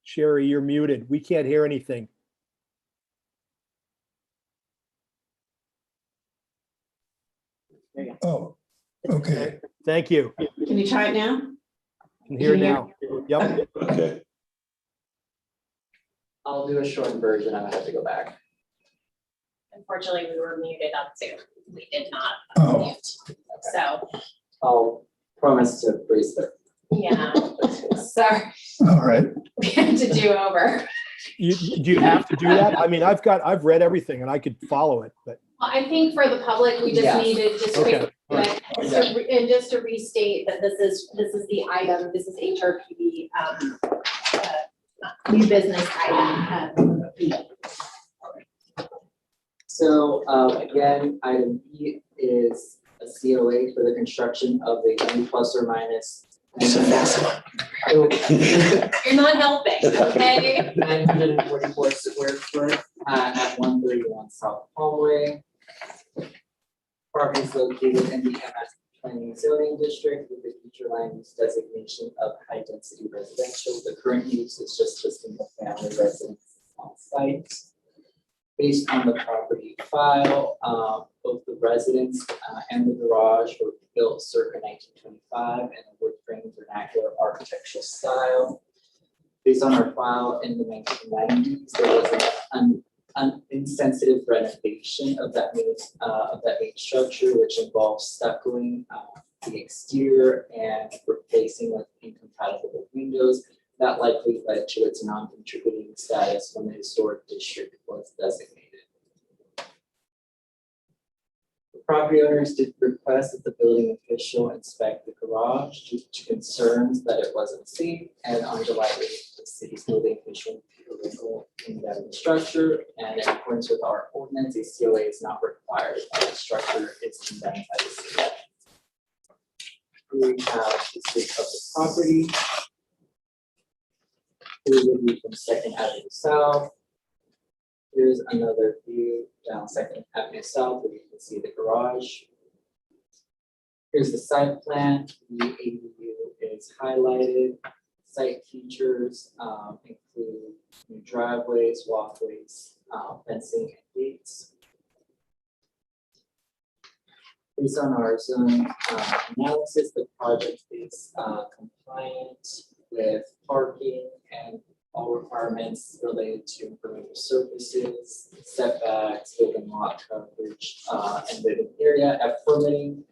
Sherry, you're muted. We can't hear anything. Oh, okay. Thank you. Can you try it now? Can hear Can you hear? now. Yep. Okay. I'll do a short version. I have to go back. Unfortunately, we were muted on Zoom. We did not Oh. mute. So, I'll promise to breeze through. yeah, sorry, All right. we had to do over. Do you have to do that? I mean, I've read everything and I could follow it, but Well, I think for the public, we just Yeah. needed just Okay. and just to restate that this is the item, this is HRPB, new business item. So again, item B is a COA for the construction of a 1 plus or minus. You're not helping, okay? 944 square foot at 131 South Hallway. Property is located in the MS Planning Zoning District with the future land use designation of high density residential. The current use is just a single family residence on site. Based on the property file, both the residence and the garage were built circa 1925 in a wood frame vernacular architectural style. Based on our file in the 1990s, there was an insensitive renovation of that main structure, which involves stuccoing the exterior and replacing with incompatible windows. That likely led to its non-contributing status when the historic district was designated. The property owners did request that the building official inspect the garage due to concerns that it wasn't safe, and on July 8th, the city's building official condemned the structure, and in accordance with our ordinance, a COA is not required if the structure is condemned by the city. We have the state of the property. Here's a view from Second Avenue South. Here's another view down Second Avenue South where you can see the garage. Here's the site plan. The ADU is highlighted. Site features include new driveways, walkways, fencing, and gates. Based on our zone analysis, the project is compliant with parking and all requirements related to impermeable surfaces, setbacks, building lot coverage, and living area. At permitting,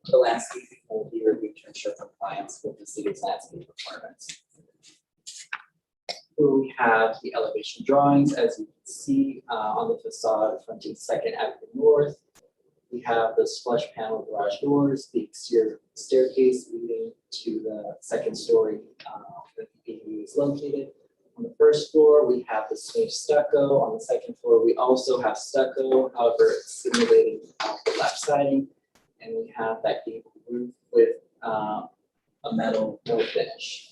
the landscaping will be reviewed to ensure compliance with the city's landscape requirements. Here we have the elevation drawings, as you can see on the facade fronting Second Avenue North. We have the flush panel garage doors, the exterior staircase leading to the second story where the ADU is located. On the first floor, we have the smooth stucco. On the second floor, we also have stucco, however, it's simulating the left siding. And we have that gable roof with a metal no finish.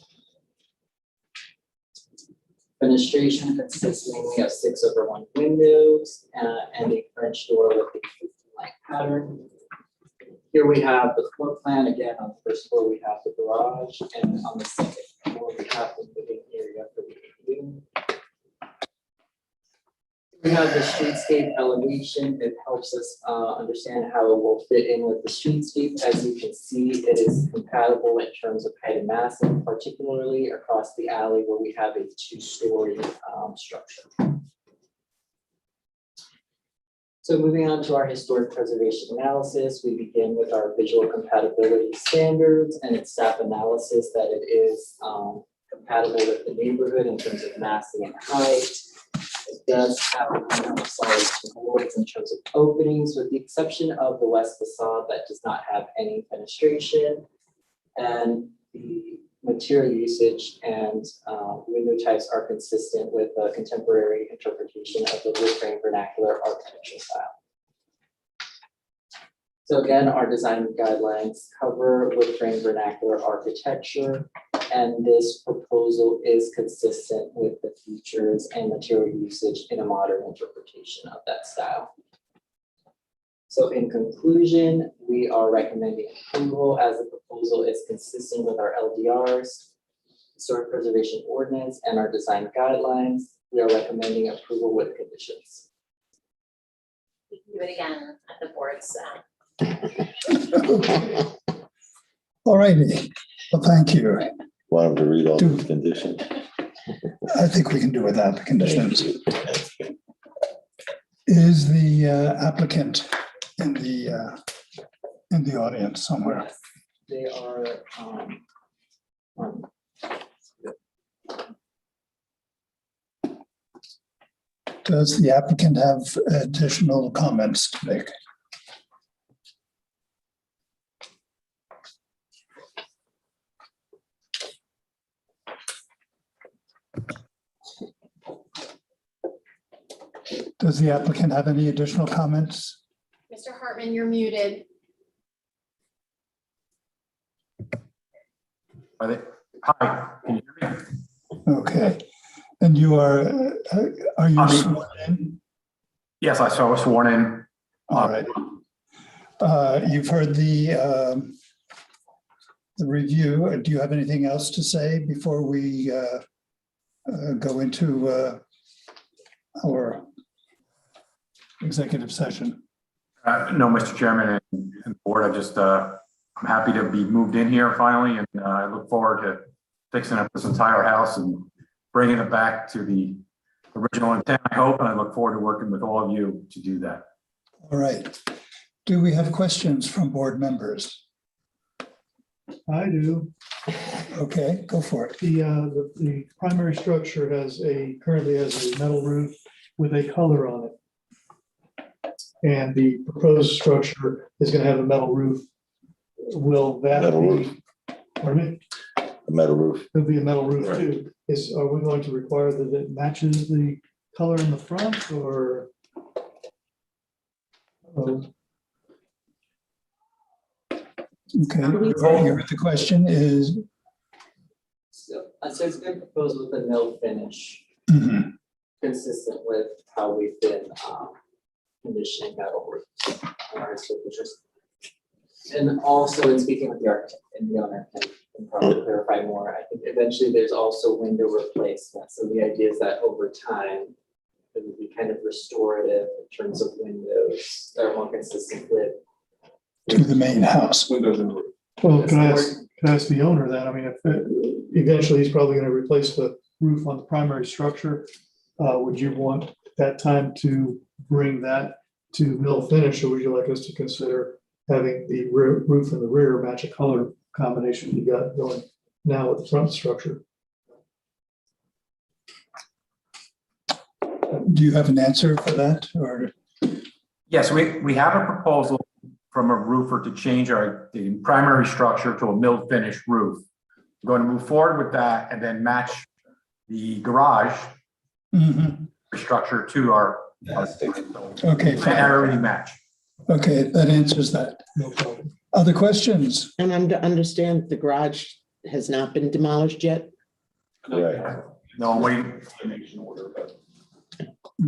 Fenestration consisting, we have 6/1 windows and a French door with a 15-light pattern. Here we have the floor plan. Again, on the first floor, we have the garage, and on the second floor, we have the living area for the ADU. We have the streetscape elevation. It helps us understand how it will fit in with the streetscape. As you can see, it is compatible in terms of height and massing, particularly across the alley where we have a 2-story structure. So moving on to our historic preservation analysis, we begin with our visual compatibility standards and its staff analysis that it is compatible with the neighborhood in terms of massing and height. It does have solid boards in terms of openings, with the exception of the west facade that does not have any fenestration. And the material usage and window types are consistent with the contemporary interpretation of the wood frame vernacular architectural style. So again, our design guidelines cover wood frame vernacular architecture, and this proposal is consistent with the features and material usage in a modern interpretation of that style. So in conclusion, we are recommending approval as the proposal is consistent with our LDRs. historic preservation ordinance and our design guidelines. We are recommending approval with conditions. We can do it again at the board's. All righty, well, thank you. Want him to read all the conditions? I think we can do without the conditions. Is the applicant in the audience somewhere? They are, Does the applicant have additional comments to make? Does the applicant have any additional comments? Mr. Hartman, you're muted. Hi, can you hear me? Okay, and you are you sworn in? Yes, I was sworn in. All right. You've heard the review. Do you have anything else to say before we go into our executive session? No, Mr. Chairman and board, I'm happy to be moved in here finally, and I look forward to fixing up this entire house and bringing it back to the original intent, I hope, and I look forward to working with all of you to do that. All right. Do we have questions from board members? I do. Okay, go for it. The primary structure currently has a metal roof with a color on it. And the proposed structure is going to have a metal roof. Will that Metal be? roof. Pardon me? A metal roof. It'll be a metal roof too. Are we going to require that it matches the color in the front or? Okay, the question is. So it's been proposed with a no finish, consistent with how we've been conditioning metal roofs. And also in speaking with the architect and the owner can probably clarify more. I think eventually there's also window replacement. So the idea is that over time, it would be kind of restorative in terms of windows that are more consistent with to the main house. Windows and roof. Well, can I ask the owner that? I mean, if eventually he's probably going to replace the roof on the primary structure, would you want that time to bring that to mill finish, or would you like us to consider having the roof in the rear match a color combination you got going now with the front structure? Do you have an answer for that, or? Yes, we have a proposal from a roofer to change the primary structure to a milled finish roof. We're going to move forward with that and then match the garage structure to our okay, already match. Okay, that answers that. No problem. Other questions? And I'm to understand the garage has not been demolished yet? Right. No, I'm waiting for the next order, but.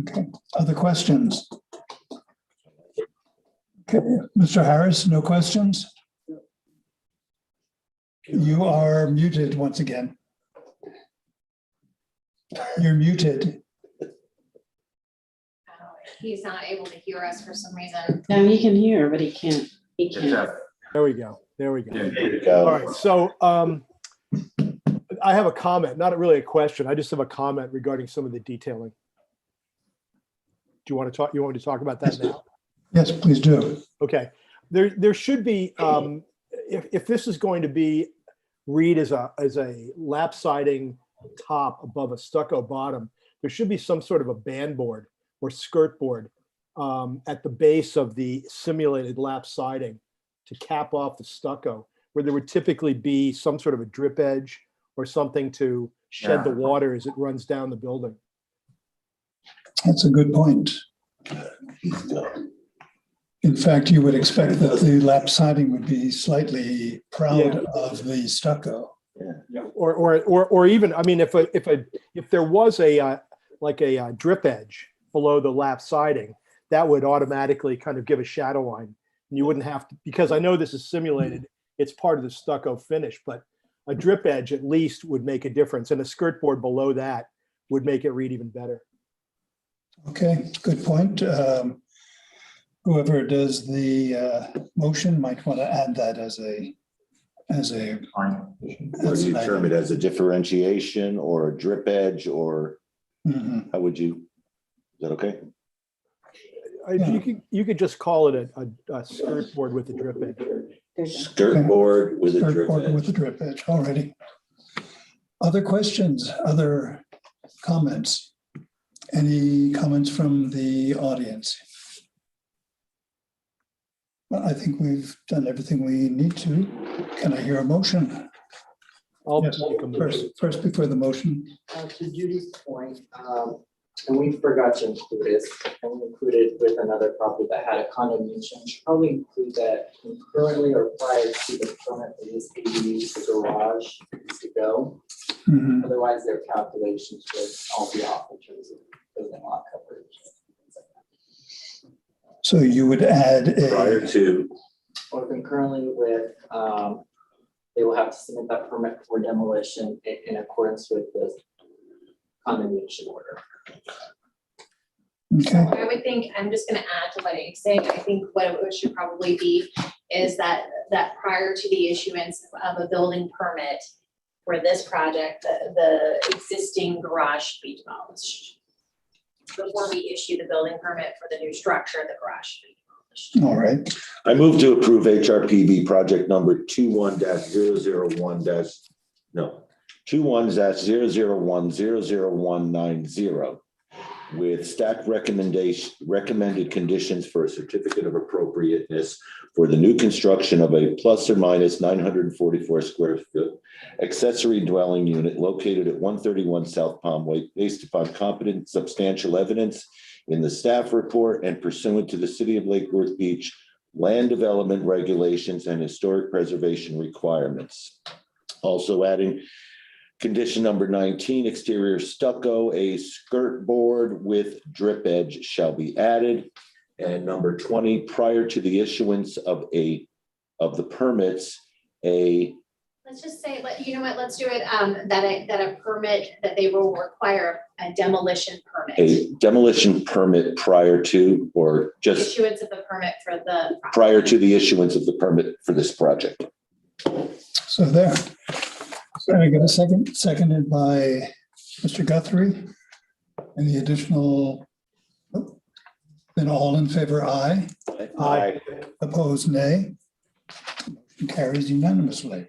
Okay, other questions? Okay, Mr. Harris, no questions? You are muted once again. You're muted. He's not able to hear us for some reason. No, he can hear, but he can't. He can't. There we go. There we go. There you go. All right. So I have a comment, not really a question. I just have a comment regarding some of the detailing. Do you want to talk? You want me to talk about that now? Yes, please do. Okay. There should be, if this is going to be read as a lap siding top above a stucco bottom, there should be some sort of a band board or skirt board at the base of the simulated lap siding to cap off the stucco, where there would typically be some sort of a drip edge or something to shed the water as it runs down the building. That's a good point. In fact, you would expect that the lap siding would be slightly proud of the stucco. Yeah. Or even, I mean, if there was a like a drip edge below the lap siding, that would automatically kind of give a shadow line. And you wouldn't have to, because I know this is simulated, it's part of the stucco finish, but a drip edge at least would make a difference, and a skirt board below that would make it read even better. Okay, good point. Whoever does the motion might want to add that as a. Or do you term it as a differentiation or a drip edge, or how would you, is that okay? You could just call it a skirt board with a drip edge. Skirt board with a Skirt drip board edge. with a drip edge, already. Other questions, other comments? Any comments from the audience? Well, I think we've done everything we need to. Can I hear a motion? Yes, first before the motion. To Judy's point, and we forgot to include this, and we included with another property that had a condominium, we should probably include that concurrently or prior to the permit for this ADU, the garage is to go. Otherwise, their calculations would all be off in terms of building lot coverage. So you would add a. Prior to. Or concurrently with, they will have to submit that permit for demolition in accordance with the condemnation order. Okay. I would think, I'm just gonna add to what Abe's saying, I think what it should probably be is that prior to the issuance of a building permit for this project, the existing garage should be demolished. Before we issue the building permit for the new structure, the garage should be demolished. All right. I move to approve HRPB project number 21-001-001-00190 with staff recommended conditions for a certificate of appropriateness for the new construction of a plus or minus 944 square foot accessory dwelling unit located at 131 South Palm Way based upon competent substantial evidence in the staff report and pursuant to the City of Lake Worth Beach land development regulations and historic preservation requirements. Also adding condition number 19, exterior stucco, a skirt board with drip edge shall be added. And number 20, prior to the issuance of the permits, Let's just say, you know what, let's do it, that a permit, that they will require a demolition permit. a demolition permit prior to, or just Issuance of the permit for the. prior to the issuance of the permit for this project. So there. Can I get a second? Seconded by Mr. Guthrie. Any additional? Nope. Then all in favor, aye. Aye. Opposed, nay. Motion carries unanimously.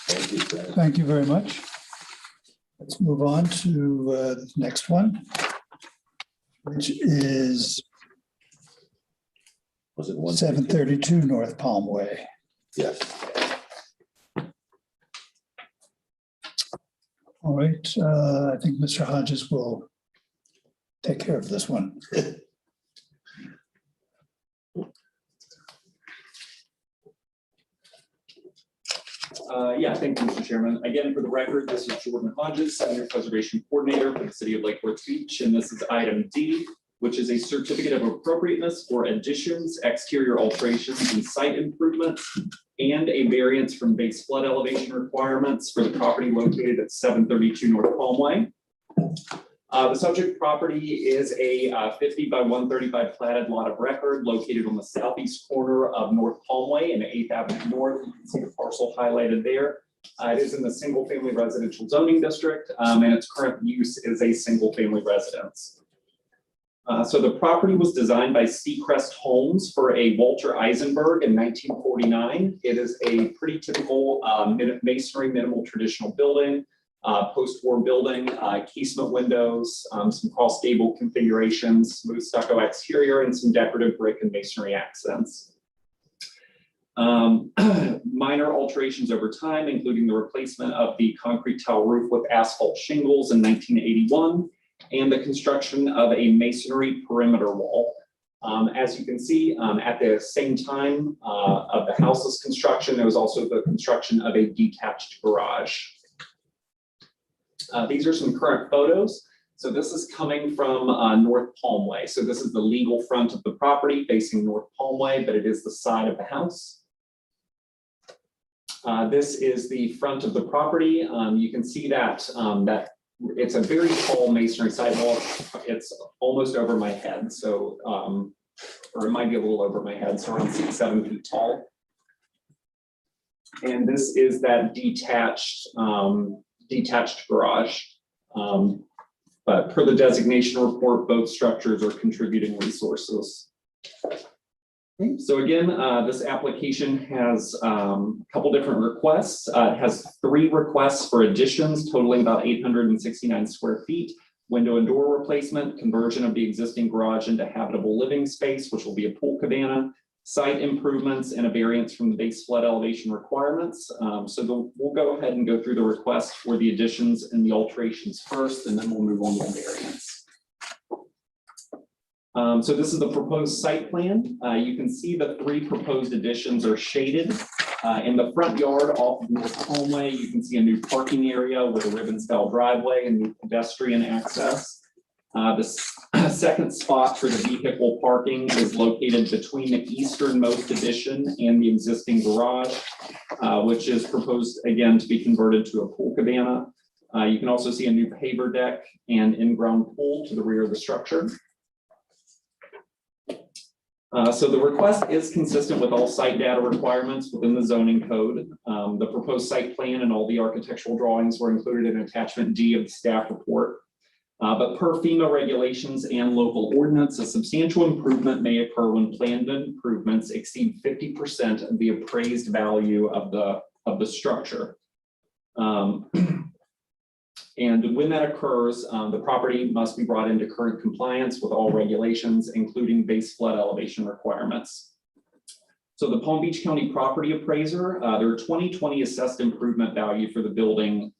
Thank you. Thank you very much. Let's move on to the next one, which is Was it 732 North Palm Way. Yes. All right, I think Mr. Hodges will take care of this one. Yeah, thank you, Mr. Chairman. Again, for the record, this is Jordan Hodges, Senior Preservation Coordinator for the City of Lake Worth Beach, and this is item D, which is a certificate of appropriateness for additions, exterior alterations, and site improvements, and a variance from base flood elevation requirements for the property located at 732 North Palm Way. The subject property is a 50 by 135 platted lot of record located on the southeast corner of North Palm Way and 8th Avenue North. You can see the parcel highlighted there. It is in the single family residential zoning district, and its current use is a single family residence. So the property was designed by Seacrest Homes for a Walter Eisenberg in 1949. It is a pretty typical masonry minimal traditional building. Post-war building, casement windows, some cross gable configurations, smooth stucco exterior, and some decorative brick and masonry accents. Minor alterations over time, including the replacement of the concrete tile roof with asphalt shingles in 1981, and the construction of a masonry perimeter wall. As you can see, at the same time of the house's construction, there was also the construction of a detached garage. These are some current photos. So this is coming from North Palm Way. So this is the legal front of the property facing North Palm Way, but it is the side of the house. This is the front of the property. You can see that it's a very tall masonry sidewalk. It's almost over my head, so or it might be a little over my head, so around 6-7 feet tall. And this is that detached garage. But per the designation report, both structures are contributing resources. So again, this application has a couple different requests. It has 3 requests for additions totaling about 869 square feet, window and door replacement, conversion of the existing garage into habitable living space, which will be a pool cabana, site improvements, and a variance from the base flood elevation requirements. We'll go ahead and go through the request for the additions and the alterations first, and then we'll move on to the variance. So this is the proposed site plan. You can see the 3 proposed additions are shaded. In the front yard off of North Homeway, you can see a new parking area with a ribbon-style driveway and new pedestrian access. The second spot for the vehicle parking is located between the easternmost addition and the existing garage, which is proposed again to be converted to a pool cabana. You can also see a new paver deck and in-ground pool to the rear of the structure. So the request is consistent with all site data requirements within the zoning code. The proposed site plan and all the architectural drawings were included in attachment D of the staff report. But per FEMA regulations and local ordinance, a substantial improvement may occur when planned improvements exceed 50% of the appraised value of the structure. And when that occurs, the property must be brought into current compliance with all regulations, including base flood elevation requirements. So the Palm Beach County property appraiser, their 2020 assessed improvement value for the building,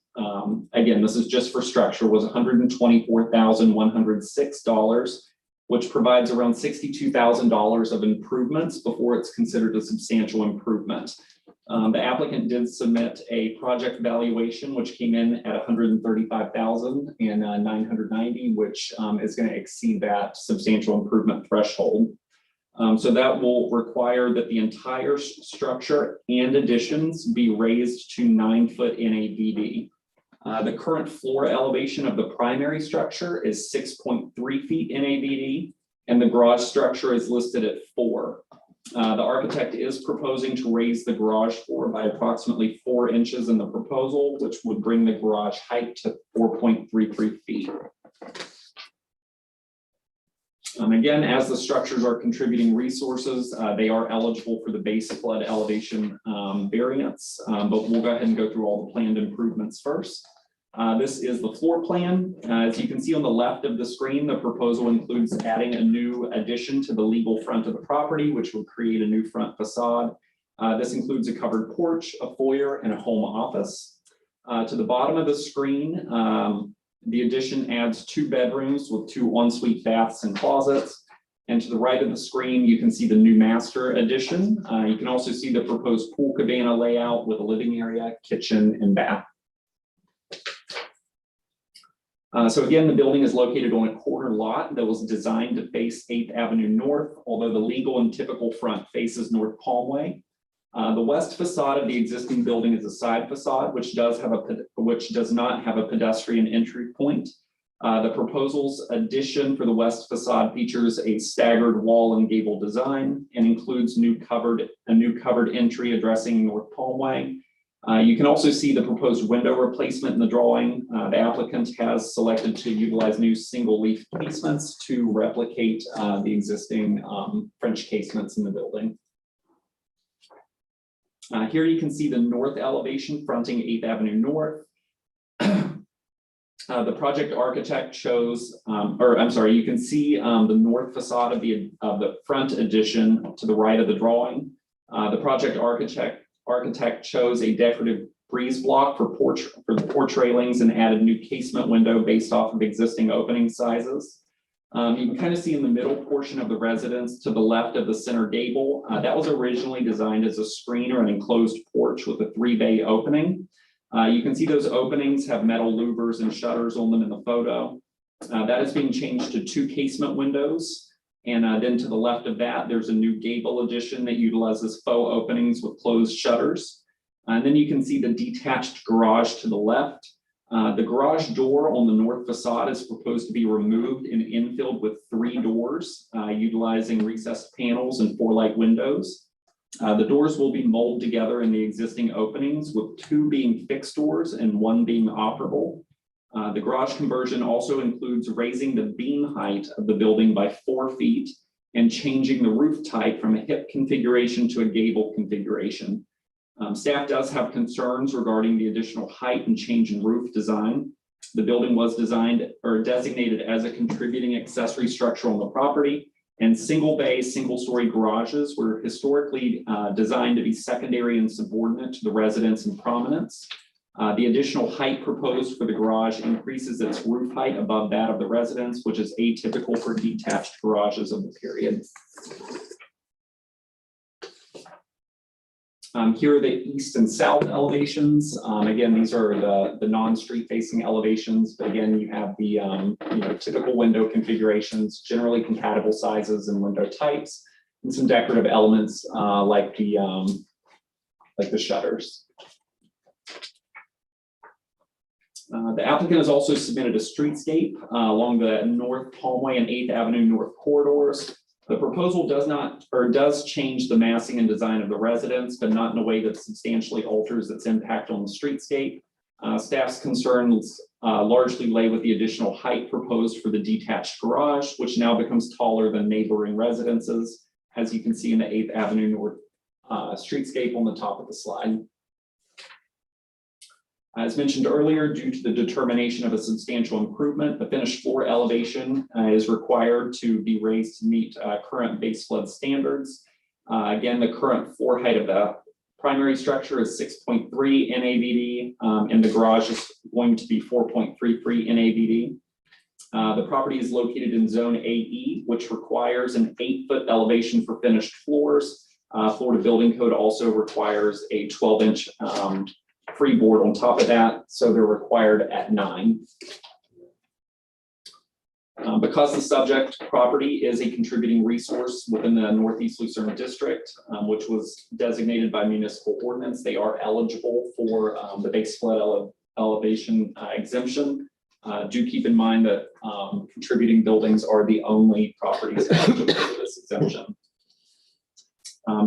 again, this is just for structure, was $124,106, which provides around $62,000 of improvements before it's considered a substantial improvement. The applicant did submit a project valuation, which came in at $135,990, which is going to exceed that substantial improvement threshold. So that will require that the entire structure and additions be raised to 9-foot NAVD. The current floor elevation of the primary structure is 6.3 feet NAVD, and the garage structure is listed at 4. The architect is proposing to raise the garage floor by approximately 4 inches in the proposal, which would bring the garage height to 4.33 feet. Again, as the structures are contributing resources, they are eligible for the base flood elevation variance, but we'll go ahead and go through all the planned improvements first. This is the floor plan. As you can see on the left of the screen, the proposal includes adding a new addition to the legal front of the property, which will create a new front facade. This includes a covered porch, a foyer, and a home office. To the bottom of the screen, the addition adds 2 bedrooms with 2 ensuite baths and closets. And to the right of the screen, you can see the new master addition. You can also see the proposed pool cabana layout with a living area, kitchen, and bath. So again, the building is located on a corner lot that was designed to face 8th Avenue North, although the legal and typical front faces North Palmway. The west facade of the existing building is a side facade, which does not have a pedestrian entry point. The proposal's addition for the west facade features a staggered wall and gable design and includes a new covered entry addressing North Palmway. You can also see the proposed window replacement in the drawing. The applicant has selected to utilize new single leaf casements to replicate the existing French casements in the building. Here you can see the north elevation fronting 8th Avenue North. The project architect chose, you can see the north facade of the front addition to the right of the drawing. The project architect chose a decorative breeze block for the porch railings and added new casement window based off of existing opening sizes. You can kind of see in the middle portion of the residence to the left of the center gable, that was originally designed as a screen or an enclosed porch with a 3-bay opening. You can see those openings have metal louvers and shutters on them in the photo. That is being changed to 2 casement windows. And then to the left of that, there's a new gable addition that utilizes faux openings with closed shutters. And then you can see the detached garage to the left. The garage door on the north facade is proposed to be removed and infilled with 3 doors, utilizing recessed panels and 4 light windows. The doors will be molded together in the existing openings, with 2 being fixed doors and 1 being operable. The garage conversion also includes raising the beam height of the building by 4 feet and changing the roof type from a hip configuration to a gable configuration. Staff does have concerns regarding the additional height and change in roof design. The building was designed or designated as a contributing accessory structure on the property, and single bay, single story garages were historically designed to be secondary and subordinate to the residence and prominence. The additional height proposed for the garage increases its roof height above that of the residence, which is atypical for detached garages of the period. Here are the east and south elevations. Again, these are the non-street facing elevations, but again, you have the typical window configurations, generally compatible sizes and window types, and some decorative elements like the shutters. The applicant has also submitted a streetscape along the North Palmway and 8th Avenue North corridors. The proposal does change the massing and design of the residence, but not in a way that substantially alters its impact on the streetscape. Staff's concerns largely lay with the additional height proposed for the detached garage, which now becomes taller than neighboring residences, as you can see in the 8th Avenue North streetscape on the top of the slide. As mentioned earlier, due to the determination of a substantial improvement, the finished floor elevation is required to be raised to meet current base flood standards. Again, the current floor height of the primary structure is 6.3 NAVD, and the garage is going to be 4.33 NAVD. The property is located in Zone AE, which requires an 8-foot elevation for finished floors. Florida Building Code also requires a 12-inch freeboard on top of that, so they're required at 9. Because the subject property is a contributing resource within the Northeast Lucerne District, which was designated by municipal ordinance, they are eligible for the base flood elevation exemption. Do keep in mind that contributing buildings are the only properties eligible for this exemption.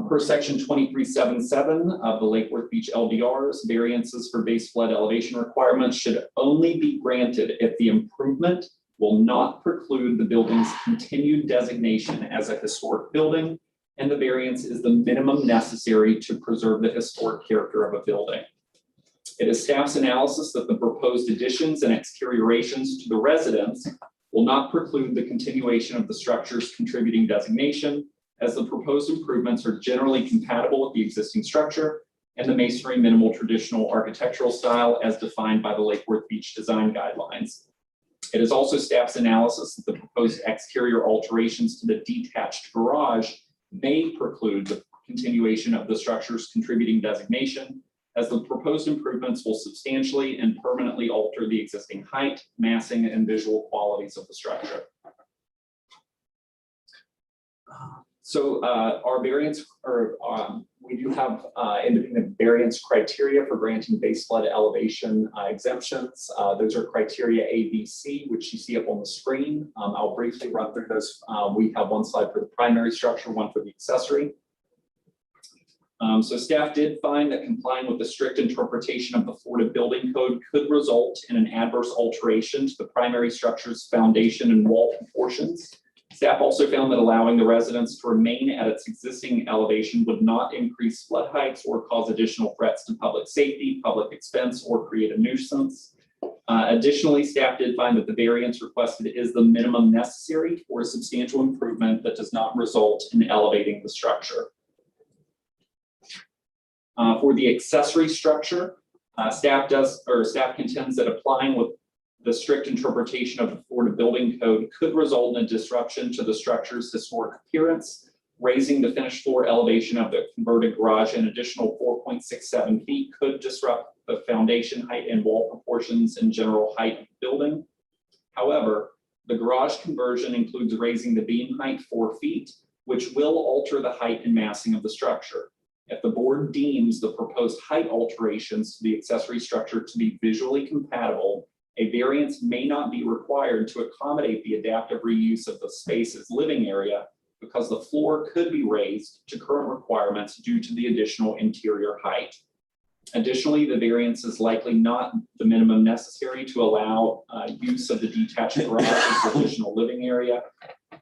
Per section 2377 of the Lake Worth Beach LDRs, variances for base flood elevation requirements should only be granted if the improvement will not preclude the building's continued designation as a historic building, and the variance is the minimum necessary to preserve the historic character of a building. It is staff's analysis that the proposed additions and exteriorations to the residence will not preclude the continuation of the structure's contributing designation, as the proposed improvements are generally compatible with the existing structure and the masonry minimal traditional architectural style as defined by the Lake Worth Beach design guidelines. It is also staff's analysis that the proposed exterior alterations to the detached garage may preclude the continuation of the structure's contributing designation, as the proposed improvements will substantially and permanently alter the existing height, massing, and visual qualities of the structure. So our variance, we do have independent variance criteria for granting base flood elevation exemptions. Those are criteria A, B, C, which you see up on the screen. I'll briefly run through those. We have one slide for the primary structure, one for the accessory. So staff did find that complying with the strict interpretation of the Florida Building Code could result in an adverse alteration to the primary structure's foundation and wall proportions. Staff also found that allowing the residence to remain at its existing elevation would not increase flood heights or cause additional threats to public safety, public expense, or create a nuisance. Additionally, staff did find that the variance requested is the minimum necessary for a substantial improvement that does not result in elevating the structure. For the accessory structure, staff contends that applying with the strict interpretation of the Florida Building Code could result in a disruption to the structure's historic appearance. Raising the finished floor elevation of the converted garage an additional 4.67 feet could disrupt the foundation height and wall proportions and general height of the building. However, the garage conversion includes raising the beam height 4 feet, which will alter the height and massing of the structure. If the board deems the proposed height alterations to the accessory structure to be visually compatible, a variance may not be required to accommodate the adaptive reuse of the space's living area because the floor could be raised to current requirements due to the additional interior height. Additionally, the variance is likely not the minimum necessary to allow use of the detached garage as additional living area.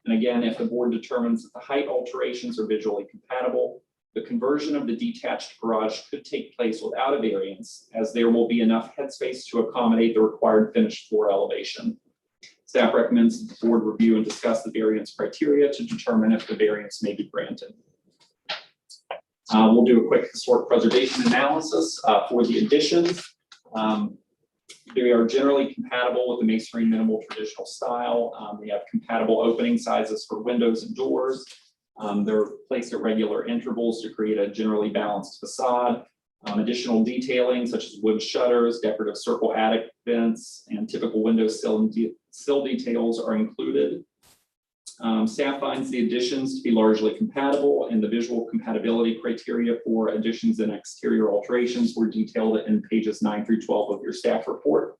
And again, if the board determines that the height alterations are visually compatible, the conversion of the detached garage could take place without a variance, as there will be enough headspace to accommodate the required finished floor elevation. Staff recommends that the board review and discuss the variance criteria to determine if the variance may be granted. We'll do a quick historic preservation analysis for the additions. They are generally compatible with the masonry minimal traditional style. They have compatible opening sizes for windows and doors. They're placed at regular intervals to create a generally balanced facade. Additional detailing such as wood shutters, decorative circle attic vents, and typical window sill details are included. Staff finds the additions to be largely compatible, and the visual compatibility criteria for additions and exterior alterations were detailed in pages 9 through 12 of your staff report.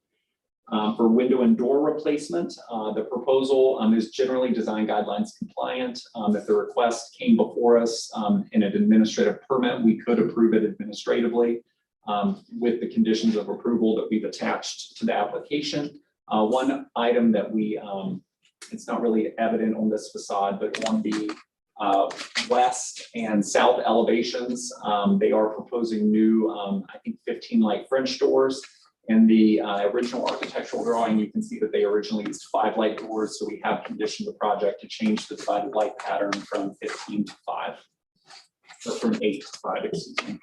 For window and door replacement, the proposal is generally design guidelines compliant. If the request came before us in an administrative permit, we could approve it administratively with the conditions of approval that we've attached to the application. One item that we, it's not really evident on this facade, but on the west and south elevations, they are proposing new, I think 15 light French doors. In the original architectural drawing, you can see that they originally used 5 light doors, so we have conditioned the project to change the divided light pattern from 15 to 5, or from 8 to 5, excuse me.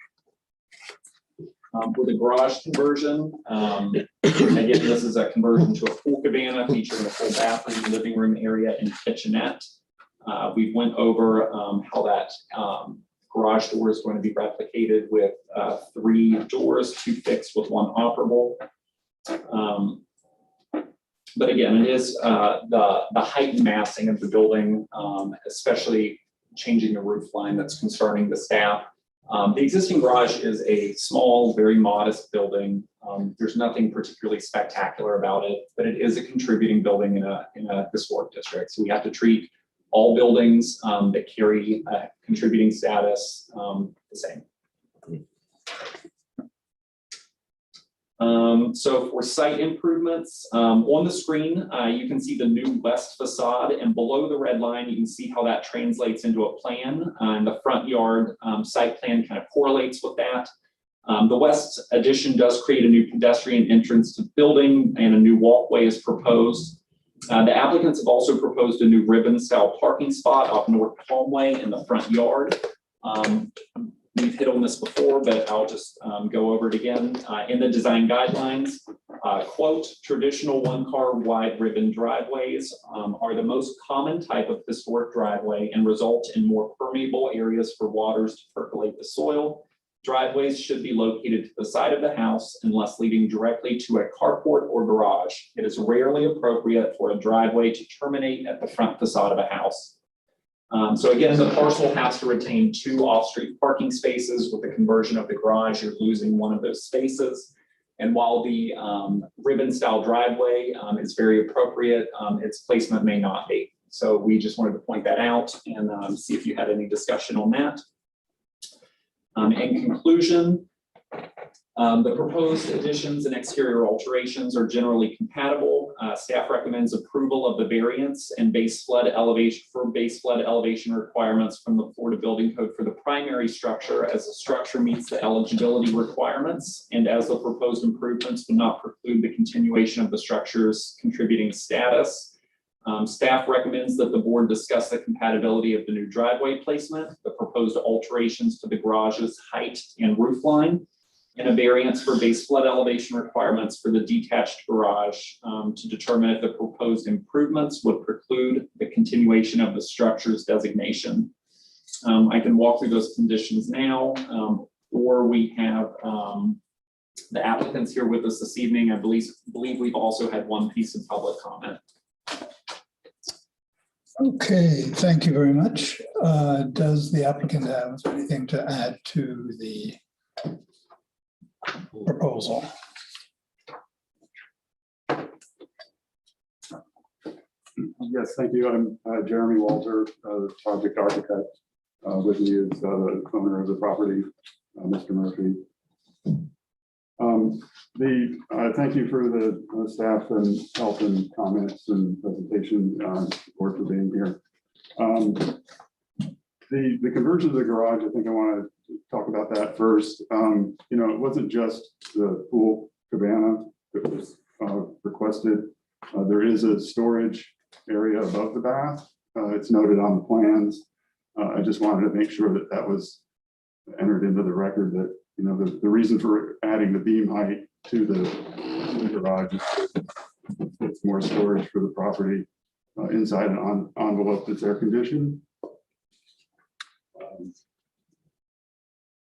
For the garage conversion, again, this is a conversion to a full cabana featuring a full bathroom, living room area, and kitchenette. We went over how that garage door is going to be replicated with 3 doors, 2 fixed with 1 operable. But again, it is the height and massing of the building, especially changing the roof line that's concerning the staff. The existing garage is a small, very modest building. There's nothing particularly spectacular about it, but it is a contributing building in a historic district. So we have to treat all buildings that carry a contributing status the same. So for site improvements, on the screen, you can see the new west facade, and below the red line, you can see how that translates into a plan. And the front yard site plan kind of correlates with that. The west addition does create a new pedestrian entrance to the building, and a new walkway is proposed. The applicants have also proposed a new ribbon-style parking spot off North Palmway in the front yard. We've hit on this before, but I'll just go over it again. In the design guidelines, quote, traditional 1-car wide ribbon driveways are the most common type of historic driveway and result in more permeable areas for waters to percolate the soil. Driveways should be located to the side of the house unless leading directly to a carport or garage. It is rarely appropriate for a driveway to terminate at the front facade of a house. So again, the parcel has to retain 2 off-street parking spaces. With the conversion of the garage, you're losing 1 of those spaces. And while the ribbon-style driveway is very appropriate, its placement may not be. So we just wanted to point that out and see if you had any discussion on that. In conclusion, the proposed additions and exterior alterations are generally compatible. Staff recommends approval of the variance and base flood elevation requirements from the Florida Building Code for the primary structure, as the structure meets the eligibility requirements, and as the proposed improvements would not preclude the continuation of the structure's contributing status. Staff recommends that the board discuss the compatibility of the new driveway placement, the proposed alterations to the garage's height and roof line, and a variance for base flood elevation requirements for the detached garage to determine if the proposed improvements would preclude the continuation of the structure's designation. I can walk through those conditions now, or we have the applicants here with us this evening. I believe we've also had 1 piece of public comment. Okay, thank you very much. Does the applicant have anything to add to the proposal? Yes, thank you. I'm Jeremy Walter, project architect. With me is the owner of the property, Mr. Murphy. Thank you for the staff and help and comments and presentation, support for being here. The conversion of the garage, I think I want to talk about that first. You know, it wasn't just the pool cabana that was requested. There is a storage area above the bath. It's noted on the plans. I just wanted to make sure that that was entered into the record, that, you know, the reason for adding the beam height to the garage is it's more storage for the property inside an envelope that's air conditioned.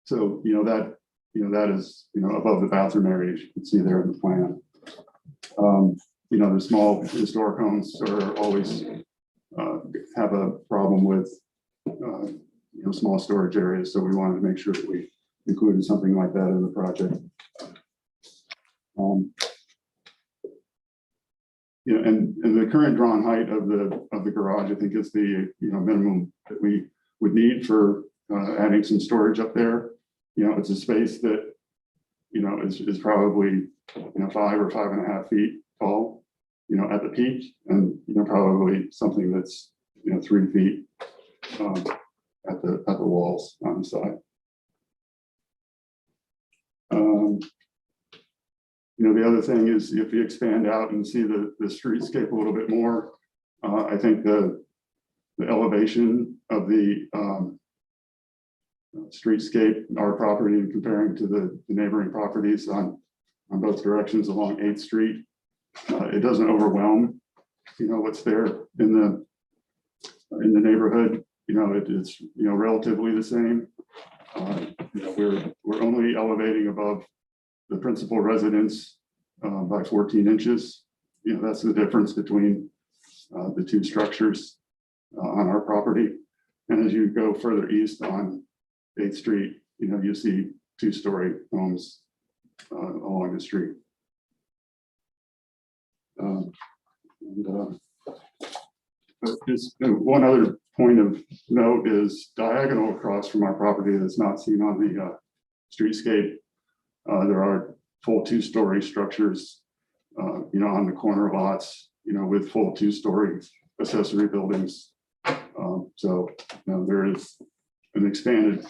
So, you know, that is, you know, above the bathroom area, as you can see there in the plan. You know, the small historic homes are always have a problem with, you know, small storage areas. So we wanted to make sure that we included something like that in the project. You know, and the current drawn height of the garage, I think, is the, you know, minimum that we would need for adding some storage up there. You know, it's a space that, you know, is probably, you know, 5 or 5.5 feet tall, you know, at the peak, and, you know, probably something that's, you know, 3 feet at the walls on the side. You know, the other thing is, if you expand out and see the streetscape a little bit more, I think the elevation of the streetscape, our property, and comparing to the neighboring properties on both directions along 8th Street, it doesn't overwhelm, you know, what's there in the neighborhood. You know, it's, you know, relatively the same. You know, we're only elevating above the principal residence by 14 inches. You know, that's the difference between the two structures on our property. And as you go further east on 8th Street, you know, you see 2-story homes along the street. Just one other point of note is diagonal across from our property that's not seen on the streetscape. There are full 2-story structures, you know, on the corner lots, you know, with full 2-story accessory buildings. So, you know, there is an expanded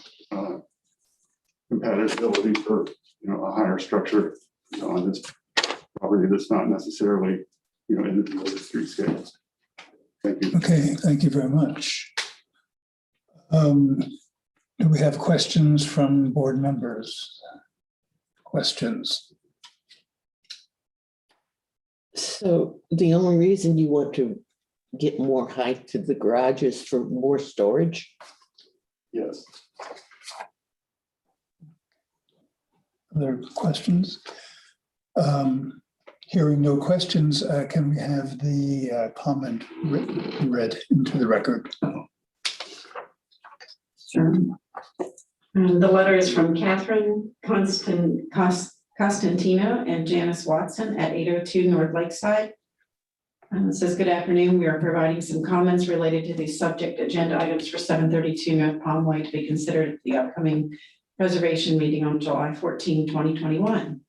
compatibility for, you know, a higher structure, you know, on this property that's not necessarily, you know, in the streetscape. Thank you. Okay, thank you very much. Do we have questions from board members? Questions? So the only reason you want to get more height to the garage is for more storage? Yes. Other questions? Hearing no questions, can we have the comment read into the record? Sure. The letter is from Catherine Costantino and Janice Watson at 802 North Lakeside. It says, good afternoon. We are providing some comments related to the subject agenda items for 732 North Palm Way to be considered at the upcoming preservation meeting on July 14, 2021.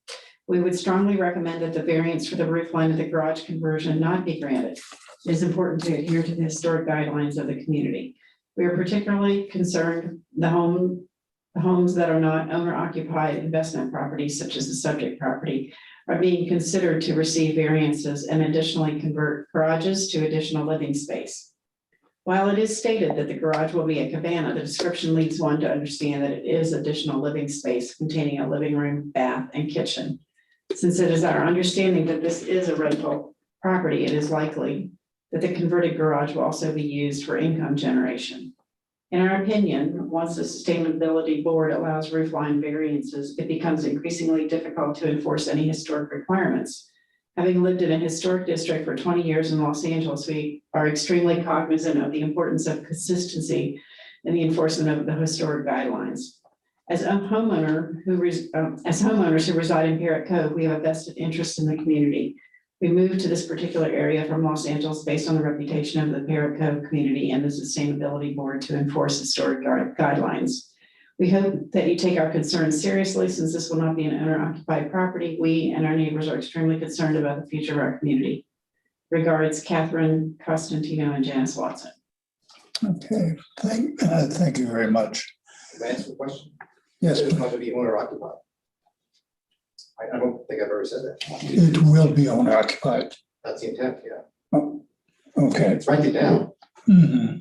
We would strongly recommend that the variance for the roof line of the garage conversion not be granted. It is important to adhere to the historic guidelines of the community. We are particularly concerned the homes that are not owner-occupied investment properties, such as the subject property, are being considered to receive variances and additionally convert garages to additional living space. While it is stated that the garage will be a cabana, the description leads one to understand that it is additional living space containing a living room, bath, and kitchen. Since it is our understanding that this is a rental property, it is likely that the converted garage will also be used for income generation. In our opinion, once the Sustainability Board allows roofline variances, it becomes increasingly difficult to enforce any historic requirements. Having lived in a historic district for 20 years in Los Angeles, we are extremely cognizant of the importance of consistency in the enforcement of the historic guidelines. As homeowners who reside in Parrot Cove, we have a vested interest in the community. We moved to this particular area from Los Angeles based on the reputation of the Parrot Cove community and the Sustainability Board to enforce historic guidelines. We hope that you take our concerns seriously, since this will not be an owner-occupied property. We and our neighbors are extremely concerned about the future of our community. Regards, Catherine Costantino and Janice Watson. Okay, thank you very much. Can I answer the question? Yes. It's not to be owner occupied. I don't think I've ever said that. It will be owner occupied. That's the intent, yeah. Oh, okay. It's write it down, Mhm.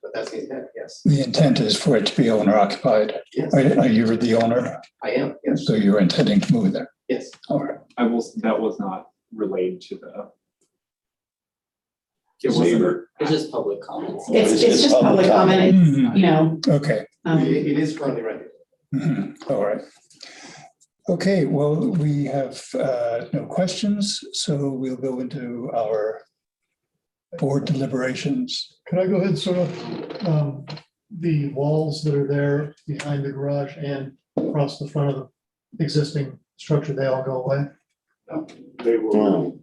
but that's the intent, yes. The intent is for it to be owner occupied. Yes. Are you the owner? I am, yes. So you're intending to move there? Yes. All right. That was not relayed to the. It wasn't, it's just public comments. It's just public comment, it's, Mhm. you know. Okay. It is currently rented. Mhm. All right. Okay, well, we have no questions, so we'll go into our board deliberations. Could I go ahead and sort of, the walls that are there behind the garage and across the front of the existing structure, they all go away? They will,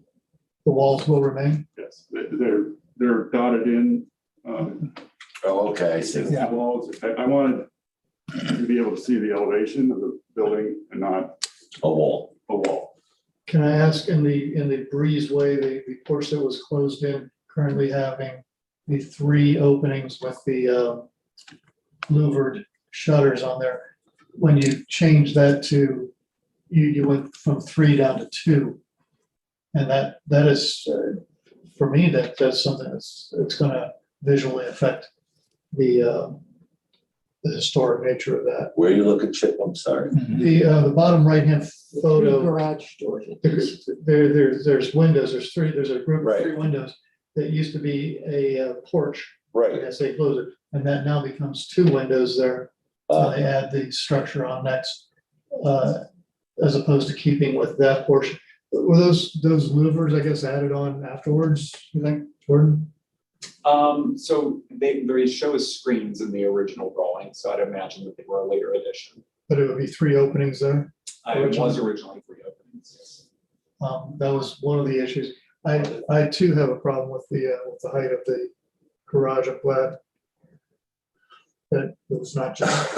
The walls will remain? yes, they're dotted in. Oh, okay, I see. Yeah. Walls. I wanted to be able to see the elevation of the building and not A wall. a wall. Can I ask, in the breezeway, the porch that was closed in, currently having the 3 openings with the louvered shutters on there, when you change that to, you went from 3 down to 2. And that is, for me, that's something it's gonna visually affect the historic nature of that. Where are you looking, Chip? I'm sorry. The bottom right-hand photo. Garage doors. There's windows, there's a group of Right. 3 windows that used to be a porch. Right. As they close it, and that now becomes 2 windows there. They add the structure on next, as opposed to keeping with that portion. Were those louvers, I guess, added on afterwards, you think, Jordan? So they show as screens in the original drawing, so I'd imagine that they were a later addition. But it would be 3 openings there? It was originally 3 openings, yes. That was one of the issues. I too have a problem with the height of the garage. I'm glad that it was not just.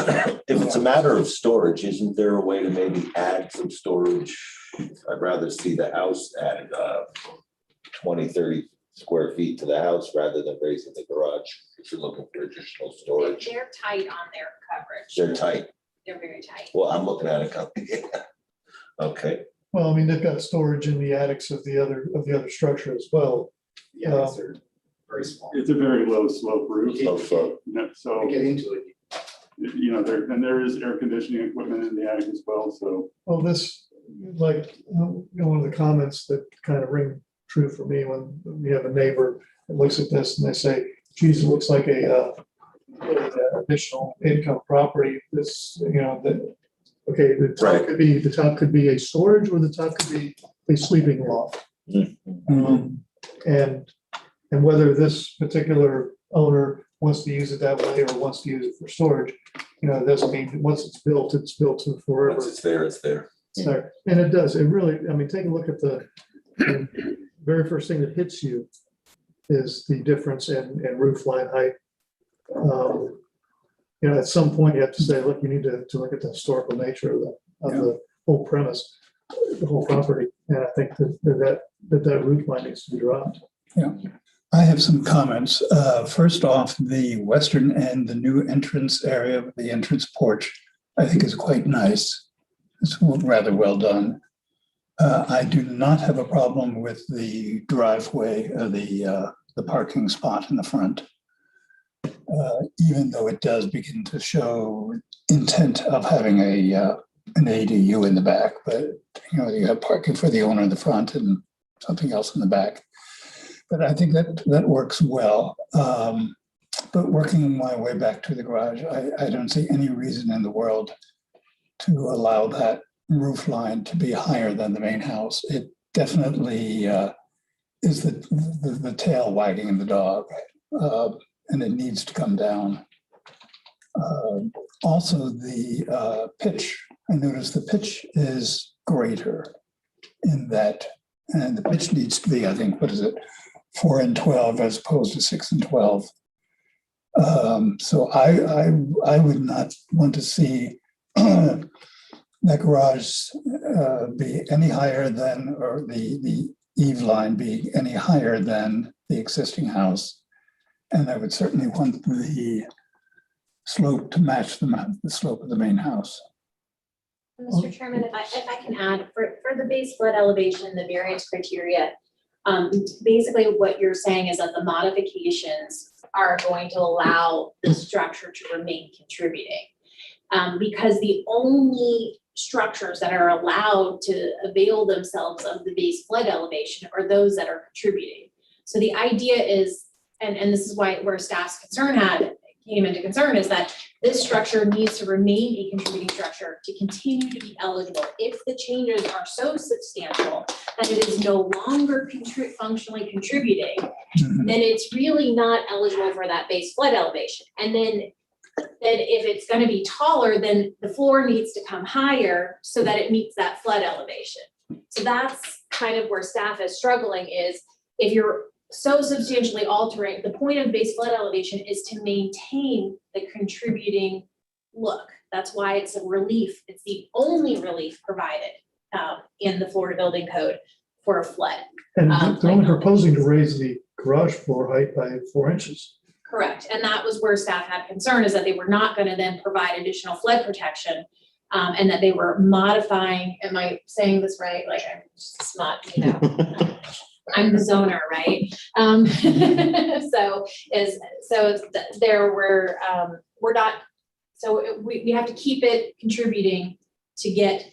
If it's a matter of storage, isn't there a way to maybe add some storage? I'd rather see the house added 20, 30 square feet to the house rather than raising the garage. If you're looking for additional storage, They're tight on their coverage. they're tight. They're very tight. Well, I'm looking at it. Okay. Well, I mean, they've got storage in the attics of the other structure as well. Yeah, they're very small. It's a very low slope roof. Low slope. So, Get into it. you know, there is air conditioning equipment in the attic as well, so. Well, this, like, one of the comments that kind of ring true for me when you have a neighbor that looks at this and they say, geez, it looks like a additional income property. This, you know, that, okay, the top could be a storage, or the top could be a sleeping loft. And whether this particular owner wants to use it that way or wants to use it for storage, you know, it doesn't mean once it's built to forever. Once it's there, it's there. So, and it does, it really, I mean, take a look at the very first thing that hits you is the difference in roof line height. You know, at some point you have to say, look, you need to look at the historical nature of the whole premise, the whole property. And I think that roof line needs to be dropped. Yeah, I have some comments. First off, the western end, the new entrance area, the entrance porch, I think is quite nice. It's rather well done. I do not have a problem with the driveway, the parking spot in the front. Even though it does begin to show intent of having an ADU in the back, but you know, you have parking for the owner in the front and something else in the back. But I think that works well. But working my way back to the garage, I don't see any reason in the world to allow that roof line to be higher than the main house. definitely is the tail wagging the dog, and it needs to come down. Also, the pitch, I noticed the pitch is greater in that, and the pitch needs to be, I think, what is it, 4 and 12 as opposed to 6 and 12. So I would not want to see that garage be any higher than, or the eave line be any higher than the existing house. And I would certainly want the slope to match the slope of the main house. Mr. Chairman, if I can add, for the base flood elevation, the variance criteria, basically what you're saying is that the modifications are going to allow the structure to remain contributing. Because the only structures that are allowed to avail themselves of the base flood elevation are those that are contributing. So the idea is, and this is where staff's came into concern, is that this structure needs to remain a contributing structure to continue to be eligible. If the changes are so substantial that it is no longer functionally contributing, then it's really not eligible for that base flood elevation. And then if it's going to be taller, then the floor needs to come higher so that it meets that flood elevation. So that's kind of where staff is struggling, is if you're so substantially altering, the point of base flood elevation is to maintain the contributing look. That's why it's a relief. It's the only relief provided in the Florida Building Code for a flood. And they're only proposing to raise the garage floor height by 4 inches. Correct. And that was where staff had concern, is that they were not going to then provide additional flood protection, and that they were modifying, am I saying this right? Like, I'm just not, I'm the zoner, right? We have to keep it contributing to get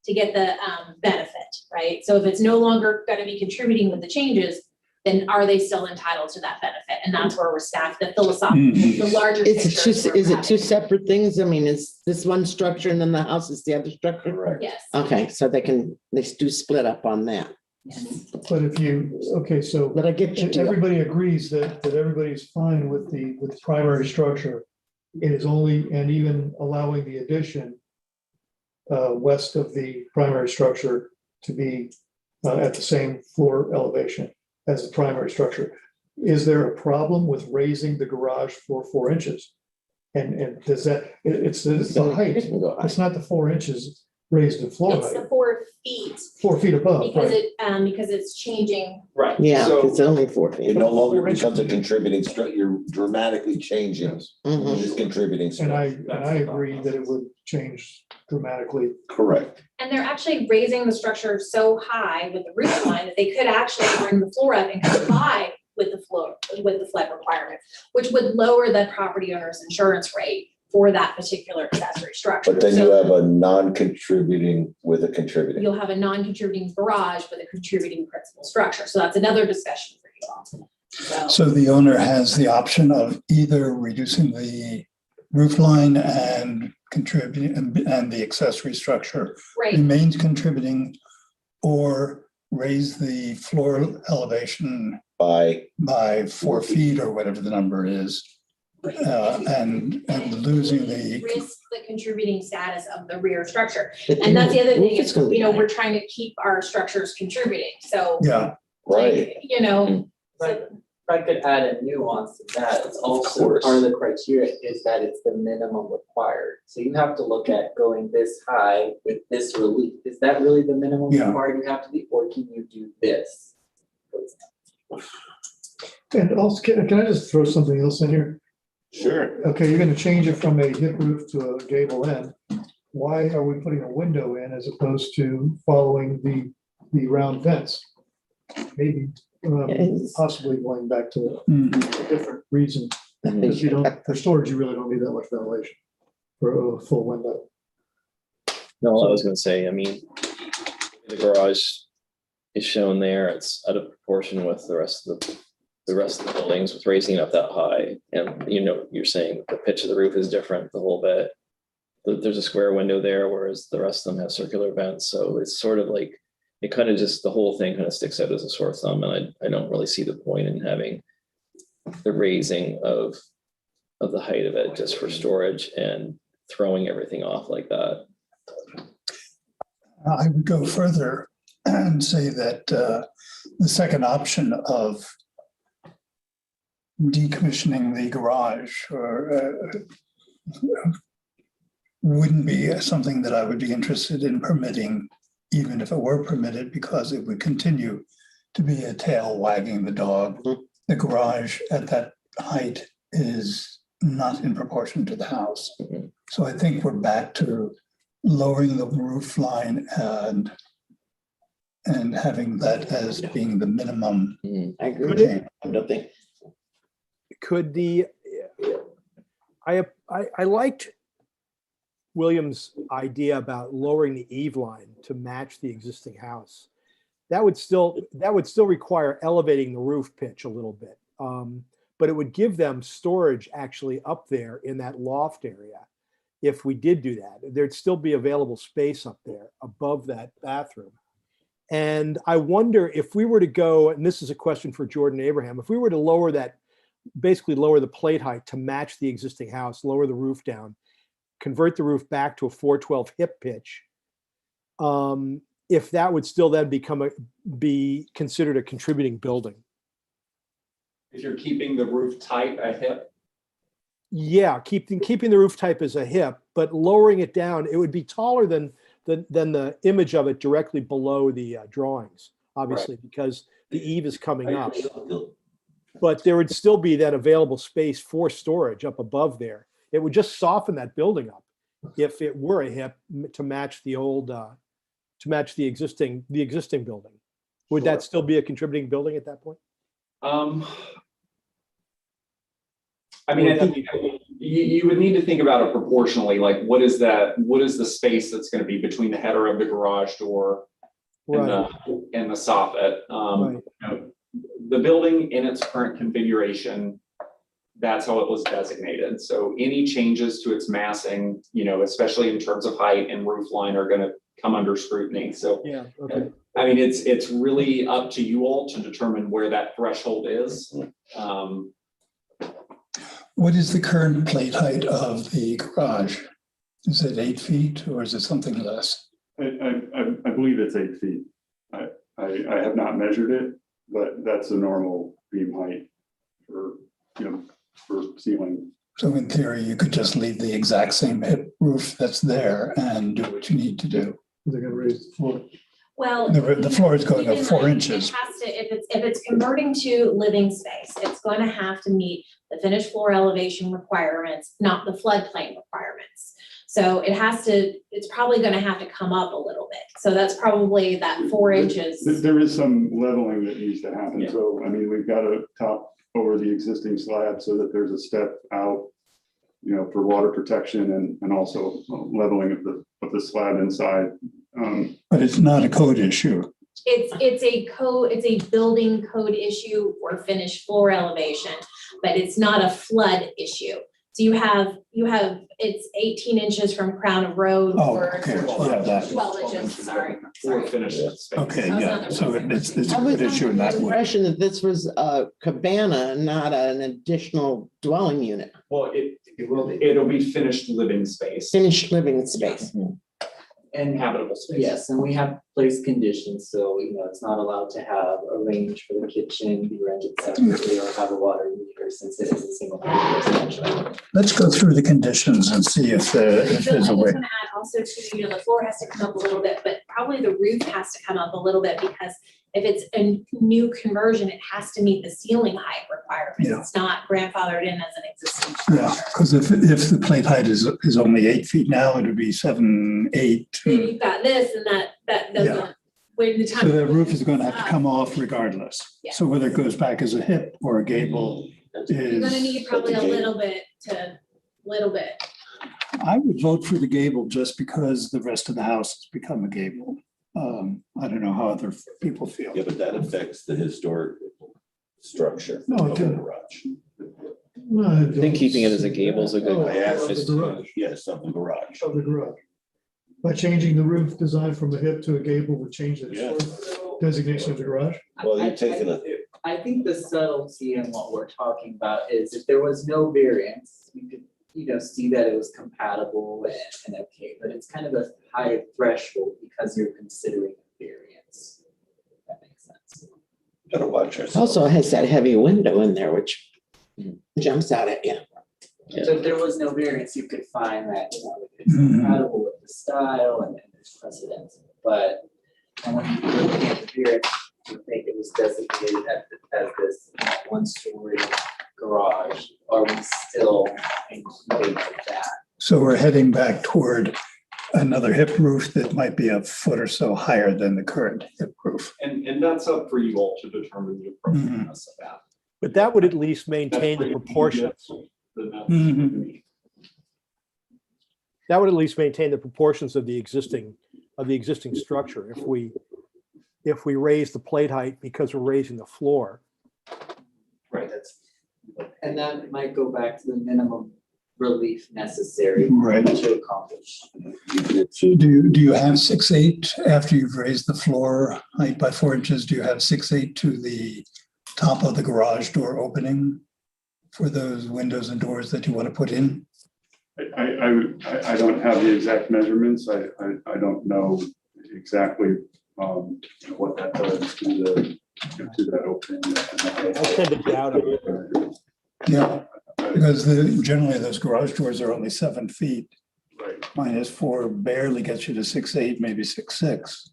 the benefit, right? So if it's no longer going to be contributing with the changes, then are they still entitled to that benefit? And that's where we're staffed, the philosophical, the larger picture. Is it two separate things? I mean, is this one structure and then the house is the other structure? Correct. Yes. Okay, so they do split up on that. But if you, okay, so But I get you. everybody agrees that everybody's fine with the primary structure. It is only, and even allowing the addition west of the primary structure to be at the same floor elevation as the primary structure. Is there a problem with raising the garage for 4 inches? And does that, it's the height, it's not the 4 inches raised in floor It's height. the 4 feet. 4 feet above, Because right? because it's changing. Right. Yeah, So- it's only 4 feet. It no longer becomes a contributing structure. You're dramatically changing this contributing And structure. I agree that it would change dramatically. Correct. And they're actually raising the structure so high with the roof line that they could actually bring the floor up and comply with the flood requirement, which would lower the property owner's insurance rate for that particular accessory structure. But then you have a non-contributing with a contributing. You'll have a non-contributing garage with a contributing principal structure. So that's another discussion for you all. So the owner has the option of either reducing the roof line and contributing, and the accessory structure Right. remains contributing, or raise the floor elevation by 4 feet or whatever the number is, and losing the. Risk the contributing status of the rear structure. And that's the other thing is, we're trying to keep our structures contributing. So, Yeah, right. If I could add a nuance to that, it's also part of the criteria is that it's the minimum required. So you have to look at going this high with this relief. Is that really the minimum required you have to be, or can you do this? And also, can I just throw something else in here? Sure. Okay, you're gonna change it from a hip roof to a gable end. Why are we putting a window in as opposed to following the round fence? Maybe possibly going back to a different reason. Because you don't, for storage, you really don't need that much ventilation for a full window. No, I was gonna say, I mean, the garage is shown there, it's out of proportion with the rest of the buildings, with raising it up that high. And you're saying the pitch of the roof is different the whole bit. There's a square window there, whereas the rest of them have circular vents. So it's sort of like it kind of just, the whole thing kind of sticks out as a sore thumb, and I don't really see the point in having the raising of the height of it just for storage and throwing everything off like that. I would go further and say that the second option of decommissioning the garage or wouldn't be something that I would be interested in permitting, even if it were permitted, because it would continue to be a tail wagging the dog. The garage at that height is not in proportion to the house. So I think we're back to lowering the roof line and having that as being the minimum. I agree. I don't think. Could the, I liked William's idea about lowering the eave line to match the existing house. That would still require elevating the roof pitch a little bit. But it would give them storage actually up there in that loft area. If we did do that, there'd still be available space up there above that bathroom. And I wonder if we were to go, and this is a question for Jordan Abraham, if we were to lower that, basically lower the plate height to match the existing house, lower the roof down, convert the roof back to a 412 hip pitch, if that would still then be considered a contributing building. If you're keeping the roof type a hip? Yeah, keeping the roof type as a hip, but lowering it down, it would be taller than the image of it directly below the drawings, obviously, right, because the eave is coming up. But there would still be that available space for storage up above there. It would just soften that building up if it were a hip to match the old, to match the existing building. Would that still be a contributing building at that point? I mean, I think you would need to think about it proportionally. Like, what is the space that's going to be between the header of the garage door and the soffit? Right. You know, the building in its current configuration, that's how it was designated. So any changes to its massing, you know, especially in terms of height and roof line, are going to come under scrutiny. So yeah, okay. I mean, it's really up to you all to determine where that threshold is. What is the current plate height of the garage? Is it 8 feet or is it something less? I believe it's 8 feet. I have not measured it, but that's a normal beam height for, you know, for ceiling. So in theory, you could just leave the exact same hip roof that's there and do what you need to do. They're gonna raise the floor. Well, The floor is going up keep in 4 mind, inches. It has to, if it's converting to living space, it's going to have to meet the finished floor elevation requirements, not the floodplain requirements. So it has to, it's probably going to have to come up a little bit. So that's probably that 4 inches. There is some leveling that needs to happen. Yeah. So, I mean, we've got to top over the existing slab so that there's a step out, you know, for water protection and also leveling of the slab inside. But it's not a code issue. It's a building code issue for finished floor elevation, but it's not a flood issue. So you have, it's 18 inches from crown of road. Oh, or okay. Yeah, that. 12 inches, sorry. For finished space. Okay, yeah, so it's a I was good issue in under that the way. impression that this was a cabana, not an additional dwelling unit, Well, it'll be finished living space. finished living space. And habitable space. Yes, and we have placed conditions, so, you know, it's not allowed to have a range for the kitchen, be rented separately, or have a water meter, since it is a single family residential. Let's go through the conditions and see if there's a I just way. want to add also to, you know, the floor has to come up a little bit, but probably the roof has to come up a little bit, because if it's a new conversion, it has to meet the ceiling height requirements. Yeah. It's not grandfathered in as an existing Yeah, structure. because if the plate height is only 8 feet now, it would be 7, 8. Then you've got this and that doesn't, when the time. So the roof is going to have to come off regardless. Yeah. So whether it goes back as a hip or a gable You're gonna is, need probably a little bit. I would vote for the gable just because the rest of the house has become a gable. I don't know how other people feel. Yeah, but that affects the historic structure. No, it of the didn't. garage. I think keeping it as a gable is a good. I asked this, the garage. yes, of the garage. Of the garage. By changing the roof design from a hip to a gable would change the designation of the garage? Well, you're taking a, I think the subtlety in what we're talking about is if there was no variance, you could, see that it was compatible and okay, but it's kind of a higher threshold because you're considering a variance. If that makes sense. gotta watch yourself. Also has that heavy window in there, which jumps out at you. So if there was no variance, you could find that, it's compatible with the style and there's precedence, but when you're looking at the variance, I think it was designated as this one-story garage. Are we still including that? So we're heading back toward another hip roof that might be a foot or so higher than the current hip roof. And that's up for you all to determine the appropriateness of that. But that would at least maintain the proportions. That would at least maintain the proportions of the existing structure. If we raise the plate height because we're raising the floor. Right, and that might go back to the minimum relief necessary Right. to accomplish. Do you have 6'8" after you've raised the floor height by 4 inches? Do you have 6'8" to the top of the garage door opening for those windows and doors that you want to put in? I don't have the exact measurements. I don't know exactly what that does to that opening. I tend to doubt it. Yeah, because generally those garage doors are only 7 feet. Right. -4 barely gets you to 6'8", maybe 6'6".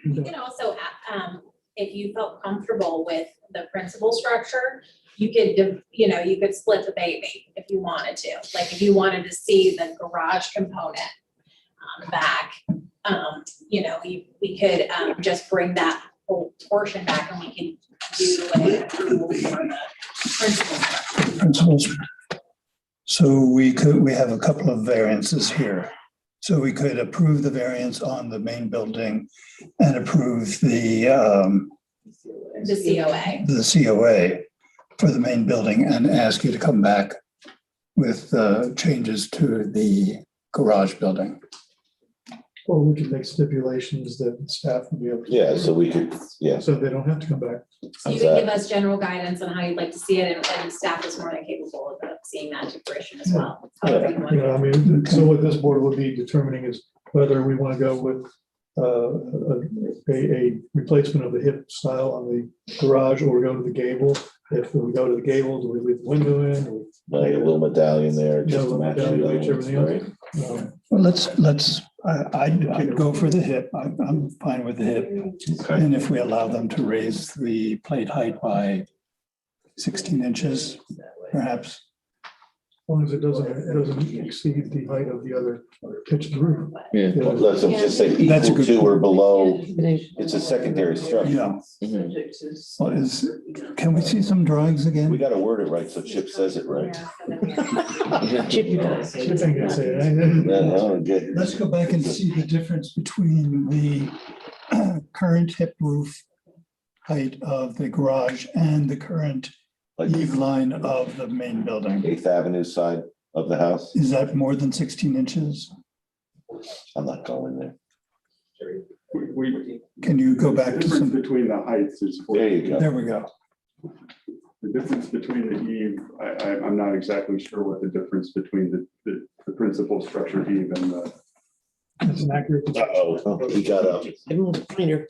You can also, if you felt comfortable with the principal structure, you could split the baby if you wanted to. Like if you wanted to see the garage component back, we could just bring that whole portion back and we can do an approval for the principal structure. Principals. So we have a couple of variances here. So we could approve the variance on the main building and approve the COA. The COA for the main building and ask you to come back with changes to the garage building. Or we could make stipulations that staff would be able to. Yeah, so we could, yeah. So they don't have to come back. So you can give us general guidance on how you'd like to see it, and staff is more than capable of seeing that to fruition as well. However you want to I mean, so what this board will be determining is whether we want to go with a replacement of the hip style on the garage or go to the gable. If we go to the gable, do we leave the window in? Or Like a little medallion there, just to match everything else. right? Well, I'd go for the hip. I'm fine with the hip. Okay. And if we allow them to raise the plate height by 16 inches, perhaps. As long as it doesn't exceed the height of the other pitched roof. Yeah. Let's just say That's a equal good to or point. below, it's a secondary structure. Yeah. Well, can we see some drawings again? We gotta word it right, so Chip says it right. Chip ain't gonna say it. No, good. Let's go back and see the difference between the current hip roof height of the garage and the current eve line of the main building. 8th Avenue side of the house. Is that more than 16 inches? I'm not going there. Can you go back The to difference some? between the heights is. There you go. There we go. The difference between the eve, I'm not exactly sure what the difference between the principal structure eve and the. It's an accurate. Uh-oh, he got up. I'm gonna find her.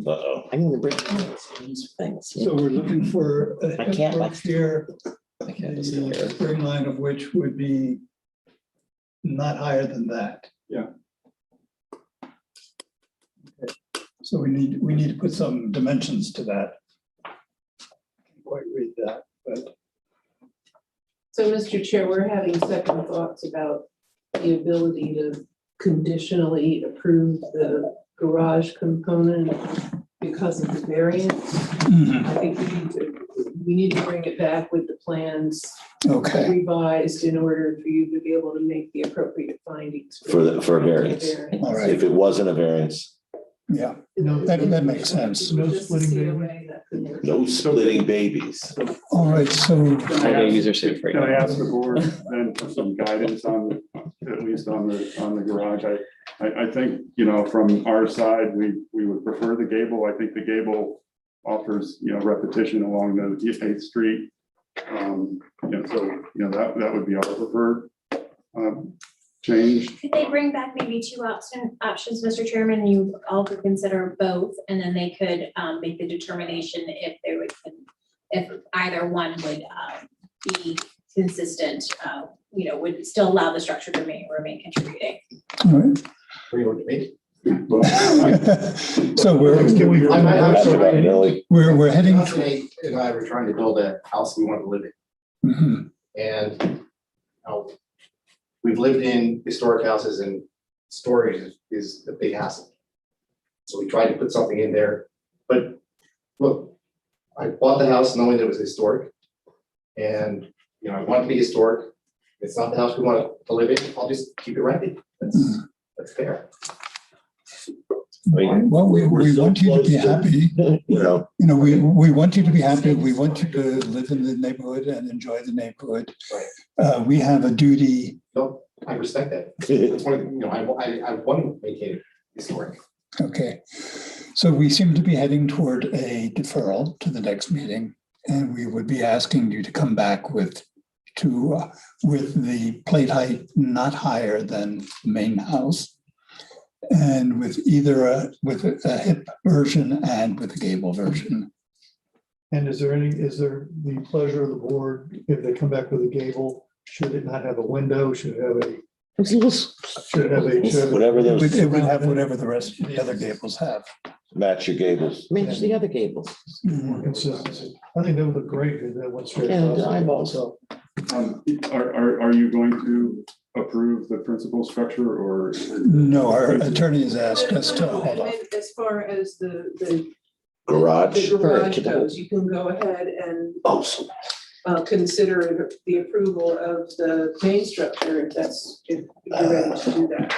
Uh-oh. I'm gonna bring these things. So we're looking for a My hip cat roof likes to- here, My cat doesn't the care. spring line of which would be not higher than that. Yeah. So we need to put some dimensions to that. Can't quite read that, but So, Mr. Chair, we're having second thoughts about the ability to conditionally approve the garage component because of the variance. I think we need to bring it back with the plans okay. revised in order for you to be able to make the appropriate findings. For a variance. All right. If it wasn't a variance, Yeah, No, that makes sense. No Just the splitting COA baby. that could work. No splitting babies. All right, so Can I Babies are ask- safe right Can I now. ask the board then for some guidance on, at least on the garage? I think, you know, from our side, we would prefer the gable. I think the gable offers, you know, repetition along the 8th Street. You know, so, you know, that would be our preferred change. Could they bring back maybe two options, Mr. Chairman? You all could consider both, and then they could make the determination if they would, if either one would be consistent, you know, would still allow the structure to remain contributing. all right. What do you want to make? So I'm actually, we're heading. Nate and I were trying to build a house we want to live in. Mhm. And we've lived in historic houses, and storage is a big hassle. So we tried to put something in there, but look, I bought the house knowing it was historic. And, you know, I want it to be historic. It's not the house we want to live in, I'll just keep it rented. That's fair. Well, we want you to be happy. You know, we want you to be happy. We want you to live in the neighborhood and enjoy the neighborhood. We have a duty. No, I respect that. That's one of the- you know, I want to maintain it historic. Okay, so we seem to be heading toward a deferral to the next meeting, and we would be asking you to come back with the plate height not higher than the main house, and with either a hip version and with a gable version. And is there the pleasure of the board, if they come back with a gable, should it not have a window, should it have a? Whatever those. It would have whatever the rest of the other gables have. Match your gables. Match the other gables. More consistency. I think that would look great if that went straight. Yeah, across. the eyeballs. So, Are you going to approve the principal structure or? No, our attorney has asked us to hold off. As far as the Garage. the garage goes, you can go ahead and consider the approval of the main structure if you're ready to do that.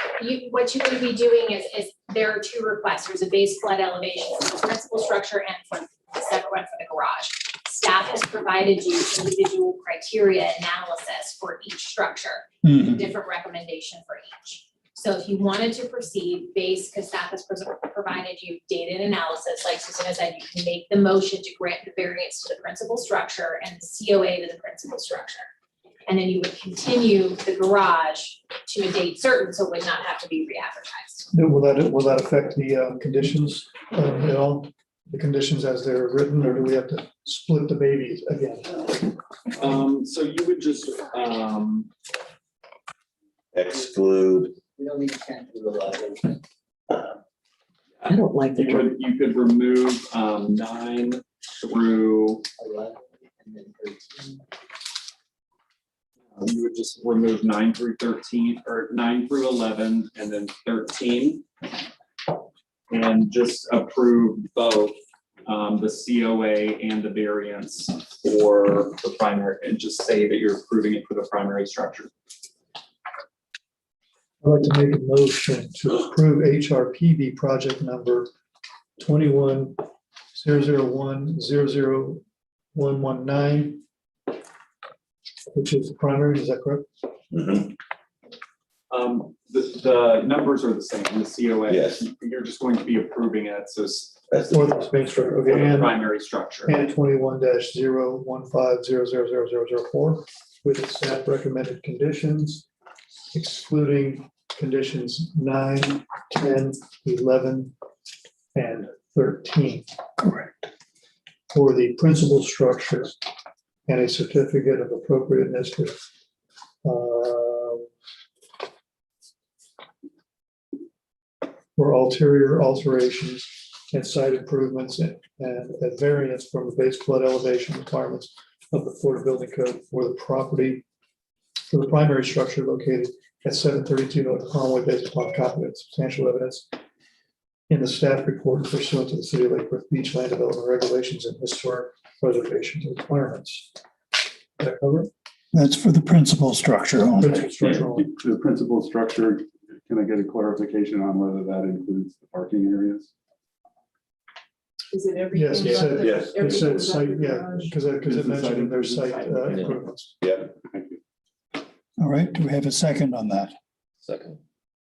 What you would be doing is there are two requests. There's a base flood elevation for the principal structure and for the separate one for the garage. Staff has provided you individual criteria analysis for each structure, different recommendation for each. So if you wanted to proceed based, because staff has provided you data and analysis, like Susan said, you can make the motion to grant the variance to the principal structure and the COA to the principal structure. And then you would continue the garage to a date certain, so it would not have to be re-advertised. will that affect the conditions at all? The conditions as they're written, or do we have to split the babies again? So you would just, Exclude. We don't need to change the elevation. I don't like the you could remove 9 through, 11 and then 13. you would just remove 9 through 13, or 9 through 11, and then 13. And just approve both the COA and the variance for the primary, and just say that you're approving it for the primary structure. I'd like to make a motion to approve HRPB project number 21-001-00119, which is the primary, is that correct? The numbers are the same, the COA. Yes. You're just going to be approving it, so That's For the main structure, okay, for the and primary structure. 21-015-0000004 with the staff recommended conditions, excluding conditions 9, 10, 11, and 13. Correct. For the principal structure and a certificate of appropriateness for ulterior alterations and site improvements and a variance from the base flood elevation requirements of the Florida Building Code for the property, for the primary structure located at 732 North Conway, based upon competent substantial evidence in the staff report pursuant to the City of Lake Worth Beach land development regulations and historic preservation requirements. Does that cover it? That's for the principal structure only. Principal structure only. The principal structure, can I get a clarification on whether that includes the parking areas? Is it everything? Yes, it about said, the- yes. it everything said about site, the yeah, garage? because it mentioned there's site improvements. Yeah. All right, do we have a second on that? Second.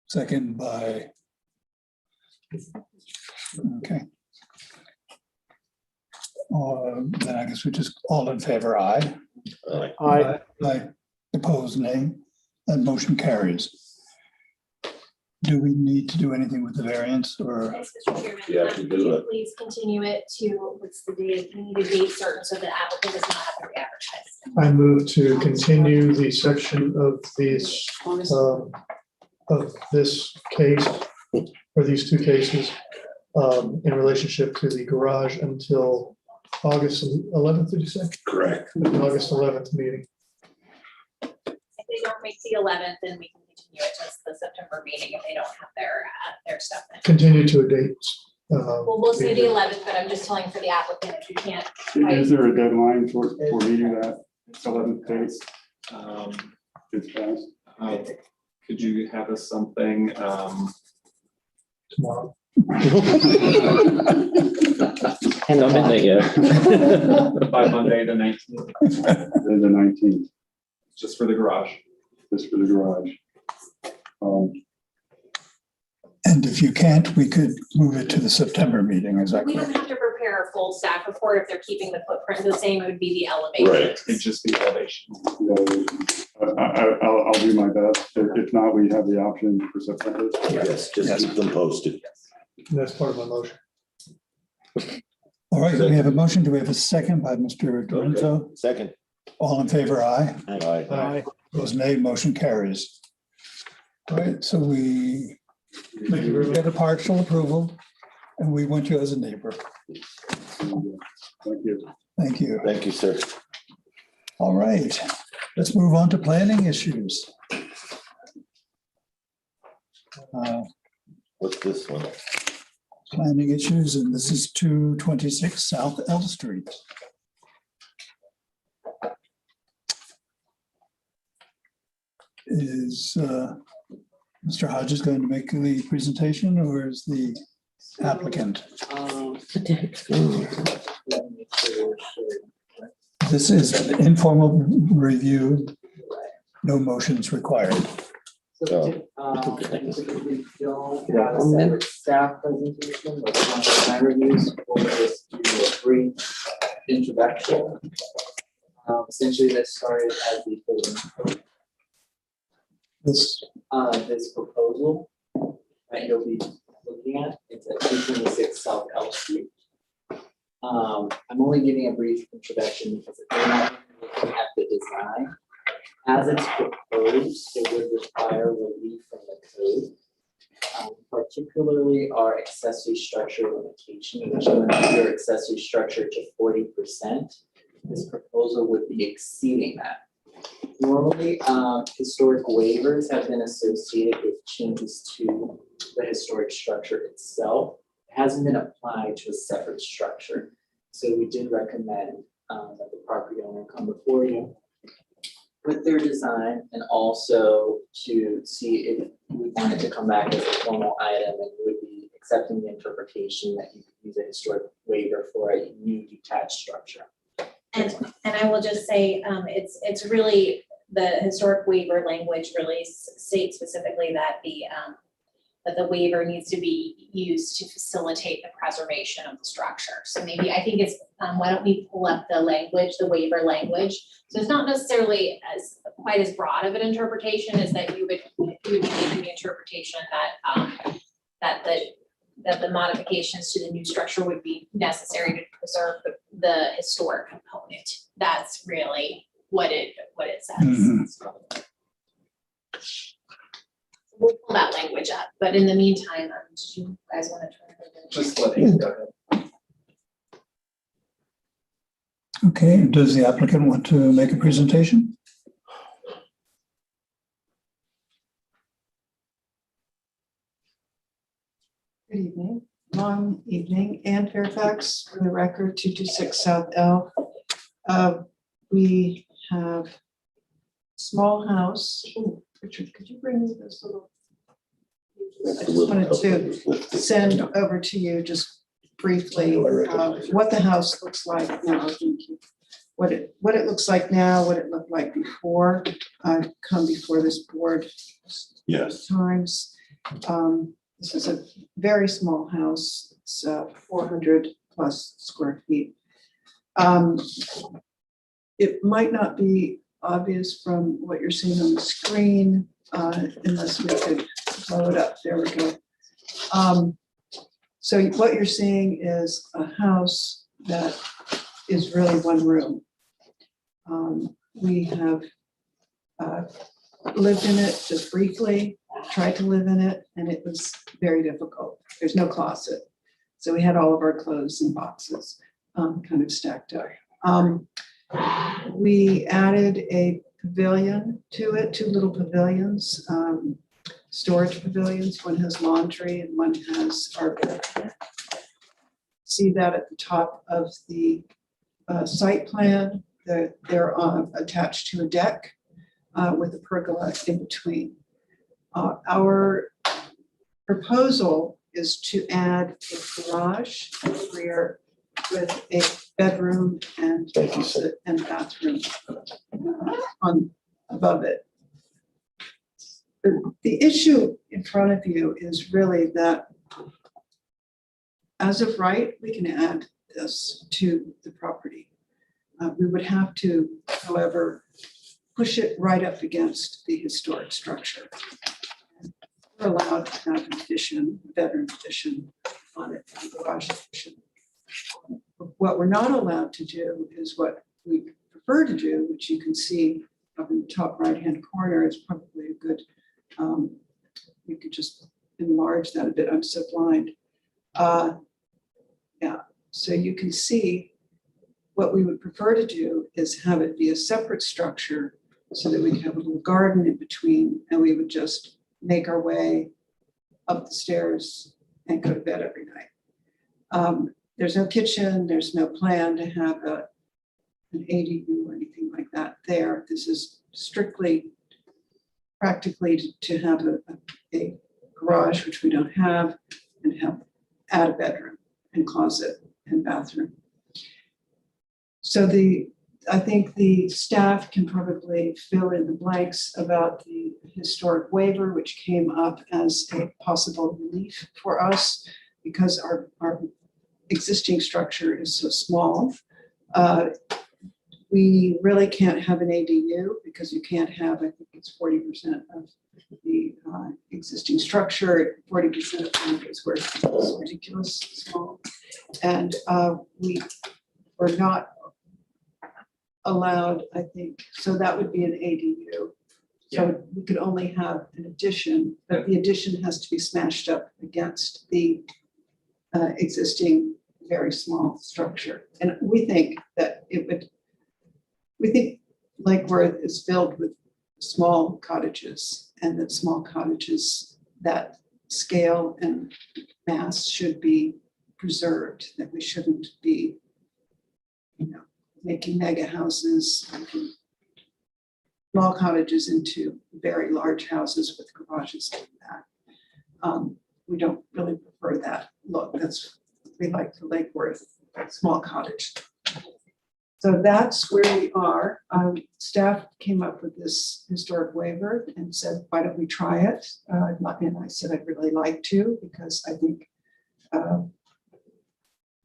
Second by. Okay. Then I guess we just all in favor, aye. I, Aye. Opposed, nay. That motion carries. Do we need to do anything with the variance or? Yes, Mr. Chairman, You have to do can you it. please continue it to, what's the date, we need a date certain so the applicant does not have to re-advertise. I move to continue the section of this, of this case, or these two cases, in relationship to the garage until August 11th, did you say? Correct. August 11th meeting. If they don't make the 11th, then we can continue it to the September meeting if they don't have their stuff in. Continue to a date. Well, we'll say the 11th, but I'm just telling for the applicant, if you can't. Is there a deadline for meeting that 11th date? It's passed. Could you have us something, Tomorrow. And I'm in it yet. by Monday, the 19th, The 19th, just for the garage? just for the garage. And if you can't, we could move it to the September meeting, is that We don't correct? have to prepare a full staff report if they're keeping the footprint the same, it would be the elevation. It'd just be elevation. I'll do my best. If not, we have the option for September. Yes, just keep them posted. And that's part of my motion. All right, we have a motion. Do we have a second by Mr. Dorenzo? Second. All in favor, aye. Aye. Aye. Opposed, nay. Motion carries. All right, so we Thank you very much. get a partial approval and we want you as a neighbor. Thank you. Thank you. Thank you, sir. All right, let's move on to planning issues. What's this one? Planning issues, and this is 226 South L Street. Is Mr. Hodges going to make the presentation or is the applicant? This is an informal review, no motions required. Typically don't have a separate staff presentation, but on design reviews, we'll just do a brief introduction. Essentially, that started as the building code. This proposal that you'll be looking at, it's at 226 South L Street. I'm only giving a brief introduction because if you're not looking at the design, as it's proposed, it would require relief from the code. Particularly our accessory structure limitation, which limits your accessory structure to 40%. This proposal would be exceeding that. Normally, historic waivers have been associated with changes to the historic structure itself. It hasn't been applied to a separate structure. So we did recommend that the property owner come before you with their design and also to see if we wanted to come back as a formal item and we would be accepting the interpretation that you could use a historic waiver for a new detached structure. And I will just say, it's really, the historic waiver language really states specifically that the waiver needs to be used to facilitate the preservation of the structure. So maybe, I think it's, why don't we pull up the language, the waiver language? So it's not necessarily quite as broad of an interpretation as that you would be making the interpretation that the modifications to the new structure would be necessary to preserve the historic component. That's really what it says. We'll pull that language up, but in the meantime, did you guys want to turn it over? Just let me go ahead. Okay, does the applicant want to make a presentation? Good evening, long evening, Ann Fairfax, for the record, 226 South L. We have small house. Ooh, Richard, could you bring me this little? I just wanted to send over to you just briefly what the house looks like now. Thank you. What it looks like now, what it looked like before I've come before this board Yes. times. This is a very small house. It's 400 plus square feet. It might not be obvious from what you're seeing on the screen, unless we could blow it up. There we go. So what you're seeing is a house that is really one room. We have lived in it just briefly, tried to live in it, and it was very difficult. There's no closet. So we had all of our clothes in boxes kind of stacked up. We added a pavilion to it, 2 little pavilions, storage pavilions. One has laundry and one has our bedroom. See that at the top of the site plan. They're attached to a deck with a pergola in between. Our proposal is to add a garage rear with a bedroom and closet and bathroom on above it. The issue in front of you is really that as of right, we can add this to the property. We would have to, however, push it right up against the historic structure. We're allowed to have an addition, bedroom addition on it, a garage addition. What we're not allowed to do is what we prefer to do, which you can see up in the top right-hand corner is probably a good, you could just enlarge that a bit. I'm so blind. Yeah, so you can see what we would prefer to do is have it be a separate structure so that we can have a little garden in between, and we would just make our way up the stairs and go to bed every night. There's no kitchen, there's no plan to have an ADU or anything like that there. This is strictly practically to have a garage, which we don't have, and add a bedroom and closet and bathroom. So I think the staff can probably fill in the blanks about the historic waiver, which came up as a possible relief for us because our existing structure is so small. We really can't have an ADU because you can't have, I think it's 40% of the existing structure, 40% of it is where it's ridiculous small. And we were not allowed, I think, so that would be an ADU. So we could only have an addition, but the addition has to be smashed up against the existing very small structure. And we think that Lake Worth is filled with small cottages, and that small cottages, that scale and mass should be preserved, that we shouldn't be, making mega houses, making small cottages into very large houses with garages like that. We don't really prefer that look. We like the Lake Worth small cottage. So that's where we are. Staff came up with this historic waiver and said, why don't we try it? And I said, I'd really like to, because I think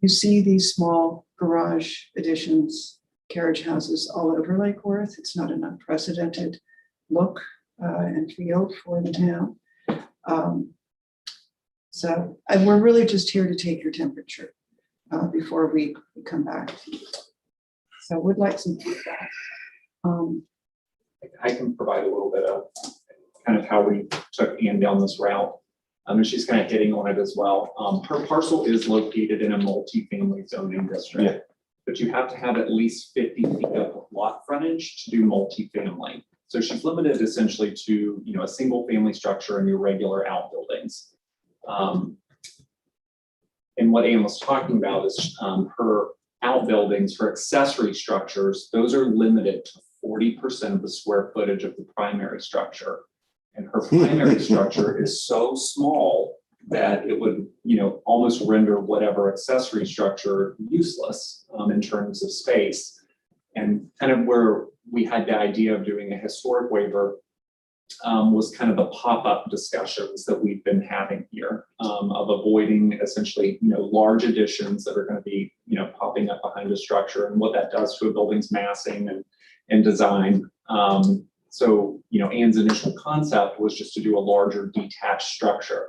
you see these small garage additions, carriage houses all over Lake Worth. It's not an unprecedented look and feel for the town. And we're really just here to take your temperature before we come back. So I would like some feedback. I can provide a little bit of kind of how we took Ann down this route. And she's kind of hitting on it as well. Her parcel is located in a multifamily zoning district, but you have to have at least 50 feet of lot frontage to do multifamily. So she's limited essentially to, a single family structure and your regular outbuildings. And what Ann was talking about is her outbuildings, her accessory structures, those are limited to 40% of the square footage of the primary structure. And her primary structure is so small that it would, almost render whatever accessory structure useless in terms of space. And kind of where we had the idea of doing a historic waiver was kind of the pop-up discussions that we've been having here of avoiding essentially, large additions that are going to be, popping up behind a structure and what that does to a building's massing and design. So, Anne's initial concept was just to do a larger detached structure.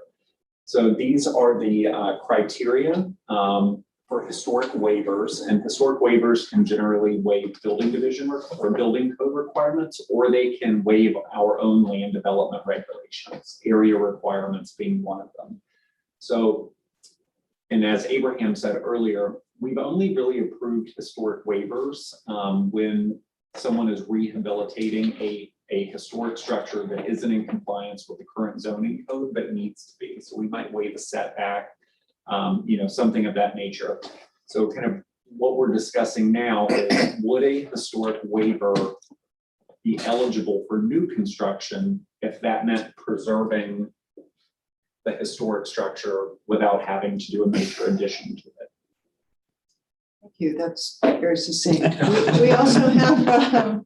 So these are the criteria for historic waivers, and historic waivers can generally waive building division or building code requirements, or they can waive our own land development regulations, area requirements being one of them. So, and as Abraham said earlier, we've only really approved historic waivers when someone is rehabilitating a historic structure that isn't in compliance with the current zoning code, but needs to be. So we might waive a setback, something of that nature. So kind of what we're discussing now is, would a historic waiver be eligible for new construction if that meant preserving the historic structure without having to do a major addition to it? Thank you. That's very succinct. We also have,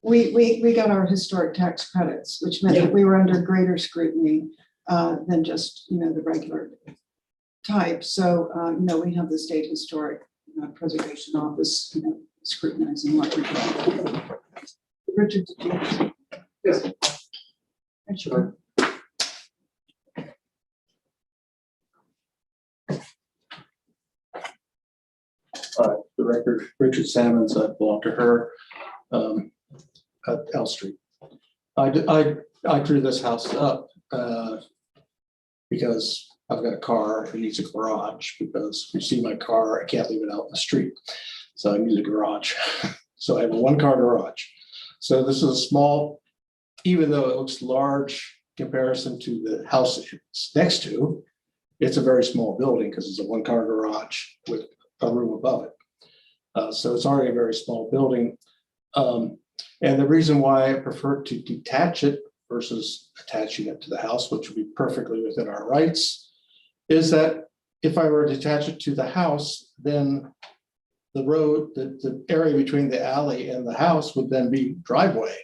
we got our historic tax credits, which meant that we were under greater scrutiny than just, the regular type. So, we have the State Historic Preservation Office, scrutinizing what we're doing. Richard, did you? Yes. Sure. The record, Richard Salmons, I belong to her at L Street. I drew this house up because I've got a car that needs a garage, because you see my car, I can't leave it out in the street. So I need a garage. So I have a 1-car garage. So this is a small, even though it looks large in comparison to the house it's next to, it's a very small building because it's a 1-car garage with a room above it. So it's already a very small building. And the reason why I prefer to detach it versus attaching it to the house, which would be perfectly within our rights, is that if I were to attach it to the house, then the road, the area between the alley and the house would then be driveway.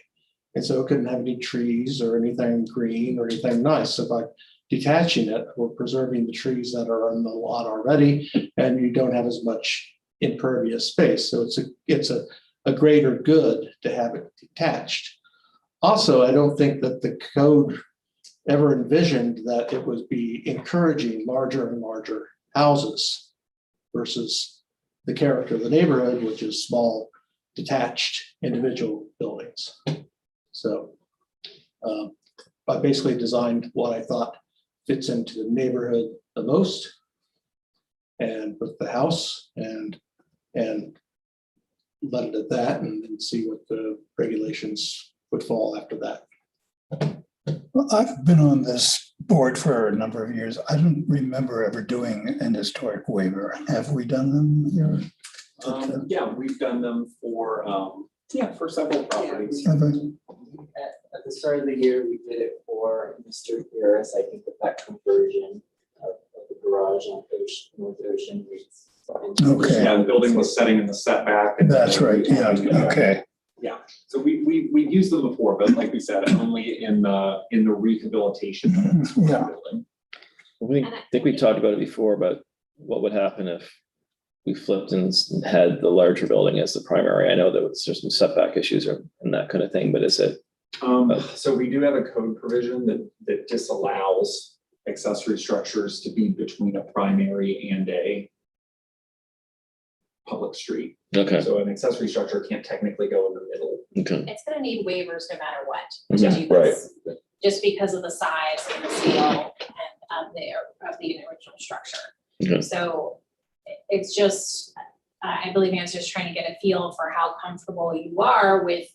And so it couldn't have any trees or anything green or anything nice. So by detaching it, we're preserving the trees that are on the lot already, and you don't have as much impervious space. So it's a greater good to have it detached. Also, I don't think that the code ever envisioned that it would be encouraging larger and larger houses versus the character of the neighborhood, which is small, detached individual buildings. So I basically designed what I thought fits into the neighborhood the most, and with the house, and let it at that, and then see what the regulations would fall after that. Well, I've been on this board for a number of years. I don't remember ever doing an historic waiver. Have we done them here? Yeah, we've done them for several properties. At the start of the year, we did it for Mr. Harris. I think that conversion of the garage on North Ocean. Okay. Yeah, the building was setting in the setback. That's right. Yeah. Okay. Yeah. So we've used them before, but like we said, only in the rehabilitation of the Yeah. building. I think we talked about it before, about what would happen if we flipped and had the larger building as the primary. I know that there's some setback issues and that kind of thing, but is it? So we do have a code provision that disallows accessory structures to be between a primary and a public street. Okay. So an accessory structure can't technically go in the middle. Okay. It's gonna need waivers no matter what. Mhm, right. Just because of the size and the scale and of the original structure. Okay. So it's just, I believe Anne's just trying to get a feel for how comfortable you are with,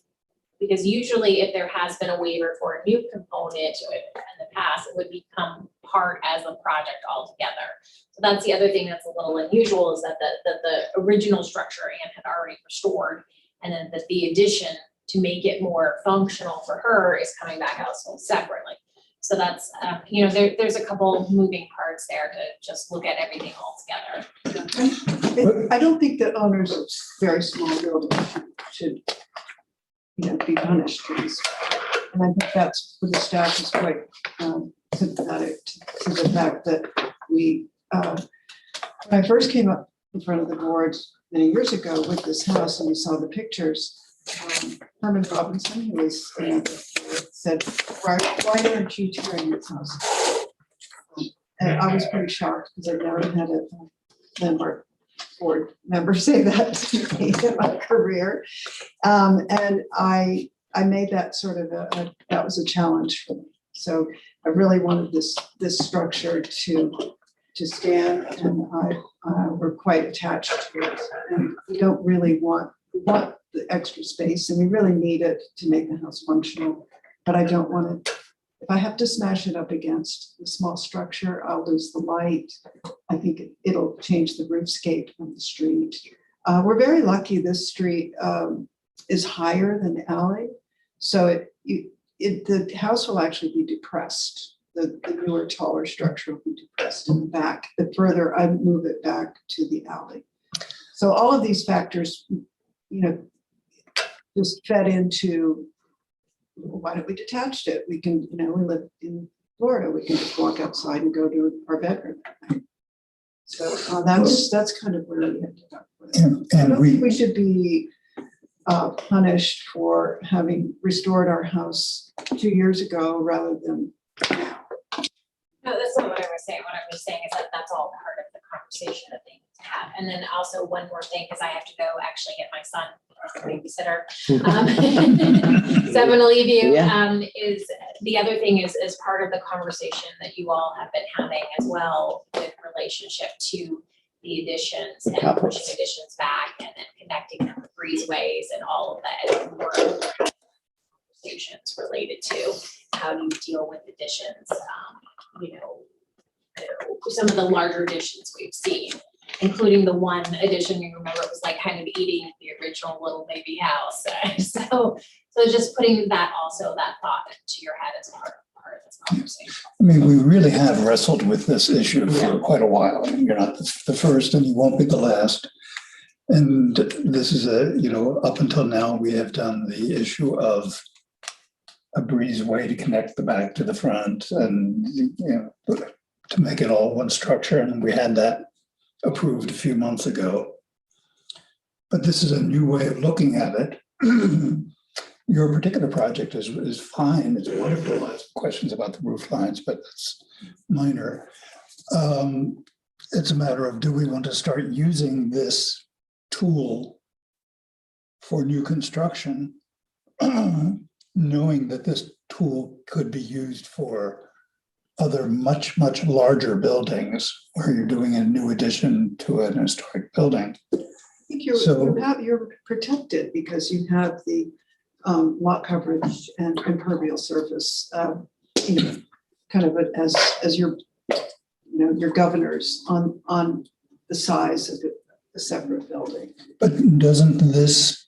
because usually if there has been a waiver for a new component in the past, it would become part as a project altogether. So that's the other thing that's a little unusual, is that the original structure Anne had already restored, and then the addition to make it more functional for her is coming back out so separately. So that's, there's a couple moving parts there to just look at everything all together. I don't think that owners of very small buildings should, be punished for this. And I think that's where the staff is quite sympathetic to the fact that we, when I first came up in front of the board many years ago with this house and we saw the pictures, Herman Robinson, who was said, why aren't you tearing this house? And I was pretty shocked because I've never had a landmark board member say that to me in my career. And I made that sort of that was a challenge for me. So I really wanted this structure to stand, and we're quite attached to it. And we don't really want the extra space, and we really need it to make the house functional. But I don't want to, if I have to smash it up against a small structure, I'll lose the light. I think it'll change the roofscape of the street. We're very lucky this street is higher than the alley. So the house will actually be depressed. The newer, taller structure will be depressed in the back. The further I move it back to the alley. So all of these factors, just fed into, why don't we detach it? We can, we live in Florida. We can just walk outside and go to our bedroom. So that's kind of where we ended up with it. I don't think we should be punished for having restored our house 2 years ago rather than now. No, that's not what I was saying. What I was saying is that that's all part of the conversation that they need to have. And then also one more thing, because I have to go actually get my son as a babysitter. So I'm gonna leave you, is the other thing is part of the conversation that you all have been having as well with relationship to the additions and pushing additions back and then connecting them with breezeways and all of that. And more conversations related to how do you deal with additions, some of the larger additions we've seen, including the one addition you remember it was like kind of eating the original little baby house. So just putting that thought into your head as part of this conversation. I mean, we really have wrestled with this issue for quite a while. I mean, you're not the first and you won't be the last. And this is up until now, we have done the issue of a breezeway to connect the back to the front and, to make it all one structure. And we had that approved a few months ago. But this is a new way of looking at it. Your particular project is fine, it's wonderful. I have questions about the roof lines, but that's minor. It's a matter of, do we want to start using this tool for new construction, knowing that this tool could be used for other much, much larger buildings where you're doing a new addition to an historic building? I think you're protected because you have the lot coverage and impervious surface, kind of as your, your governors on the size of the separate building. But doesn't this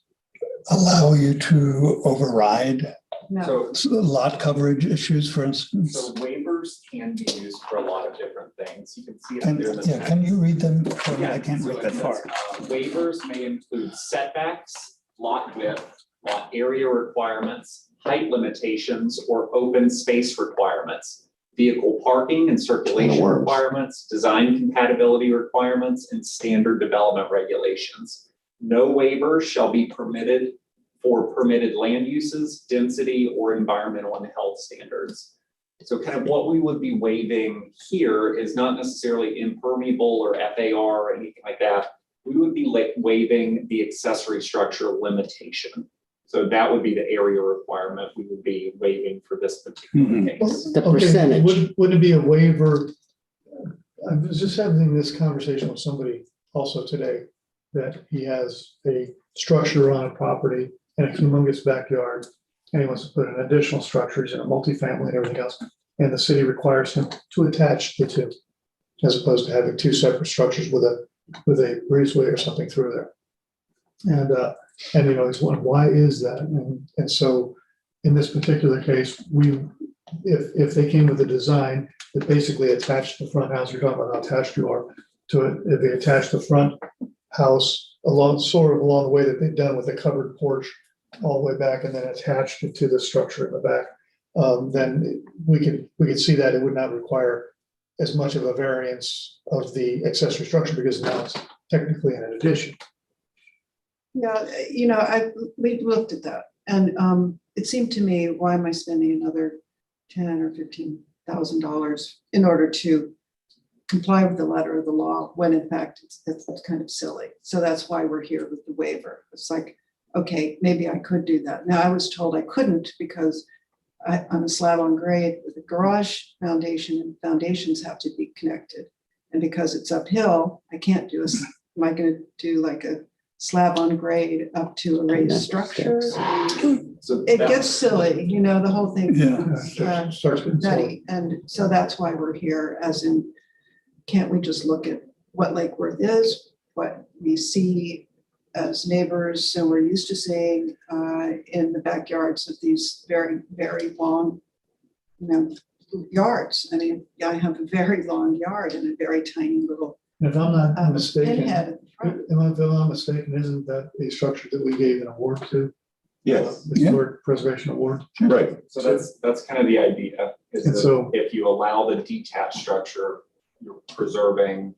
allow you to override lot coverage issues, for instance? So waivers can be used for a lot of different things. You can see it And there in the can you read them? Yeah, I can't so read that it far. says, waivers may include setbacks, lot width, lot area requirements, height limitations, or open space requirements, vehicle parking and circulation requirements, design compatibility requirements, and standard development regulations. No waiver shall be permitted for permitted land uses, density, or environmental and health standards. So kind of what we would be waiving here is not necessarily impermeable or FAR or anything like that. We would be waiving the accessory structure limitation. So that would be the area requirement we would be waiving for this particular case. The percentage. Wouldn't it be a waiver? I was just having this conversation with somebody also today, that he has a structure on a property and a humongous backyard, and he wants to put an additional structure, he's in a multifamily and everything else, and the city requires him to attach the two, as opposed to having two separate structures with a breezeway or something through there. And he's wondering, why is that? And so in this particular case, we if they came with a design that basically attached the front house, you're talking about how attached you are to it, if they attach the front house sort of along the way that they've done with a covered porch all the way back and then attached it to the structure in the back, then we could see that it would not require as much of a variance of the accessory structure because now it's technically an addition. Yeah, we've looked at that and it seemed to me, why am I spending another $10,000 or $15,000 in order to comply with the letter of the law when in fact it's kind of silly. So that's why we're here with the waiver. It's like, okay, maybe I could do that. Now I was told I couldn't because I'm a slab on grade with a garage foundation and foundations have to be connected. And because it's uphill, I can't do am I going to do like a slab on grade up to a raised structure? So It gets silly, the whole thing. Yeah, starts getting silly. Nutty. And so that's why we're here, as in, can't we just look at what Lake Worth is, what we see as neighbors, so we're used to seeing in the backyards of these very, very long, yards. I mean, I have a very long yard and a very tiny little If I'm not mistaken, pinhead at the front. if I'm not mistaken, isn't that a structure that we gave an award to? Yes. The Historic Preservation Award. Right. So that's kind of the idea, is And that so- if you allow the detached structure, you're preserving.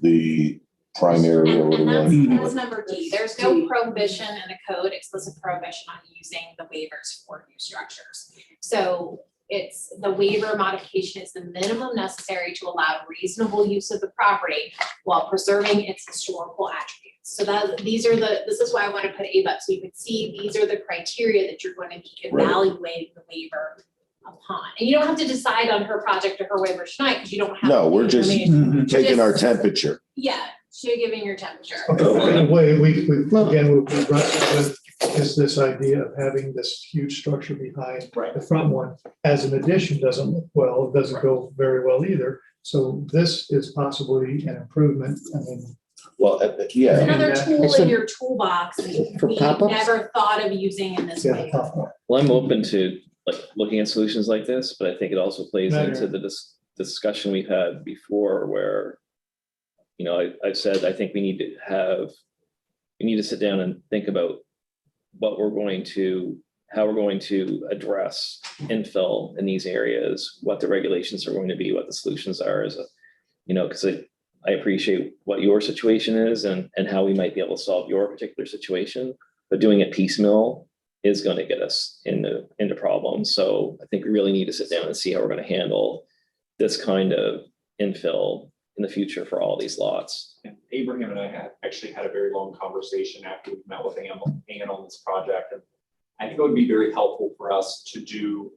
The primary or And whatever. that's number D. There's no prohibition in the code, explicit prohibition on using the waivers for new structures. So it's the waiver modification is the minimum necessary to allow reasonable use of the property while preserving its historical attributes. So this is why I want to put ABUT, so you can see these are the criteria that you're going to be evaluating the waiver upon. And you don't have to decide on her project or her waiver tonight because you don't have. No, we're the just information. taking our Just- temperature. Yeah, she's giving your temperature. Okay, the way we wrestled with is this idea of having this huge structure behind the front one as an addition doesn't look well, it doesn't go very well either. So this is possibly an improvement. I mean, Well, yeah. It's another tool It's a- in your toolbox that For we pop-ups? never thought of using in this way. Well, I'm open to looking at solutions like this, but I think it also plays Right. into the discussion we've had before where, I've said, I think we need to sit down and think about how we're going to address infill in these areas, what the regulations are going to be, what the solutions are, because I appreciate what your situation is and how we might be able to solve your particular situation, but doing it piecemeal is going to get us into problems. So I think we really need to sit down and see how we're going to handle this kind of infill in the future for all these lots. And Abraham and I had a very long conversation after we met with Ann on this project. And I think it would be very helpful for us to do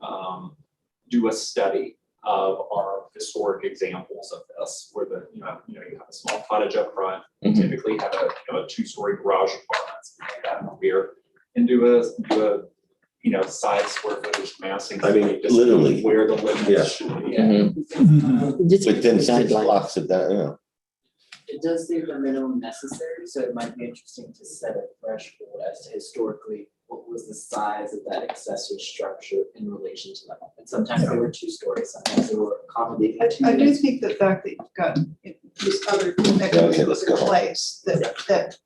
a study of our historic examples of this, where you have a small cottage up front, typically have a two-story garage apartment, something like that in the rear, and do a side square footage massing. I mean, study, just literally. where the limits Yeah. should be. Within 6 blocks of that, It does say the minimum necessary, so it might be interesting to set a threshold as to historically, what was the size of that accessory structure in relation to that? And sometimes they were 2 stories, sometimes they were accommodating. I do think the fact that you've got these other mechanisms in place that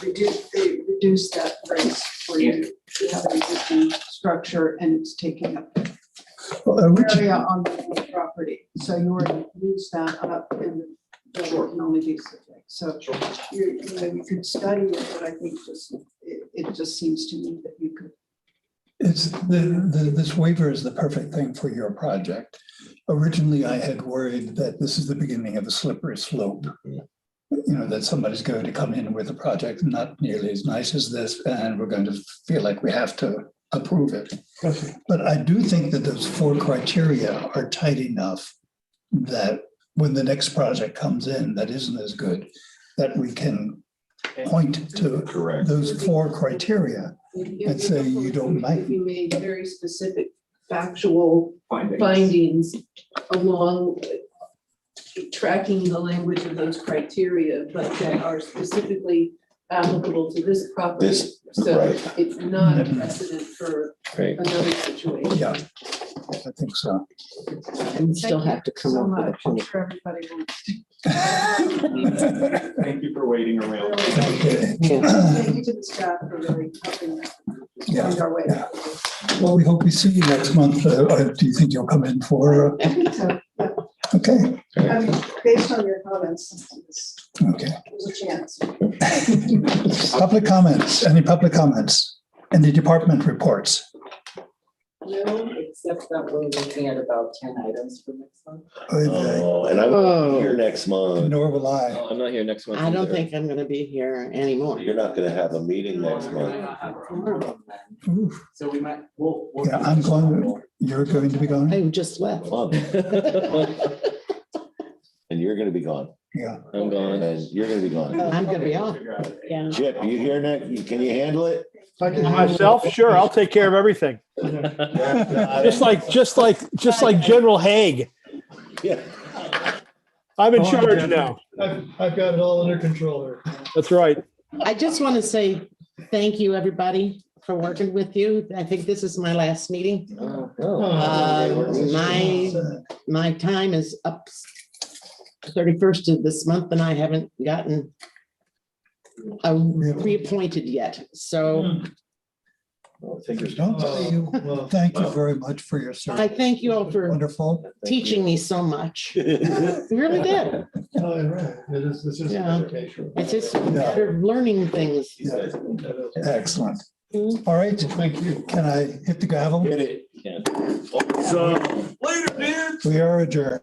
reduce that race for you to have an existing structure and it's taking up area on the property. So you were to use that up and the building can only be so big. So you could study it, but I think it just seems to me that you could. This waiver is the perfect thing for your project. Originally, I had worried that this is the beginning of a slippery slope. That somebody's going to come in with a project not nearly as nice as this, and we're going to feel like we have to approve it. But I do think that those 4 criteria are tight enough that when the next project comes in that isn't as good, that we can point to those 4 criteria and say you don't like. You made very specific factual findings along tracking the language of those criteria, but that are specifically applicable to this property. So it's not a precedent for another situation. Yeah. I think so. And we still have to come So up with a much. I'm plan. sure everybody wants to. Thank you for waiting around. Okay. Thank you to the staff for really helping us Yeah. find our way. Well, we hope we see you next month. Do you think you'll come in for, I think so. okay, I mean, based on your comments, okay. there's a chance. Public comments, any public comments? Any department reports? No, except that we're looking at about 10 items for next month. Oh, and I won't be here next month. Nor will I. I'm not here next month. I don't either. think I'm gonna be here anymore. You're not gonna have a meeting next month. Oof. So we might, we'll. Yeah, I'm going, you're going to be going? I just left. And you're gonna be gone. Yeah. I'm gone. And you're gonna be gone. I'm gonna be off. Yeah. Chip, you here next? Can you handle it? Myself, sure, I'll take care of everything. Just like General Haig. Yeah. I'm in Oh, charge yeah. now. I've got it all under control there. That's right. I just want to say thank you, everybody, for working with you. I think this is my last meeting. My time is up 31st of this month and I haven't gotten reappointed yet. So Fingers don't say you. Thank you very much for your service. I thank you all for Wonderful. teaching me so much. You really did. Oh, right. It is, this is Yeah. educational. It's just better learning things. Excellent. All right. Thank you. Can I hit the gavel? Hit it. Yeah. So, later, dude. We are adjourned.